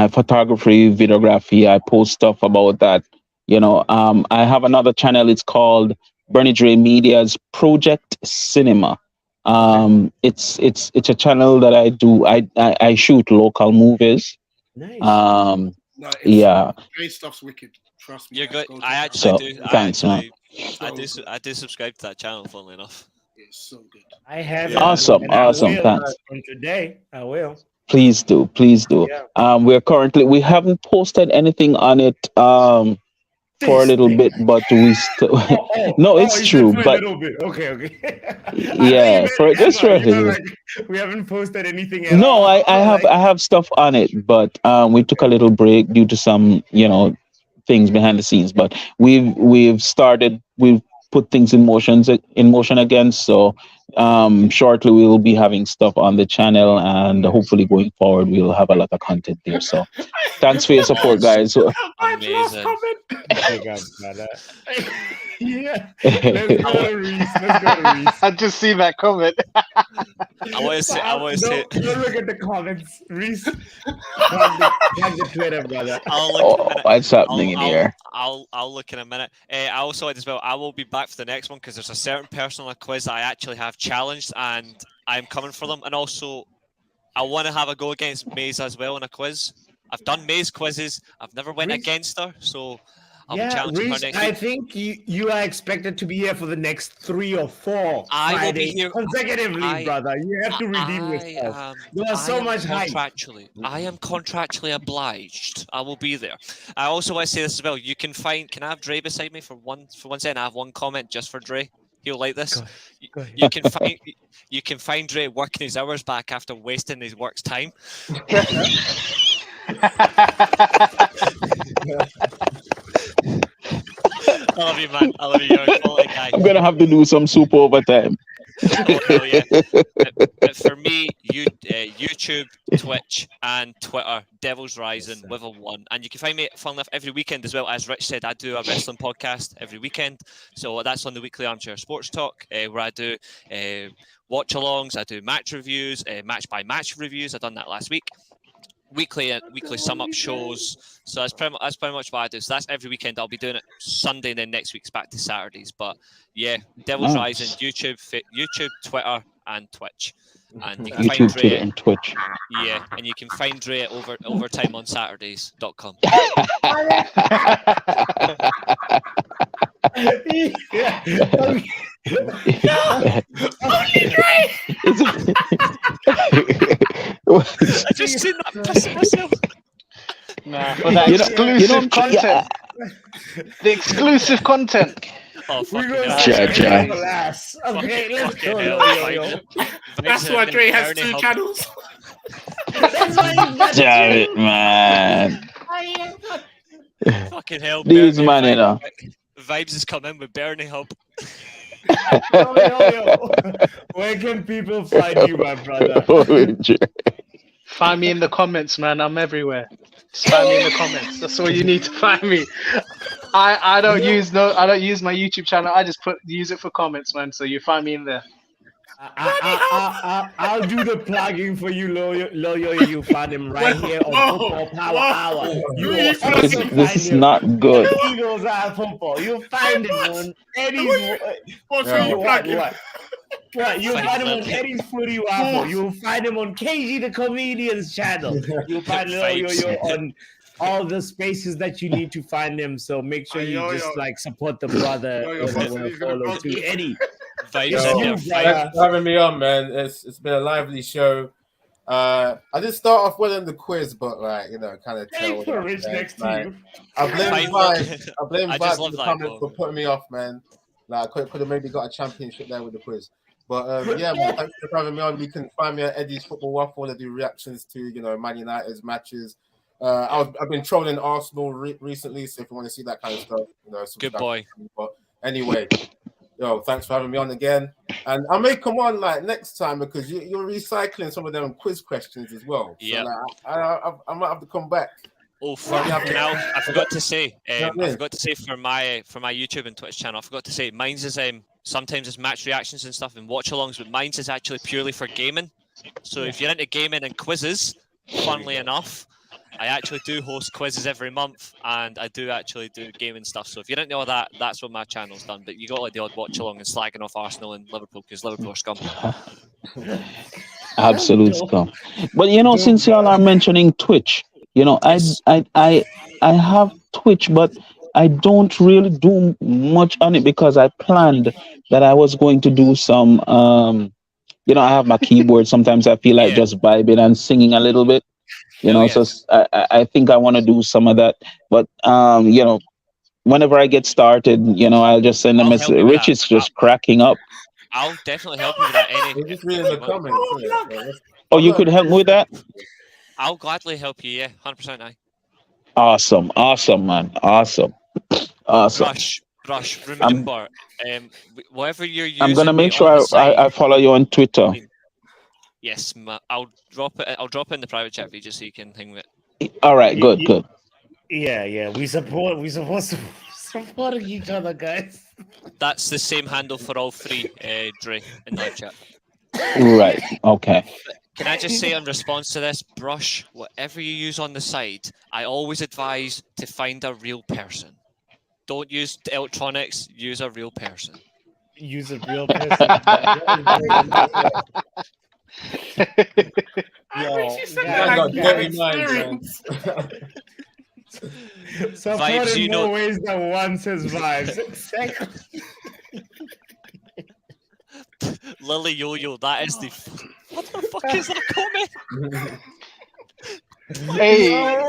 photography, videography. I post stuff about that. You know, I have another channel. It's called Bernie Dre Media's Project Cinema. It's a channel that I do. I shoot local movies. Nice. Great stuff's wicked. Trust me. You're good. I actually do. Thanks, man. I do subscribe to that channel, funnily enough. It's so good. I have. Awesome. Thanks. From today, I will. Please do. Yeah. We haven't posted anything on it for a little bit, but we still. No, it's you true, said for but a little bit. Okay. yeah, for just for a little. Like, we haven't posted anything at No, all. I have stuff on it, but we took a little break due to some things behind the scenes. But we've put things in motion again. So shortly we will be having stuff on the channel, and hopefully going forward we'll have a lot of content there. So thanks for your support, guys. Amazing. Yeah. Let's go to Reese. I just see that comment. I want to say. Don't look at the comments, Reese. Tag the Twitter, brother. I'll look in a minute. What's happening in here? I'll look in a minute. I also as well. I will be back for the next one because there's a certain person on a quiz that I actually have challenged, and I'm coming for them. And also, I want to have a go against Maze as well in a quiz. I've done Maze quizzes. I've never went against her, so I'll be challenging her next I week. think you are expected to be here for the next 3 or 4 I will be here consecutively, brother. You have to redeem yourself. You are so much hype. I am contractually obliged. I will be there. I also want to say this as well. Can I have Dre beside me for one second? I have one comment just for Dre. He'll like this. You can find Dre working his hours back after wasting his work's time. I love you, man. I love you. You're a quality guy. I'm gonna have to do some super overtime. Yeah. But for me, YouTube, Twitch, and Twitter, Devil's Rising with a 1. And you can find me, fun enough, every weekend as well. As Rich said, I do a wrestling podcast every weekend. So that's on the weekly Armchair Sports Talk, where I do watch-alongs, I do match reviews, match-by-match reviews. I've done that last week. Weekly sum-up shows. So that's pretty much what I do. So that's every weekend. I'll be doing it Sunday, and then next week's back to Saturdays. But yeah, Devil's Rising, YouTube, Twitter, and Twitch. And you can find Dre and Twitch. Yeah, and you can find Dre at overtime on Saturdays.com. I just seen that pissing myself. Nah, for that exclusive content. The exclusive content. Oh, fucking hell. Okay, let's go. That's why Dre has 2 channels. Damn it, man. Fucking hell. These man, Vibes is coming with Bernie Hub. Yo. Where can people find you, my brother? Find me in the comments, man. I'm everywhere. Just find me in the comments. That's all you need to find me. I don't use my YouTube channel. I just use it for comments, man. So you find me in there. I'll do the plugging for you, Loyo. You find him right here on Football Power Hour. This is not good. Eagles are football. You'll find him on Eddie's. What? You'll find him on Eddie's Footy Waffle. You'll find him on KG the Comedian's channel. You'll find Loyo on all the spaces that you need to find him. So make sure you just support the brother. Follow to Eddie. Thanks for having me on, man. It's been a lively show. I did start off well in the quiz, but kind of tell. I blame Vibes in the comments for putting me off, man. Like I could have maybe got a championship there with the quiz. But yeah, man, thanks for having me on. You can find me at Eddie's Football Waffle. I do reactions to Man United's matches. I've been trolling Arsenal recently, so if you want to see that kind of stuff, good boy. But anyway, thanks for having me on again, and I may come on next time because you're recycling some of them quiz questions as well. Yeah, so, I might have to come back. Oh, I forgot to say. I forgot to say for my YouTube and Twitch channel. I forgot to say mine's is sometimes it's match reactions and stuff and watch-alongs, but mine's is actually purely for gaming. So if you're into gaming and quizzes, funnily enough, I actually do host quizzes every month, and I do actually do gaming stuff. So if you don't know that, that's what my channel's done. But you got the odd watch along and slagging off Arsenal and Liverpool because Liverpool are scum. Absolute scum. But since y'all are mentioning Twitch, I have Twitch, but I don't really do much on it because I planned that I was going to do some. I have my keyboard. Sometimes I feel like just vibing and singing a little bit. So I think I want to do some of that, but whenever I get started, I'll just send a I'll message. help you with Rich that. is just cracking up. I'll definitely help you with that. We're just reading the comments. Oh, you could help me with that? I'll gladly help you. Yeah, 100%. Aye. Awesome, man, awesome. Brush. Remember, whatever you're using. I'm gonna make on sure the side, I follow you on Twitter. Yes, I'll drop it. I'll drop it in the private chat for you just so you can hang with it. All right, good. Yeah. We supposed to supporting each other, guys. That's the same handle for all three, Dre, in live chat. Right. Okay. Can I just say in response to this, Brush, whatever you use on the side, I always advise to find a real person. Don't use electronics, use a real person. Use a real person. Support Vibes, in more ways than one says vibes. Exactly. Lily Yo-Yo, that is the... What the fuck is that comment? Hey,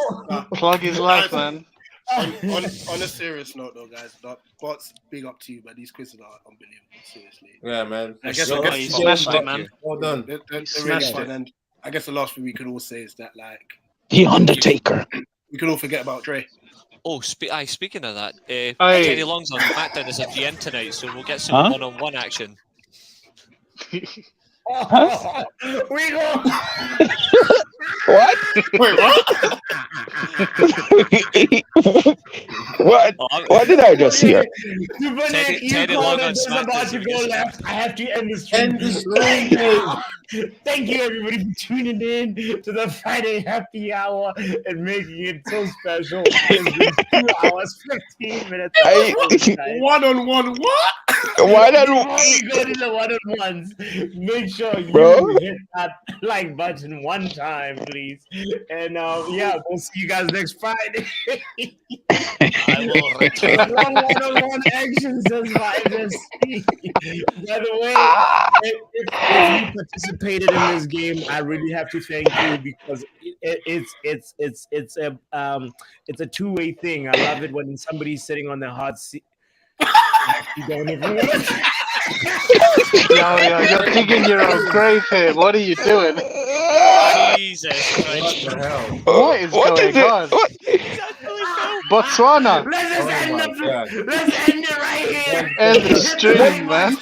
plug his life, man. On a serious note, though, guys, bots, big up to you, but these quizzes are unbelievable. Seriously. Yeah, man. I guess smashed it, man. Well done. They're really fun, and I guess the last thing we can all say is that, like, The Undertaker. we can all forget about Dre. Oh, speaking of that, Teddy Long's on SmackDown as a GM tonight, so we'll get some one-on-one action. Huh? We go. What? Wait, what? What did I just hear? Teddy Long on SmackDown. About to go left. I have to end the stream. End the stream. Thank you, everybody, for tuning in to the Friday Happy Hour and making it so special. It's been 2 hours, 15 minutes. One-on-one what? Why Before we go to the one-on-ones, make sure you hit that like button one time, please. And we'll see you guys next Friday. I will return. One-on-one action says vibes. By the way, if you participated in this game, I really have to thank you because it's a two-way thing. I love it when somebody's sitting on the hot seat. You don't even want to. Yo, you're digging your own grave here. What are you doing? Jesus Christ. What is going on? Botswana. Let's end it right here. End the stream, man.